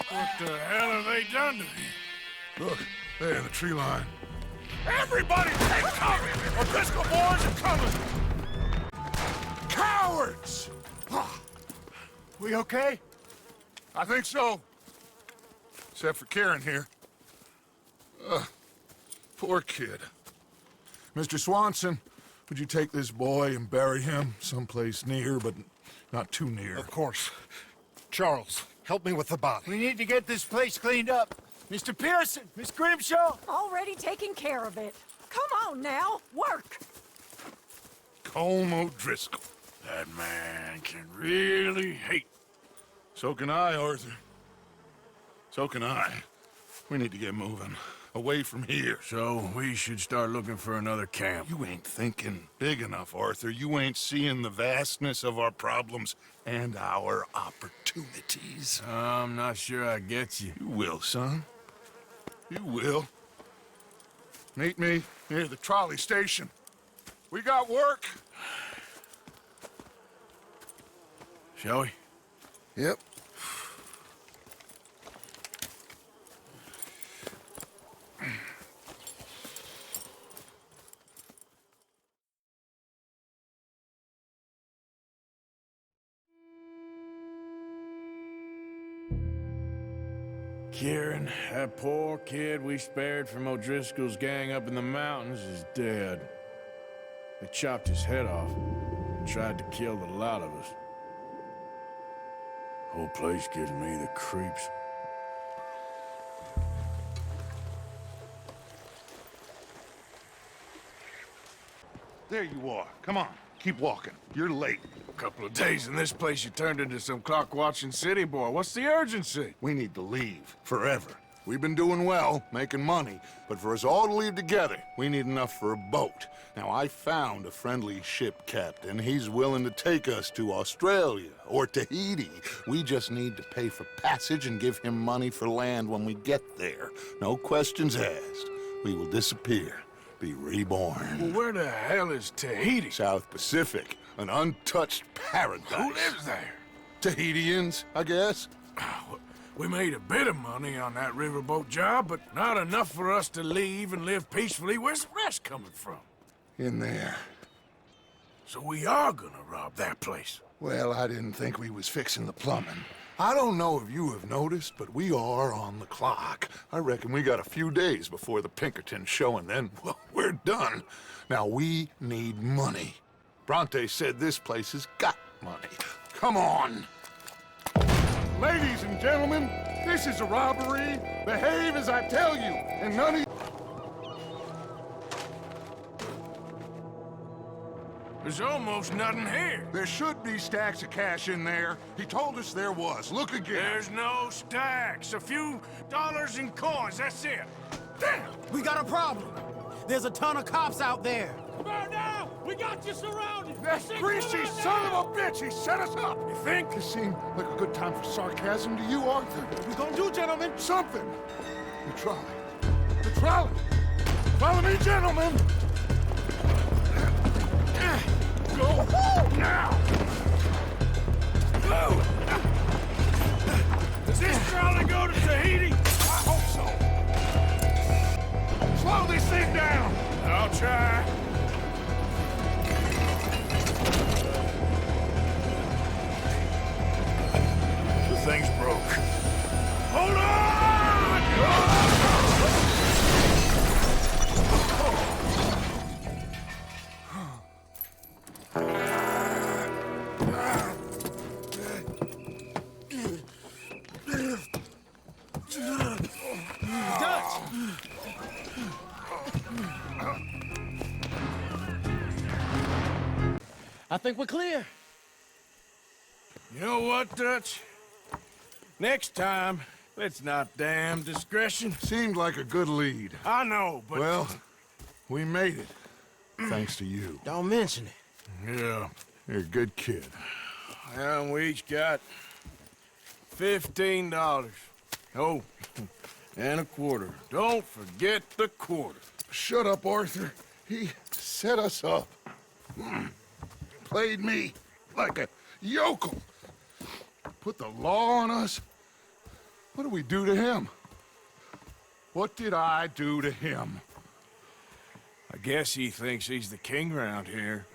What the hell have they done to him? Look, there in the tree line. Everybody take cover! O'Driscoll boys are coming! Cowards! We okay? I think so. Except for Karen here. Poor kid. Mr. Swanson, would you take this boy and bury him someplace near, but not too near? Of course. Charles, help me with the body. We need to get this place cleaned up. Mr. Pearson, Miss Grimshaw. Already taking care of it. Come on now, work. Colm O'Driscoll. That man can really hate. So can I, Arthur. So can I. We need to get moving. Away from here. So we should start looking for another camp. You ain't thinking big enough, Arthur. You ain't seeing the vastness of our problems and our opportunities. I'm not sure I get you. You will, son. You will. Meet me near the trolley station. We got work. Shall we? Yep. Kieran, that poor kid we spared from O'Driscoll's gang up in the mountains is dead. They chopped his head off and tried to kill the lot of us. Whole place gives me the creeps. There you are. Come on. Keep walking. You're late. A couple of days in this place, you turned into some clock-watching city boy. What's the urgency? We need to leave. Forever. We've been doing well, making money, but for us all to leave together, we need enough for a boat. Now, I found a friendly ship captain. He's willing to take us to Australia or Tahiti. We just need to pay for passage and give him money for land when we get there. No questions asked. We will disappear. Be reborn. Well, where the hell is Tahiti? South Pacific. An untouched paradise. Who lives there? Tahitians, I guess. We made a bit of money on that riverboat job, but not enough for us to leave and live peacefully. Where's the rest coming from? In there. So we are gonna rob that place. Well, I didn't think we was fixing the plumbing. I don't know if you have noticed, but we are on the clock. I reckon we got a few days before the Pinkerton show, and then, well, we're done. Now, we need money. Bronte said this place has got money. Come on! Ladies and gentlemen, this is a robbery. Behave as I tell you, and none of you... There's almost nothing here. There should be stacks of cash in there. He told us there was. Look again. There's no stacks. A few dollars in coins, that's it. Damn! We got a problem. There's a ton of cops out there. Come on now! We got you surrounded! That greasy son of a bitch! He set us up! You think? This seemed like a good time for sarcasm to you, Arthur. What we gonna do, gentlemen? Something! The trolley. The trolley! Follow me, gentlemen! Go now! Go! Does this trolley go to Tahiti? I hope so. Slow this thing down! I'll try. The thing's broke. Hold on! I think we're clear. You know what, Dutch? Next time, let's not damn discretion. Seemed like a good lead. I know, but... Well, we made it. Thanks to you. Don't mention it. Yeah. You're a good kid. And we each got $15. Oh, and a quarter. Don't forget the quarter. Shut up, Arthur. He set us up. Played me like a yokel. Put the law on us. What did we do to him? What did I do to him? I guess he thinks he's the king around here.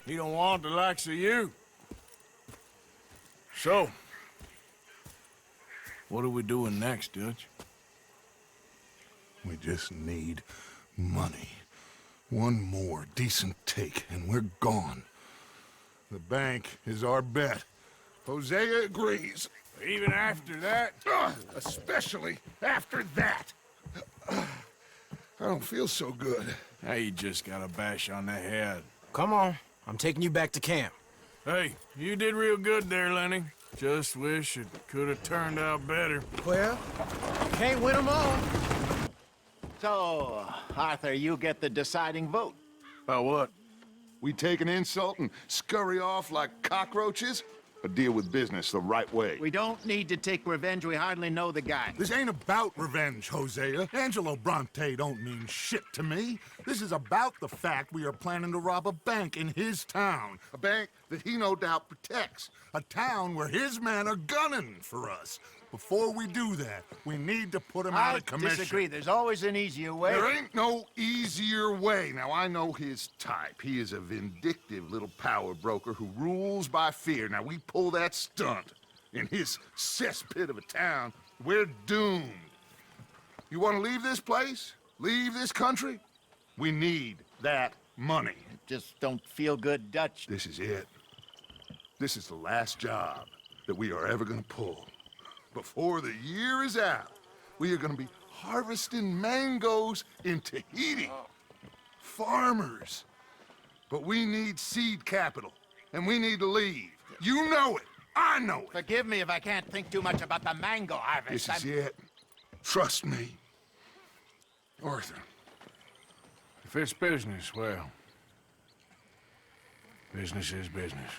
He don't want the likes of you. So, what are we doing next, Dutch? We just need money. One more decent take, and we're gone. The bank is our bet. Hosea agrees. Even after that? Especially after that. I don't feel so good. Now you just got a bash on the head. Come on. I'm taking you back to camp. Hey, you did real good there, Lenny. Just wish it could have turned out better. Well, can't win them all. So, Arthur, you get the deciding vote. About what? We take an insult and scurry off like cockroaches? Or deal with business the right way? We don't need to take revenge. We hardly know the guy. This ain't about revenge, Hosea. Angelo Bronte don't mean shit to me. This is about the fact we are planning to rob a bank in his town. A bank that he no doubt protects. A town where his men are gunning for us. Before we do that, we need to put him out of commission. I disagree. There's always an easier way. There ain't no easier way. Now, I know his type. He is a vindictive little power broker who rules by fear. Now, we pull that stunt in his cesspit of a town, we're doomed. You want to leave this place? Leave this country? We need that money. Just don't feel good, Dutch. This is it. This is the last job that we are ever going to pull. Before the year is out, we are going to be harvesting mangoes in Tahiti. Farmers. But we need seed capital, and we need to leave. You know it. I know it. Forgive me if I can't think too much about the mango harvest. This is it. Trust me. Arthur. If it's business, well, business is business.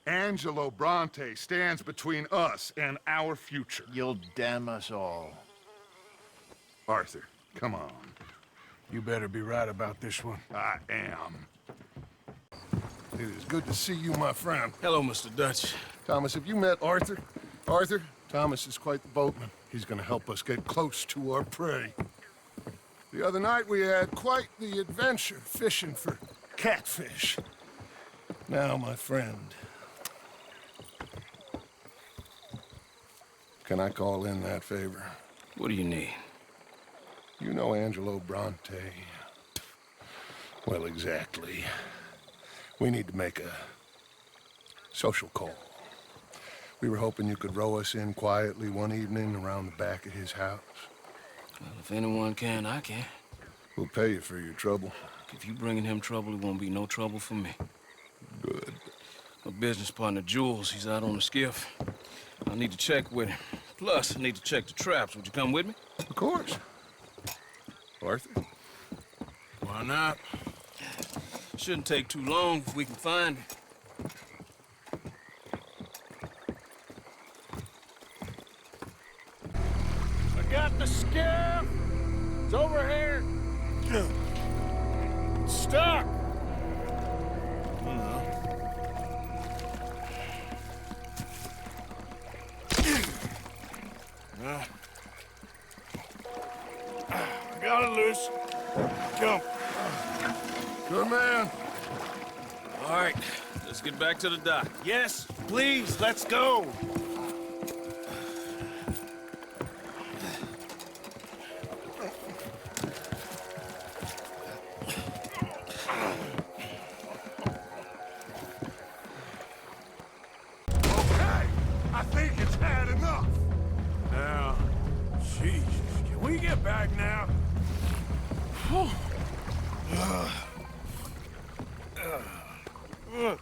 Angelo Bronte stands between us and our future. You'll damn us all. Arthur, come on. You better be right about this one. I am. It is good to see you, my friend. Hello, Mr. Dutch. Thomas, have you met Arthur? Arthur, Thomas is quite the boatman. He's gonna help us get close to our prey. The other night we had quite the adventure fishing for catfish. Now, my friend, can I call in that favor? What do you need? You know Angelo Bronte. Well, exactly. We need to make a social call. We were hoping you could row us in quietly one evening around the back of his house. Well, if anyone can, I can. We'll pay you for your trouble. if you bringing him trouble, it won't be no trouble for me. Good. My business partner, Jules, he's out on the skiff. I need to check with him. Plus, I need to check the traps. Would you come with me? Of course. Arthur? Why not? Shouldn't take too long if we can find it. I got the skiff. It's over here. It's stuck. I got it loose. Come. Good man. All right, let's get back to the dock. Yes, please, let's go. Okay, I think it's had enough. Now, Jesus, can we get back now? You're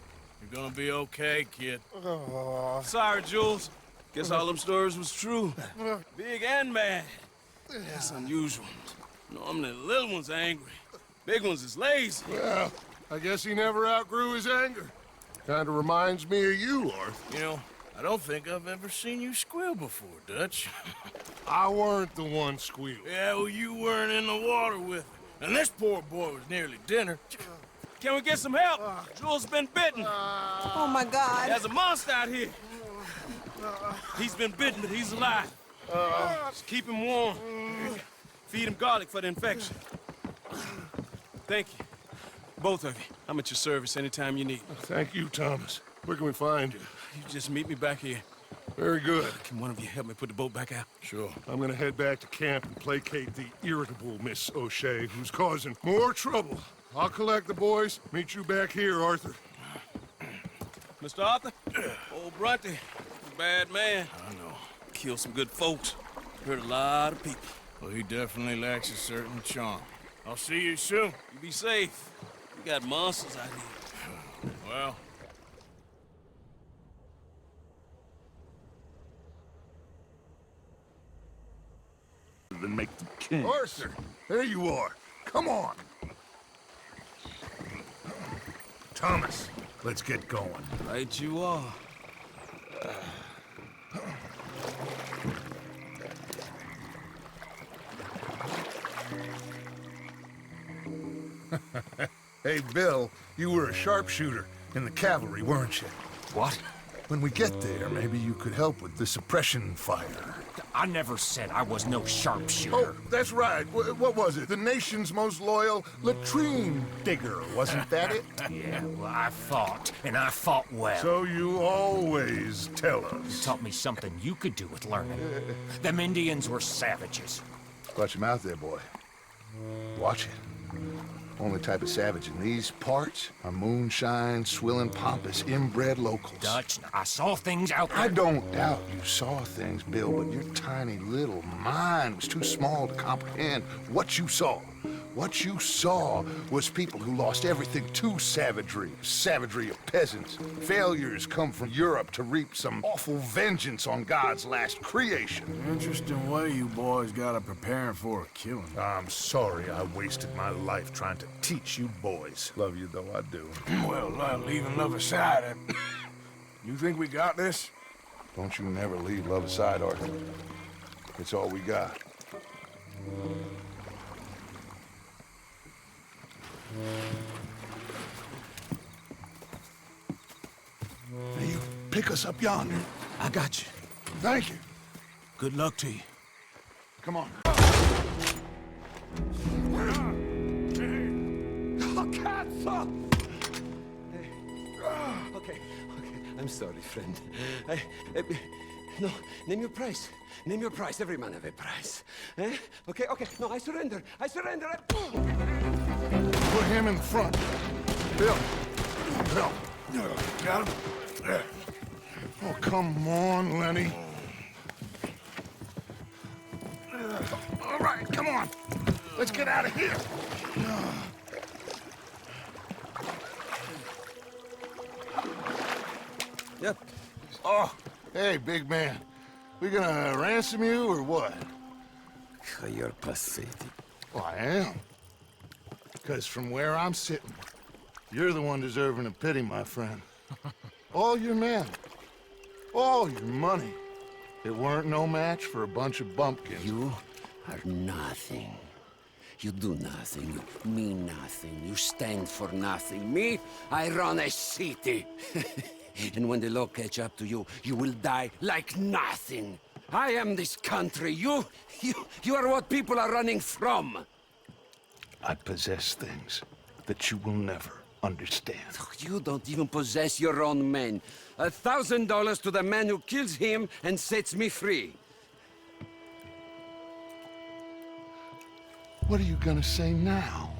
gonna be okay, kid. Sorry, Jules. Guess all them stories was true. Big and mad. That's unusual. Normally the little ones are angry. Big ones is lazy. Well, I guess he never outgrew his anger. Kinda reminds me of you, Arthur. You know, I don't think I've ever seen you squeal before, Dutch. I weren't the one squealing. Yeah, well, you weren't in the water with him. And this poor boy was nearly dinner. Can we get some help? Jules been bitten. Oh, my God. There's a monster out here. He's been bitten, but he's alive. Just keep him warm. Feed him garlic for the infection. Thank you. Both of you. I'm at your service anytime you need. Thank you, Thomas. Where can we find you? You just meet me back here. Very good. Can one of you help me put the boat back out? Sure. I'm gonna head back to camp and placate the irritable Miss O'Shea, who's causing more trouble. I'll collect the boys. Meet you back here, Arthur. Mr. Arthur? Old Brunty. Bad man. I know. Killed some good folks. Hurt a lot of people. Well, he definitely lacks a certain charm. I'll see you soon. You be safe. We got monsters out here. Well... Then make them king. Arthur, there you are. Come on. Thomas, let's get going. Right you are. Hey, Bill, you were a sharpshooter in the cavalry, weren't you? What? When we get there, maybe you could help with the suppression fire. I never said I was no sharpshooter. Oh, that's right. What was it? The nation's most loyal latrine digger, wasn't that it? Yeah, well, I fought, and I fought well. So you always tell us. You taught me something you could do with learning. Them Indians were savages. Watch him out there, boy. Watch it. Only type of savage in these parts are moonshine, swilling, pompous, inbred locals. Dutch, I saw things out there. I don't doubt you saw things, Bill, but your tiny little mind was too small to comprehend what you saw. What you saw was people who lost everything to savagery. Savagery of peasants. Failures come from Europe to reap some awful vengeance on God's last creation. Interesting way you boys gotta prepare for a killing. I'm sorry I wasted my life trying to teach you boys. Love you though, I do. Well, leaving love aside, you think we got this? Don't you never leave love aside, Arthur. It's all we got. Now you pick us up yonder. I got you. Thank you. Good luck to you. Come on. Okay, I'm sorry, friend. No, name your price. Name your price. Every man have a price. Eh? Okay, no, I surrender. Put him in front. Bill. Got him? There. Oh, come on, Lenny. All right, come on. Let's get out of here. Yep. Oh, hey, big man. We gonna ransom you or what? You're pathetic. Well, I am. Because from where I'm sitting, you're the one deserving of pity, my friend. All your men, all your money, it weren't no match for a bunch of bumpkins. You are nothing. You do nothing. You mean nothing. You stand for nothing. Me, I run a city. And when the law catch up to you, you will die like nothing. I am this country. You are what people are running from. I possess things that you will never understand. You don't even possess your own men. $1,000 to the man who kills him and sets me free. What are you gonna say now?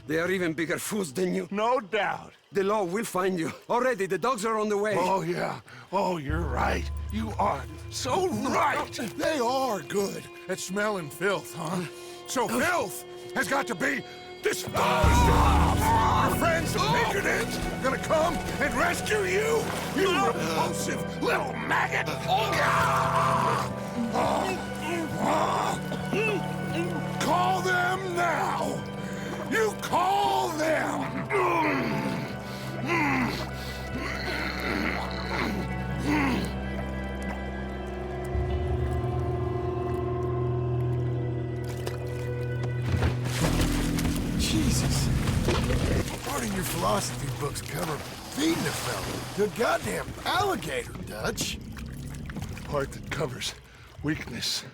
They are even bigger fools than you. No doubt. The law will find you. Already, the dogs are on the way. Oh, yeah. Oh, you're right. You are so right. They are good at smelling filth, huh? So filth has got to be disposed of. Your friends, the Pinkertons, gonna come and rescue you, you repulsive little maggot. Call them now. You call them. Jesus. Part of your philosophy books cover feeding a fella. Good goddamn alligator, Dutch. Part that covers weakness.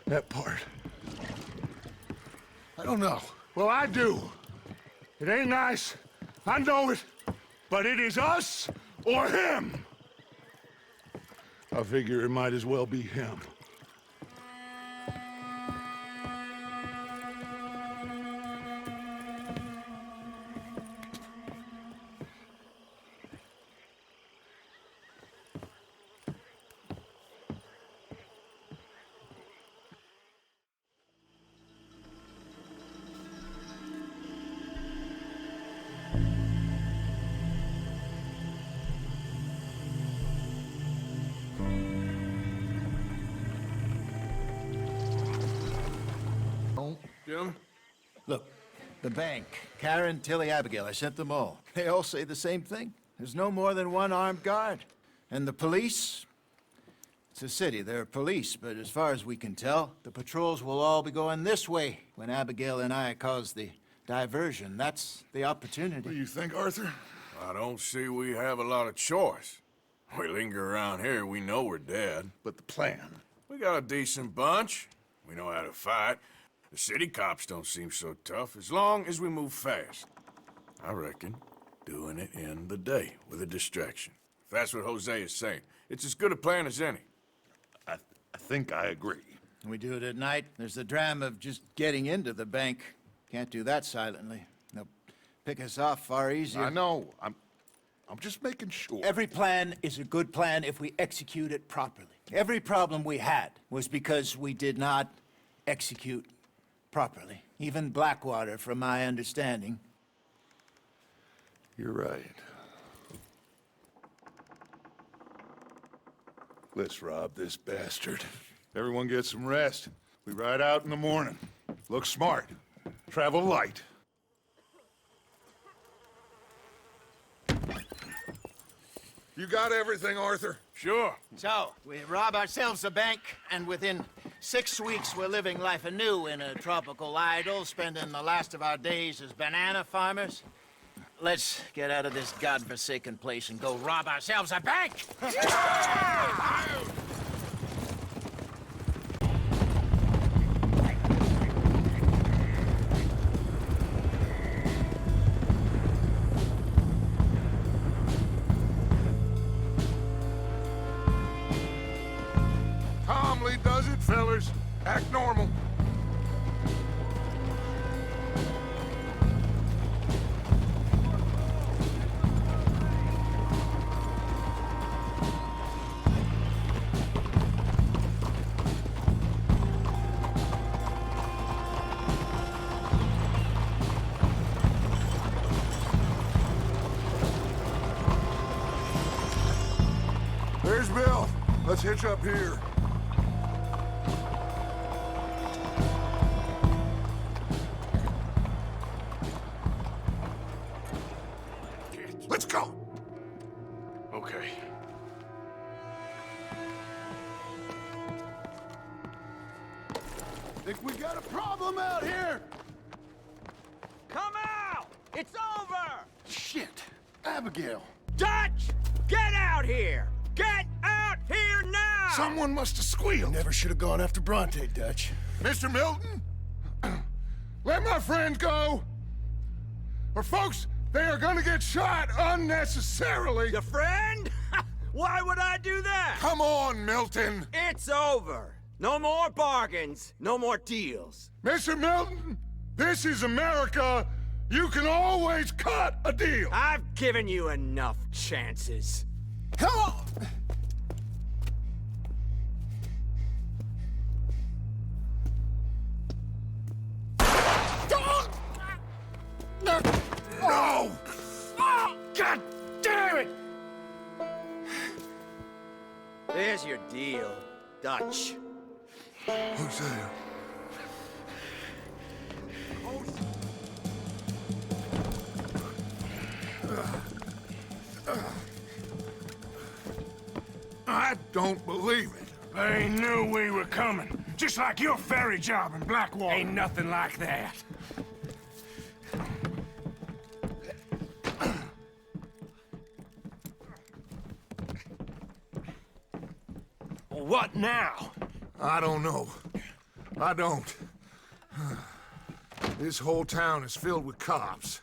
That part. I don't know. Well, I do. It ain't nice. I know it. But it is us or him. I figure it might as well be him. Jim? Look, the bank, Karen, Tilly, Abigail, I sent them all. They all say the same thing. There's no more than one armed guard. And the police? It's a city, there are police, but as far as we can tell, the patrols will all be going this way when Abigail and I cause the diversion. That's the opportunity. What do you think, Arthur? I don't see we have a lot of choice. We linger around here, we know we're dead. But the plan? We got a decent bunch. We know how to fight. The city cops don't seem so tough, as long as we move fast. I reckon doing it in the day with a distraction. If that's what Jose is saying, it's as good a plan as any. I think I agree. We do it at night. There's the drama of just getting into the bank. Can't do that silently. They'll pick us off far easier. I know. I'm just making sure. Every plan is a good plan if we execute it properly. Every problem we had was because we did not execute properly. Even Blackwater, from my understanding. You're right. Let's rob this bastard. Everyone get some rest. We ride out in the morning. Look smart. Travel light. You got everything, Arthur? Sure. So, we rob ourselves a bank, and within 6 weeks we're living life anew in a tropical idyll, spending the last of our days as banana farmers. Let's get out of this godforsaken place and go rob ourselves a bank! Calmly does it, fellas. Act normal. Let's hitch up here. Let's go! Okay. Think we got a problem out here? Come out! It's over! Shit. Abigail. Dutch! Get out here! Get out here now! Someone must have squealed. Never should have gone after Bronte, Dutch. Mr. Milton? Let my friends go! Or folks, they are gonna get shot unnecessarily! Your friend? Why would I do that? Come on, Milton! It's over. No more bargains, no more deals. Mr. Milton, this is America. You can always cut a deal. I've given you enough chances. Come on! No! God damn it! There's your deal, Dutch. Hosea. I don't believe it. They knew we were coming. Just like your ferry job in Blackwater. Ain't nothing like that. What now? I don't know. I don't. This whole town is filled with cops.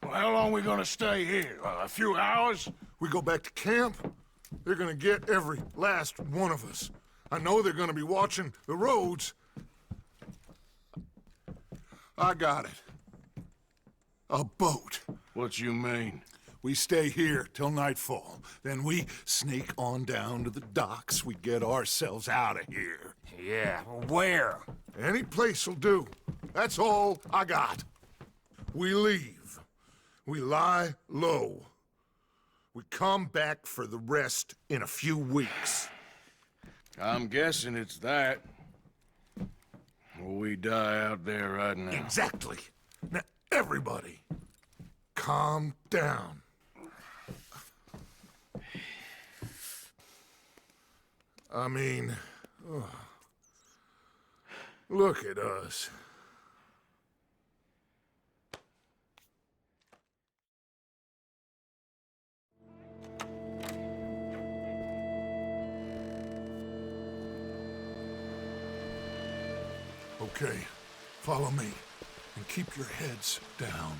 Well, how long we gonna stay here? A few hours? We go back to camp, they're gonna get every last one of us. I know they're gonna be watching the roads. I got it. A boat. What you mean? We stay here till nightfall. Then we sneak on down to the docks. We get ourselves out of here. Yeah, where? Any place will do. That's all I got. We leave. We lie low. We come back for the rest in a few weeks. I'm guessing it's that. Or we die out there right now. Exactly. Now, everybody, calm down. I mean, look at us. Okay, follow me, and keep your heads down.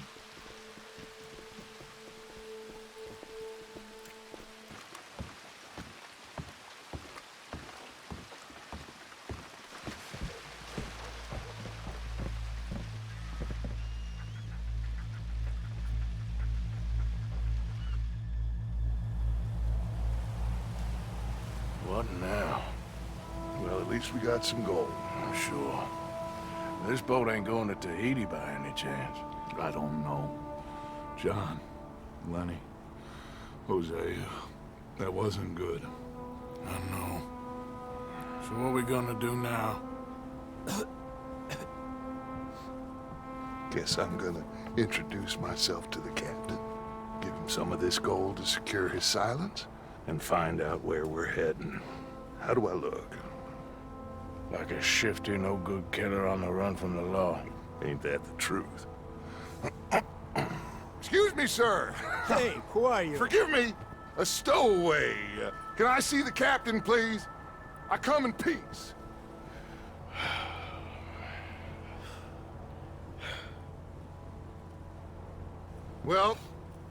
What now? Well, at least we got some gold. I'm sure. This boat ain't going to Tahiti by any chance. I don't know. John, Lenny, Hosea, that wasn't good. I know. So what are we gonna do now? Guess I'm gonna introduce myself to the captain. Give him some of this gold to secure his silence, and find out where we're heading. How do I look? Like a shifty, no-good killer on the run from the law. Ain't that the truth? Excuse me, sir. Hey, who are you? Forgive me. A stowaway. Can I see the captain, please? I come in peace. Well,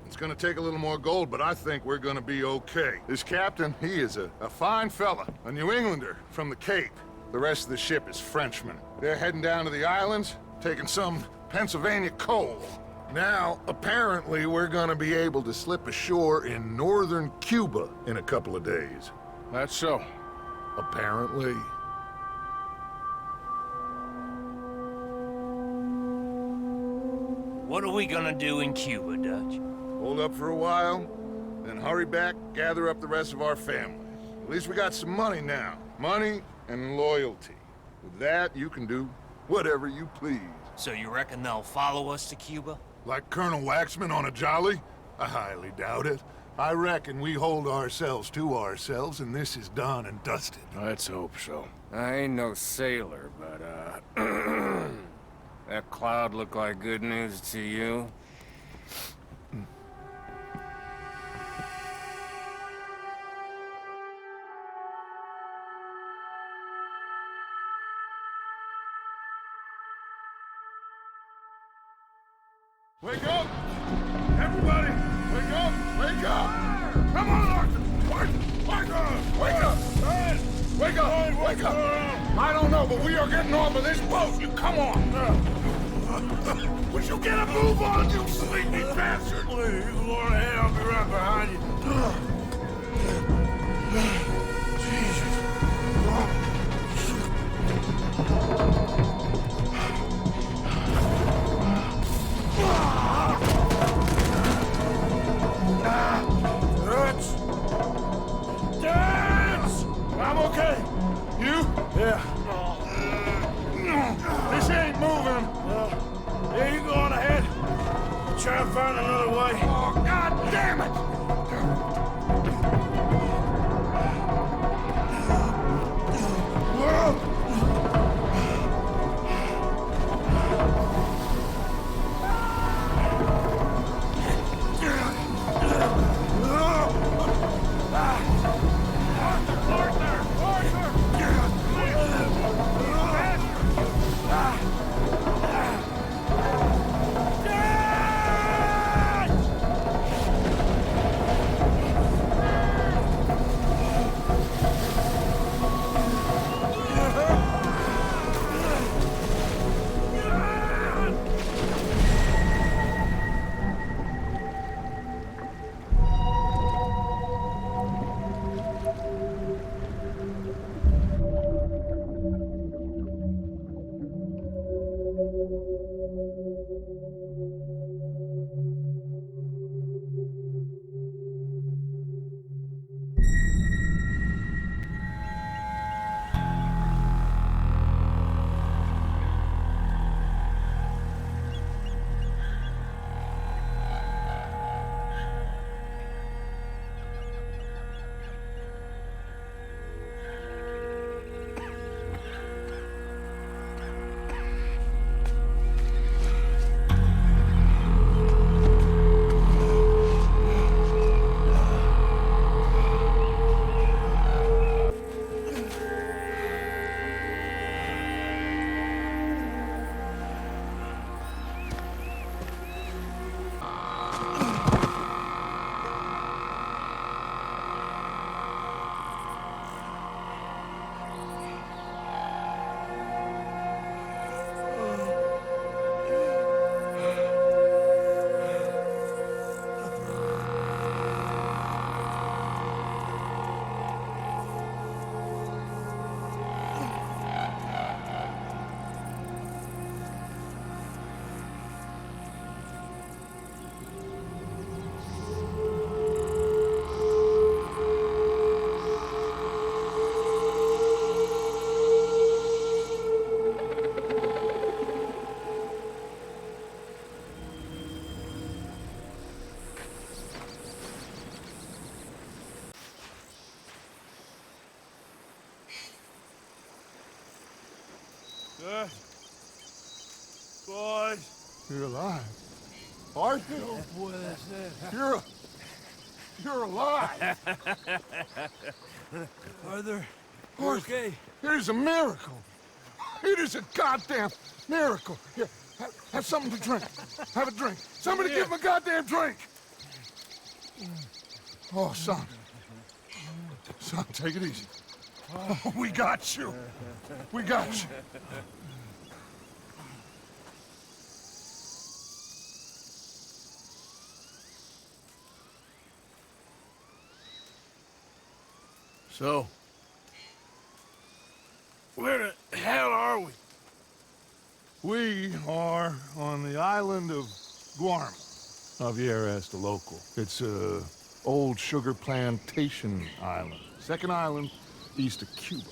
it's gonna take a little more gold, but I think we're gonna be okay. This captain, he is a fine fella, a New Englander from the Cape. The rest of the ship is Frenchmen. They're heading down to the islands, taking some Pennsylvania coal. Now, apparently, we're gonna be able to slip ashore in northern Cuba in a couple of days. That's so. Apparently. What are we gonna do in Cuba, Dutch? Hold up for a while, then hurry back, gather up the rest of our families. At least we got some money now. Money and loyalty. With that, you can do whatever you please. So you reckon they'll follow us to Cuba? Like Colonel Waxman on a jolly? I highly doubt it. I reckon we hold ourselves to ourselves, and this is done and dusted. Let's hope so. I ain't no sailor, but, that cloud look like good news to you? Wake up! Everybody! Wake up! Wake up! Come on, Arthur! Arthur! Arthur! Wake up! Wake up! Wake up! I don't know, but we are getting off of this boat! You come on! Would you get a move on, you sleepy bastard? Please, you go on ahead. I'll be right behind you. I'm okay. You? Yeah. This ain't moving. Yeah, you go on ahead. Try and find another way. Oh, God damn it! Good. Boys. You're alive. Arthur? You're alive. Arthur, okay? It is a miracle. It is a goddamn miracle. Here, have something to drink. Have a drink. Somebody give him a goddamn drink. Oh, son. Son, take it easy. Oh, we got you. We got you. So, where the hell are we? We are on the island of Guarma. Javier asked a local. It's a old sugar plantation island. Second island, east of Cuba.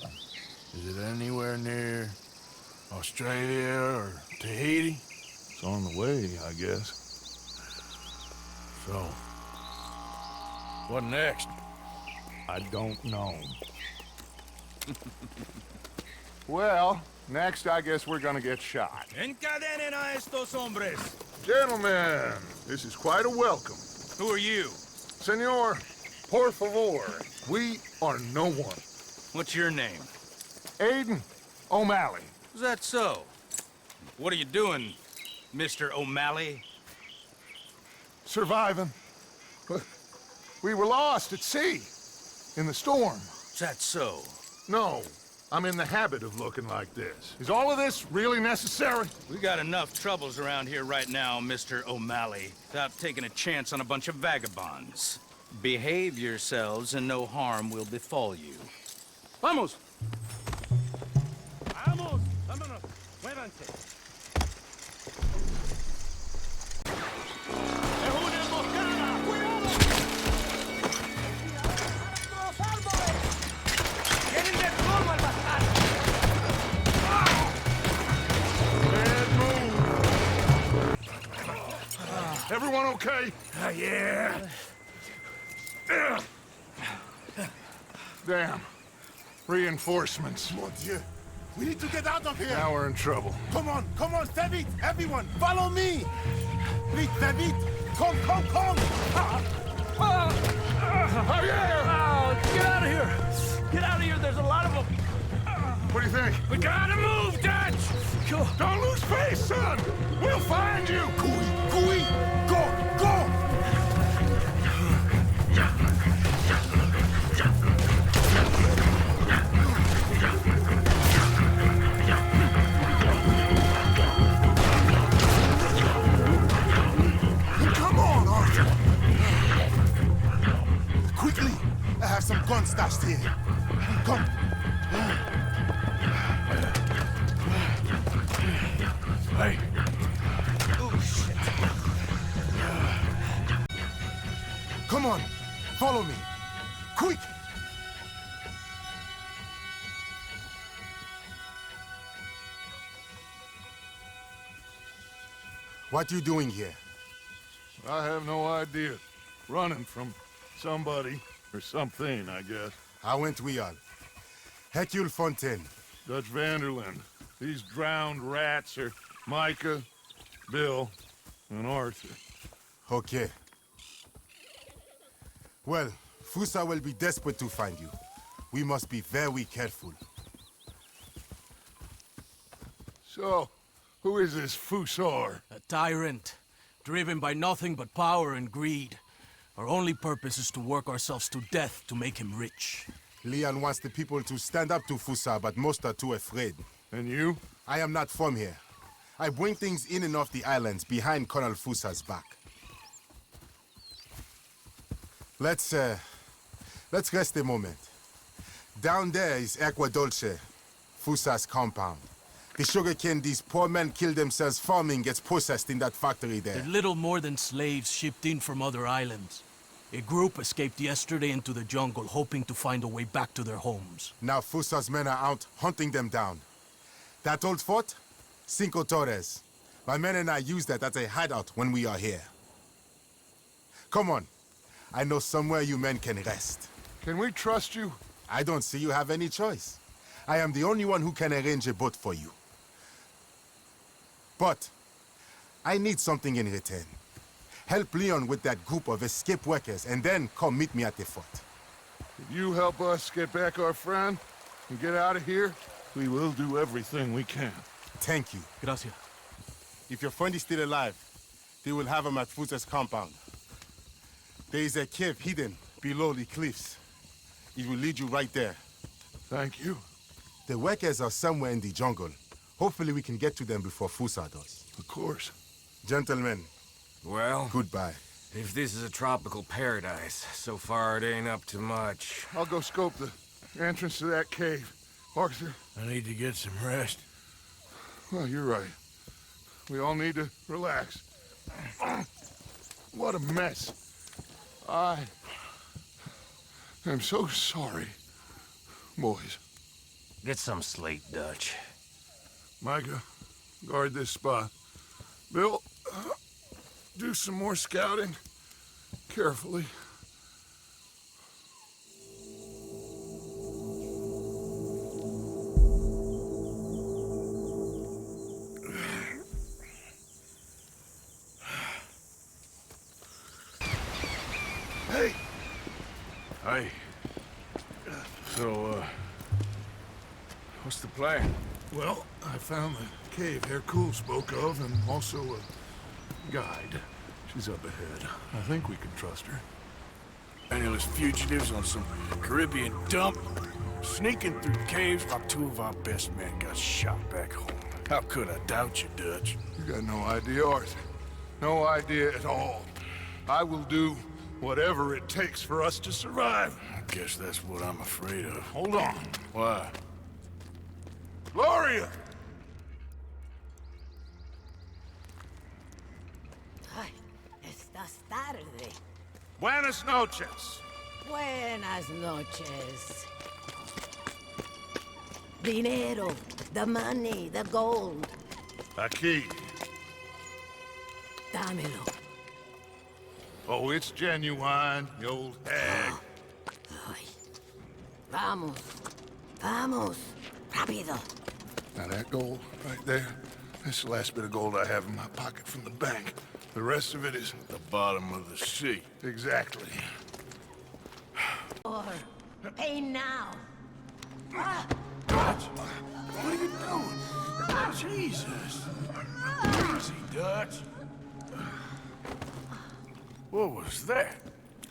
Is it anywhere near Australia or Tahiti? It's on the way, I guess. So, what next? I don't know. Well, next I guess we're gonna get shot. Encadenen a estos hombres. Gentlemen, this is quite a welcome. Who are you? Senor, por favor, we are no one. What's your name? Aiden O'Malley. Is that so? What are you doing, Mr. O'Malley? Surviving. We were lost at sea, in the storm. Is that so? No, I'm in the habit of looking like this. Is all of this really necessary? We got enough troubles around here right now, Mr. O'Malley, without taking a chance on a bunch of vagabonds. Behave yourselves and no harm will befall you. Vamos! Vamos! Vámonos! Muévanse! Everyone okay? Yeah. Damn. Reinforcements. Mon Dieu. We need to get out of here. Now we're in trouble. Come on, très vite, everyone, follow me. Vite, très vite. Come. Javier! Get out of here! Get out of here, there's a lot of them! What do you think? We gotta move, Dutch! Don't lose face, son! We'll find you! Cooey, go! Come on, Arthur! Quickly! I have some guns stashed here. Come. Hey. Oh, shit. Come on, follow me. Quick! What you doing here? I have no idea. Running from somebody or something, I guess. How went we all? Hercule Fontaine. Dutch Vanderland. These drowned rats are Micah, Bill, and Arthur. Okay. Well, Fusa will be desperate to find you. We must be very careful. So, who is this Fusar? A tyrant, driven by nothing but power and greed. Our only purpose is to work ourselves to death to make him rich. Leon wants the people to stand up to Fusa, but most are too afraid. And you? I am not from here. I bring things in and off the islands behind Colonel Fusa's back. Let's rest a moment. Down there is Agua Dulce, Fusa's compound. The sugarcane these poor men kill themselves farming gets processed in that factory there. They're little more than slaves shipped in from other islands. A group escaped yesterday into the jungle, hoping to find a way back to their homes. Now Fusa's men are out, hunting them down. That old fort? Cinco Torres. My men and I use that as a hideout when we are here. Come on. I know somewhere you men can rest. Can we trust you? I don't see you have any choice. I am the only one who can arrange a boat for you. But I need something in return. Help Leon with that group of escaped workers, and then come meet me at the fort. If you help us get back our friend and get out of here, we will do everything we can. Thank you. Gracias. If your friend is still alive, they will have him at Fusa's compound. There is a cave hidden below the cliffs. It will lead you right there. Thank you. The workers are somewhere in the jungle. Hopefully we can get to them before Fusa does. Of course. Gentlemen. Well, goodbye. If this is a tropical paradise, so far it ain't up to much. I'll go scope the entrance to that cave. Arthur? I need to get some rest. Well, you're right. We all need to relax. What a mess. I am so sorry. Boys. Get some sleep, Dutch. Micah, guard this spot. Bill, do some more scouting. Carefully. Hey! Hey. So, what's the plan? Well, I found the cave Hercule spoke of, and also a guide. She's up ahead. I think we can trust her. Penniless fugitives on some Caribbean dump, sneaking through caves while two of our best men got shot back home. How could I doubt you, Dutch? You got no idea, Arthur. No idea at all. I will do whatever it takes for us to survive. I guess that's what I'm afraid of. Hold on. Why? Gloria! Ay, estás tarde. Buenas noches. Buenas noches. Dinero, the money, the gold. Aquí. Dámelo. Oh, it's genuine, you old hag. Vamos. Vamos. Rápido. Now that gold right there, that's the last bit of gold I have in my pocket from the bank. The rest of it is at the bottom of the sea. Exactly. Or pay now. Dutch, what are you doing? Jesus. Easy, Dutch. What was that?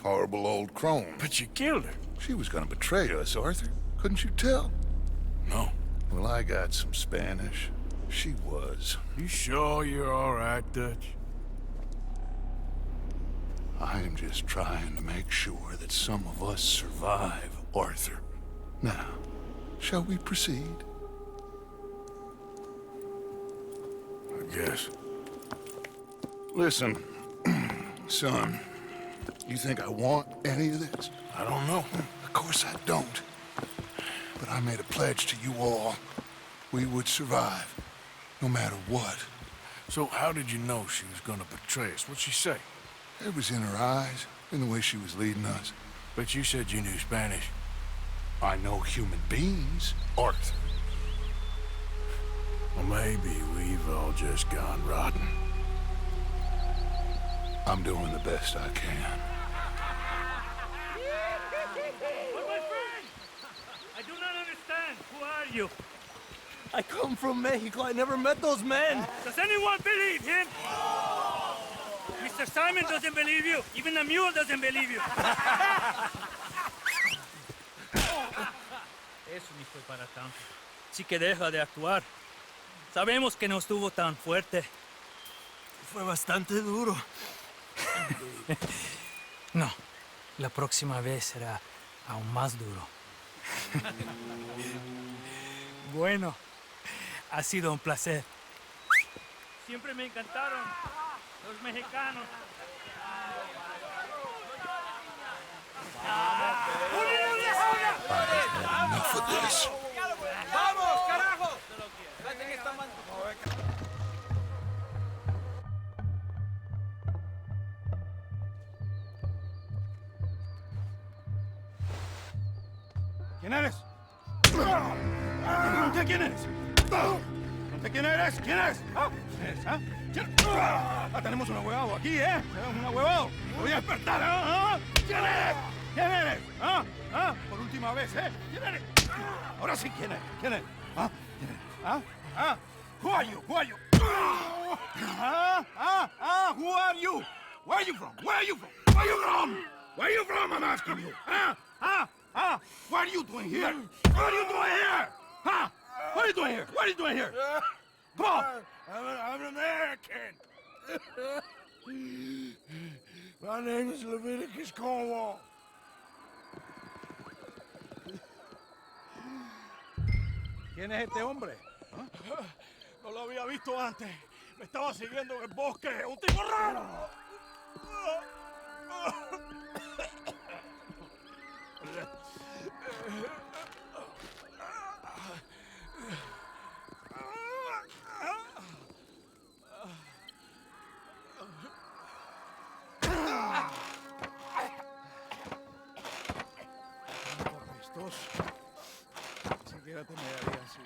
Horrible old crone. But you killed her. She was gonna betray us, Arthur. Couldn't you tell? No. Well, I got some Spanish. She was. You sure you're all right, Dutch? I am just trying to make sure that some of us survive, Arthur. Now, shall we proceed? I guess. Listen, son, you think I want any of this? I don't know. Of course I don't. But I made a pledge to you all. We would survive, no matter what. So how did you know she was gonna betray us? What'd she say? It was in her eyes, in the way she was leading us. But you said you knew Spanish. I know human beings, Arthur. Well, maybe we've all just gone rotten. I'm doing the best I can. But my friend! I do not understand. Who are you? I come from Mexico. I never met those men. Does anyone believe him? Mr. Simon doesn't believe you. Even the mule doesn't believe you. Eso ni fue para tanto. Sí que deja de actuar. Sabemos que no estuvo tan fuerte. Fue bastante duro. No, la próxima vez será aún más duro. Bueno, ha sido un placer. Siempre me encantaron los mexicanos. Enough of this. ¡Vamos, carajo! ¿Quién eres? Pregunté quién eres. Pregunté quién eres. ¿Quién eres? ¿Quién eres? ¿Ah? ¿Quién? Tenemos un ahuevado aquí, ¿eh? Tenemos un ahuevado. Te voy a despertar, ¿ah? ¿Quién eres? ¿Quién eres? Por última vez, ¿eh? ¿Quién eres? Ahora sí, ¿quién eres? ¿Quién eres? ¿Quién eres? Who are you? Who are you? Who are you? Where are you from? Where are you from? Where are you from? Where are you from? I'm asking you. What are you doing here? What are you doing here? What are you doing here? What are you doing here? Come on. I'm an American. My name is Leviticus Cornwall. ¿Quién es este hombre? No lo había visto antes. Me estaba siguiendo en el bosque. ¡Un tipo raro! weapon area, sí.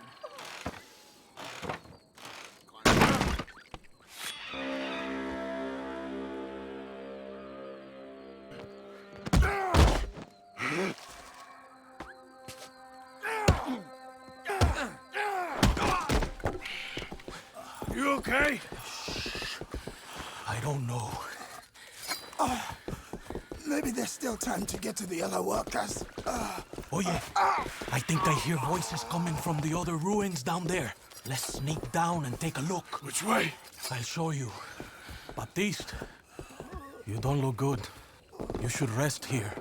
You okay? I don't know. Maybe there's still time to get to the other workers. Oh yeah, I think I hear voices coming from the other ruins down there. Let's sneak down and take a look. Which way? I'll show you. Baptiste, you don't look good. You should rest here.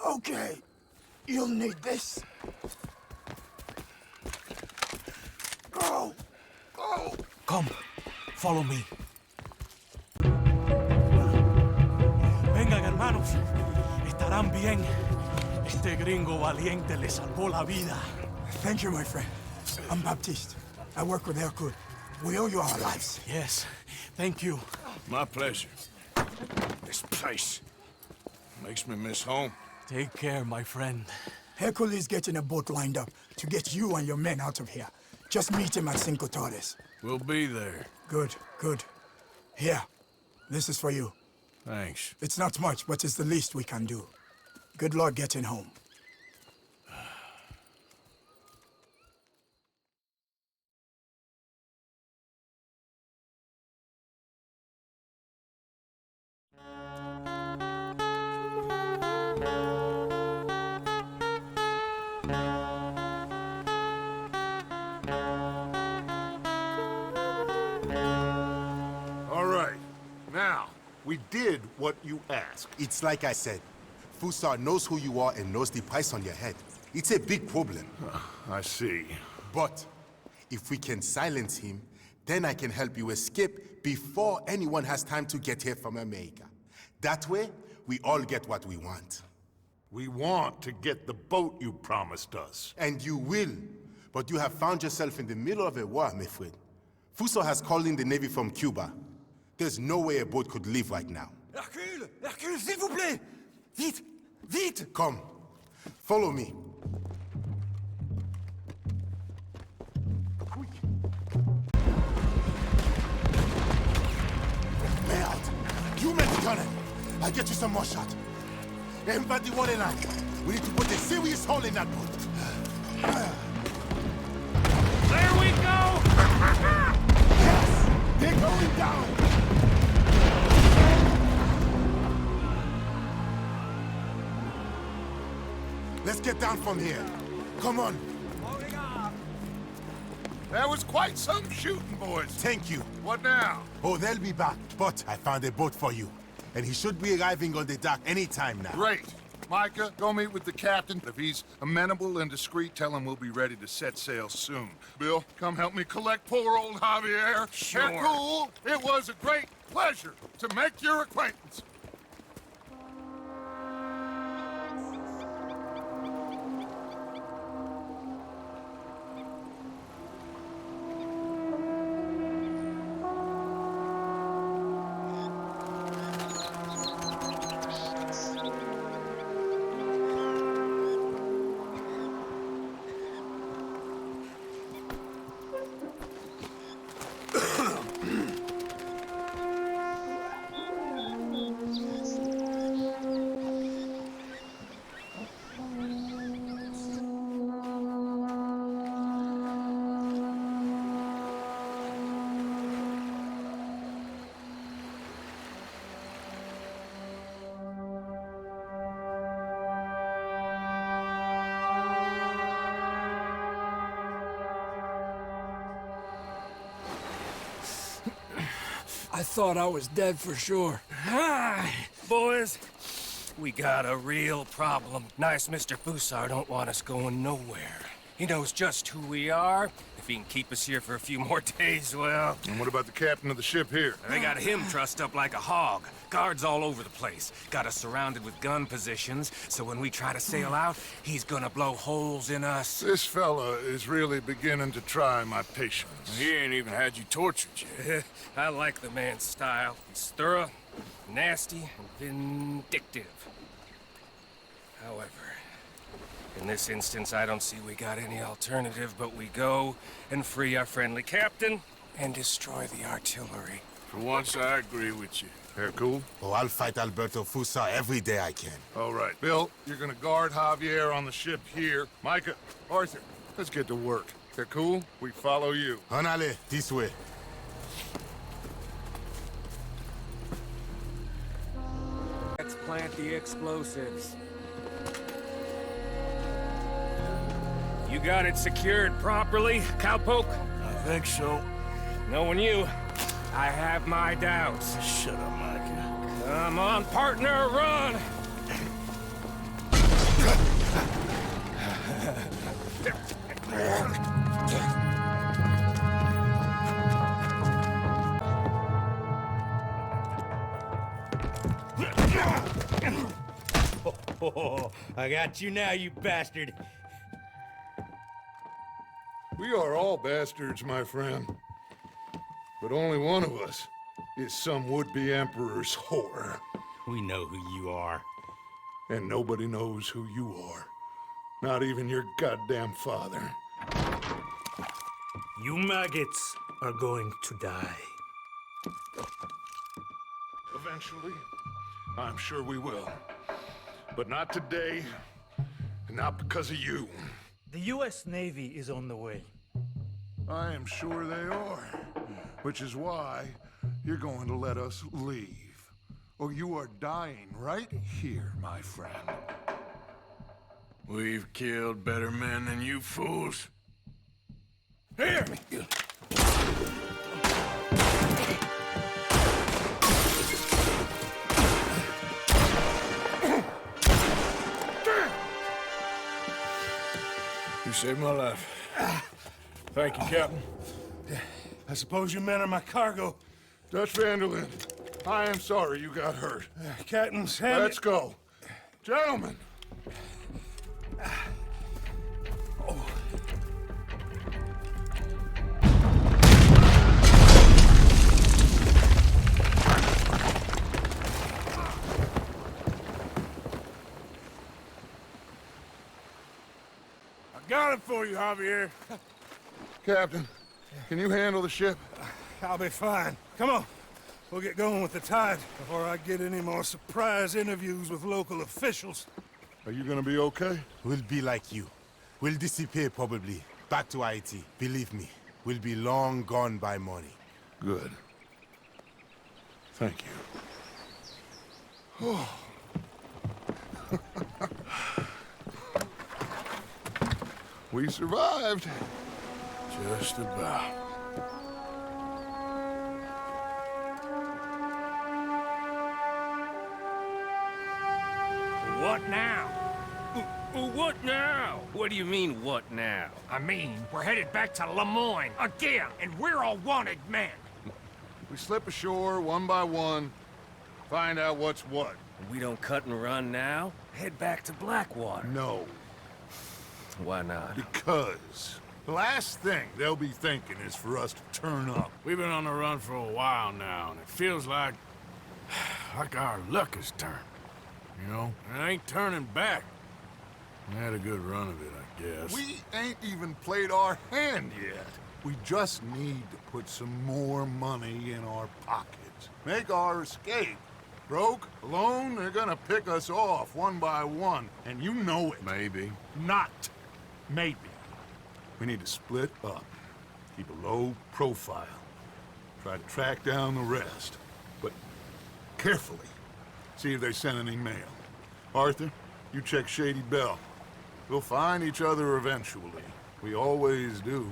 Okay. You'll need this. Go! Go! Come, follow me. Vengan, hermanos. Estarán bien. Este gringo valiente le salvó la vida. Thank you, my friend. I'm Baptiste. I work with Hercule. We owe you our lives. Yes, thank you. My pleasure. This place makes me miss home. Take care, my friend. Hercule is getting a boat lined up to get you and your men out of here. Just meet him at Cinco Torres. We'll be there. Good, good. Here, this is for you. Thanks. It's not much, but it's the least we can do. Good luck getting home. All right. Now, we did what you asked. It's like I said. Fusar knows who you are and knows the price on your head. It's a big problem. I see. But if we can silence him, then I can help you escape before anyone has time to get here from America. That way, we all get what we want. We want to get the boat you promised us. And you will. But you have found yourself in the middle of a war, my friend. Fuso has called in the Navy from Cuba. There's no way a boat could leave right now. Hercule! Hercule, s'il vous plaît! Vite! Vite! Come. Follow me. Merde! You men gun it! I'll get you some more shot. Everybody one in line. We need to put a serious hole in that boat. There we go! Yes! They're going down! Let's get down from here. Come on. That was quite some shooting, boys. Thank you. What now? Oh, they'll be back. But I found a boat for you. And he should be arriving on the dock any time now. Great. Micah, go meet with the captain. If he's amenable and discreet, tell him we'll be ready to set sail soon. Bill, come help me collect poor old Javier. Sure. Hercule, it was a great pleasure to make your acquaintance. I thought I was dead for sure. Boys, we got a real problem. Nice Mr. Fusar don't want us going nowhere. He knows just who we are. If he can keep us here for a few more days, well... And what about the captain of the ship here? They got him trussed up like a hog. Guards all over the place. Got us surrounded with gun positions, so when we try to sail out, he's gonna blow holes in us. This fella is really beginning to try my patience. He ain't even had you tortured yet. I like the man's style. He's thorough, nasty, and vindictive. However, In this instance, I don't see we got any alternative, but we go and free our friendly captain and destroy the artillery. For once, I agree with you. They're cool? Oh, I'll fight Alberto Fusa every day I can. All right. Bill, you're gonna guard Javier on the ship here. Micah, Arthur, let's get to work. They're cool? We follow you. Honale, this way. Let's plant the explosives. You got it secured properly, cowpoke? I think so. Knowing you, I have my doubts. Shut up, Micah. Come on, partner, run! Oh, I got you now, you bastard. We are all bastards, my friend. But only one of us is some would-be emperor's whore. We know who you are. And nobody knows who you are. Not even your goddamn father. You maggots are going to die. Eventually, I'm sure we will. But not today, and not because of you. The U.S. Navy is on the way. I am sure they are. Which is why you're going to let us leave. Or you are dying right here, my friend. We've killed better men than you fools. Here! You saved my life. Thank you, Captain. I suppose you men are my cargo. Dutch Vanderlyn, I am sorry you got hurt. Captain's hand. Let's go. Gentlemen! I got it for you, Javier. Captain, can you handle the ship? I'll be fine. Come on. We'll get going with the tide before I get any more surprise interviews with local officials. Are you gonna be okay? We'll be like you. We'll disappear probably. Back to Haiti. Believe me, we'll be long gone by morning. Good. Thank you. We survived. Just about. What now? What now? What do you mean, what now? I mean, we're headed back to Lemoyne again, and we're all wanted men. We slip ashore one by one, find out what's what. We don't cut and run now? Head back to Blackwater. No. Why not? Because the last thing they'll be thinking is for us to turn up. We've been on the run for a while now, and it feels like our luck has turned. You know? And I ain't turning back. I had a good run of it, I guess. We ain't even played our hand yet. We just need to put some more money in our pockets. Make our escape. Broke, alone, they're gonna pick us off one by one, and you know it. Maybe. Not maybe. We need to split up. Keep a low profile. Try to track down the rest. But carefully. See if they send any mail. Arthur, you check Shady Bell. We'll find each other eventually. We always do.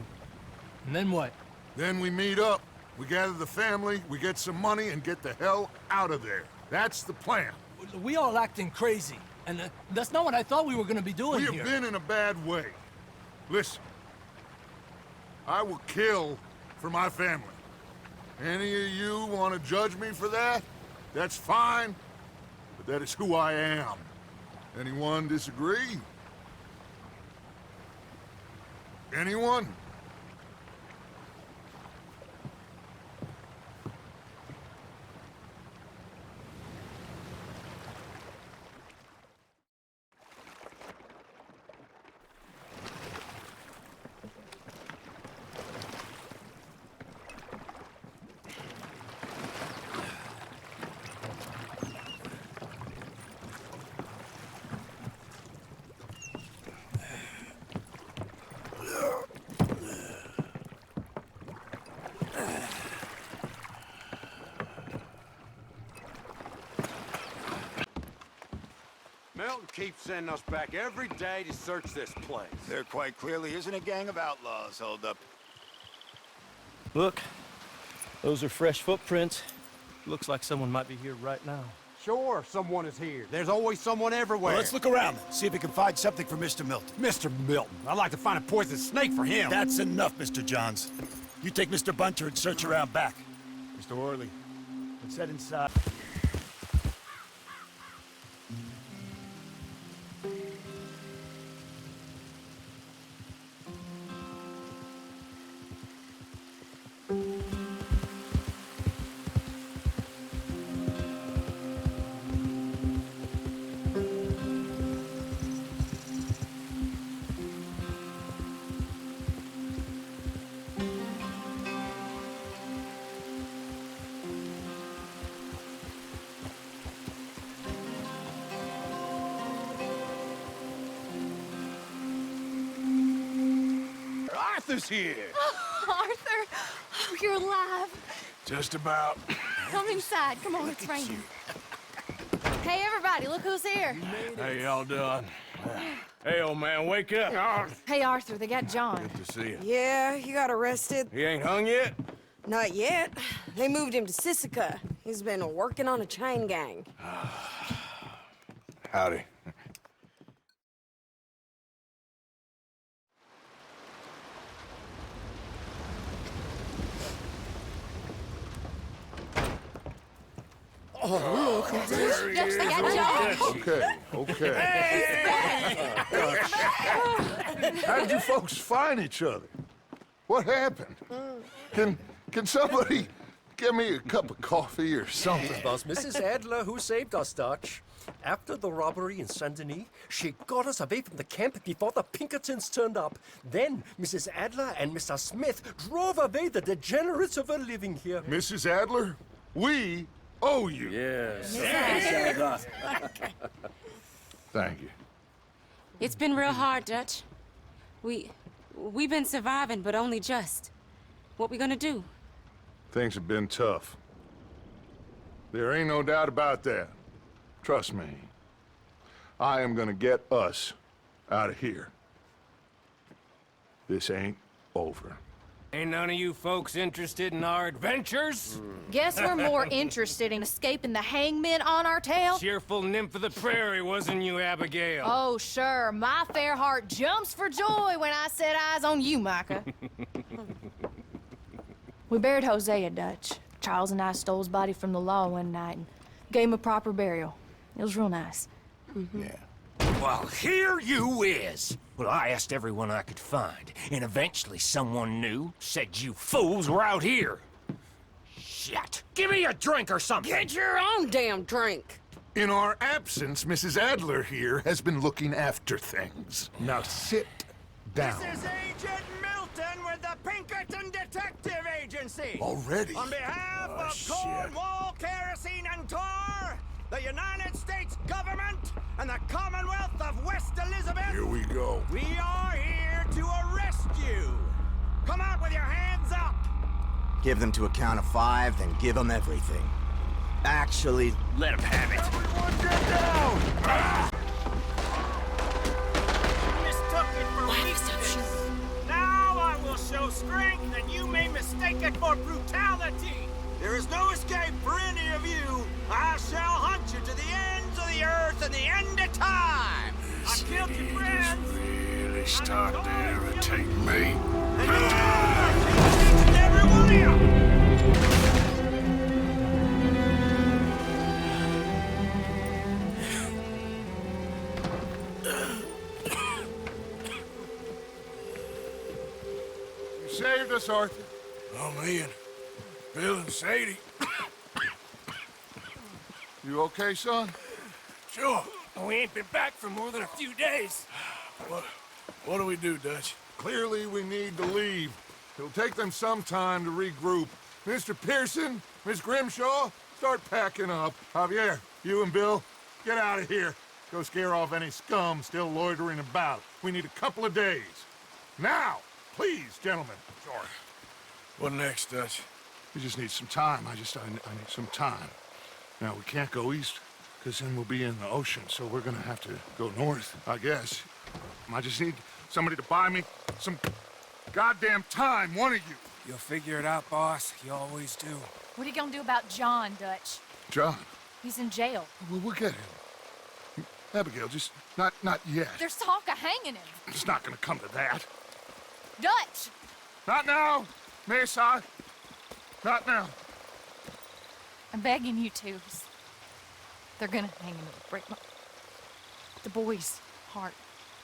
And then what? Then we meet up. We gather the family, we get some money, and get the hell out of there. That's the plan. We all acting crazy. And that's not what I thought we were gonna be doing We here. have been in a bad way. Listen. I will kill for my family. Any of you want to judge me for that? That's fine. But that is who I am. Anyone disagree? Anyone? Milton keeps sending us back every day to search this place. There quite clearly isn't a gang of outlaws holed up. Look, those are fresh footprints. Looks like someone might be here right now. Sure, someone is here. There's always someone everywhere. Well, let's look around, see if we can find something for Mr. Milton. Mr. Milton. I'd like to find a poisonous snake for him. That's enough, Mr. Johns. You take Mr. Bunter and search around back. Mr. Orley, let's head inside. Arthur's here. Oh, Arthur! Oh, you're alive. Just about. Come inside. Come on, it's raining. Hey, everybody, look who's here. How y'all doing? Hey, old man, wake up. Hey, Arthur, they got John. Good to see you. Yeah, he got arrested. He ain't hung yet? Not yet. They moved him to Sisika. He's been working on a chain gang. Howdy. Oh, look who's there. Yes, they got John. Okay. How did you folks find each other? What happened? Can somebody get me a cup of coffee or something? It was Mrs. Adler who saved us, Dutch. After the robbery in Saint Denis, she got us away from the camp before the Pinkertons turned up. Then Mrs. Adler and Mr. Smith drove away the degenerates who were living here. Mrs. Adler, we owe you. Yes. Thank you. It's been real hard, Dutch. We've been surviving, but only just. What we gonna do? Things have been tough. There ain't no doubt about that. Trust me. I am gonna get us out of here. This ain't over. Ain't none of you folks interested in our adventures? Guess we're more interested in escaping the hangmen on our tail. Cheerful nymph of the prairie, wasn't you, Abigail? Oh, sure. My fair heart jumps for joy when I set eyes on you, Micah. We buried Hosea, Dutch. Charles and I stole his body from the law one night and gave him a proper burial. It was real nice. Yeah. Well, here you is. Well, I asked everyone I could find, and eventually someone new said you fools were out here. Shit. Give me a drink or something. Get your own damn drink. In our absence, Mrs. Adler here has been looking after things. Now sit down. This is Agent Milton with the Pinkerton Detective Agency. Already? On behalf of Cornwall, Kerosene, and Tar, the United States government, and the Commonwealth of West Elizabeth. Here we go. We are here to arrest you. Come out with your hands up. Give them to a count of 5, then give them everything. Actually, let them have it. Everyone get down! Mistook it for weakness. Now I will show strength, and you may mistake it for brutality. There is no escape for any of you. I shall hunt you to the ends of the earth and the end of time. I killed your friends. Really start to irritate me. And each and every one of you. You saved us, Arthur. Oh, me and Bill and Sadie. You okay, son? Sure. We ain't been back for more than a few days. What do we do, Dutch? Clearly, we need to leave. It'll take them some time to regroup. Mr. Pearson, Miss Grimshaw, start packing up. Javier, you and Bill, get out of here. Go scare off any scum still loitering about. We need a couple of days. Now, please, gentlemen. Sorry. What next, Dutch? We just need some time. I need some time. Now, we can't go east, because then we'll be in the ocean, so we're gonna have to go north, I guess. I just need somebody to buy me some goddamn time, one of you. You'll figure it out, boss. You always do. What are you gonna do about John, Dutch? John, He's in jail. we'll get him. Abigail, just not yet. There's talk of hanging him. It's not gonna come to that. Dutch! Not now, Mesa. Not now. I'm begging you to. They're gonna hang him. It'll break the boy's heart.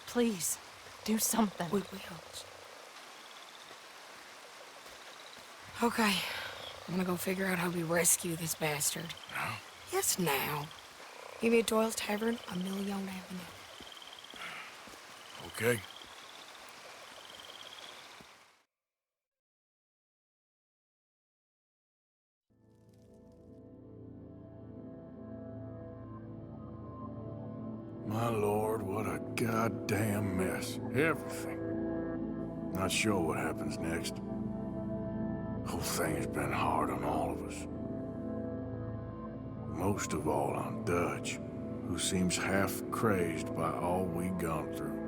Please, do something. We will. Okay. I'm gonna go figure out how we rescue this bastard. Now? Yes, now. Meet me at Doyle's Tavern on Million Avenue. Okay. My lord, what a goddamn mess. Everything. Not sure what happens next. Whole thing has been hard on all of us. Most of all on Dutch, who seems half crazed by all we've gone through.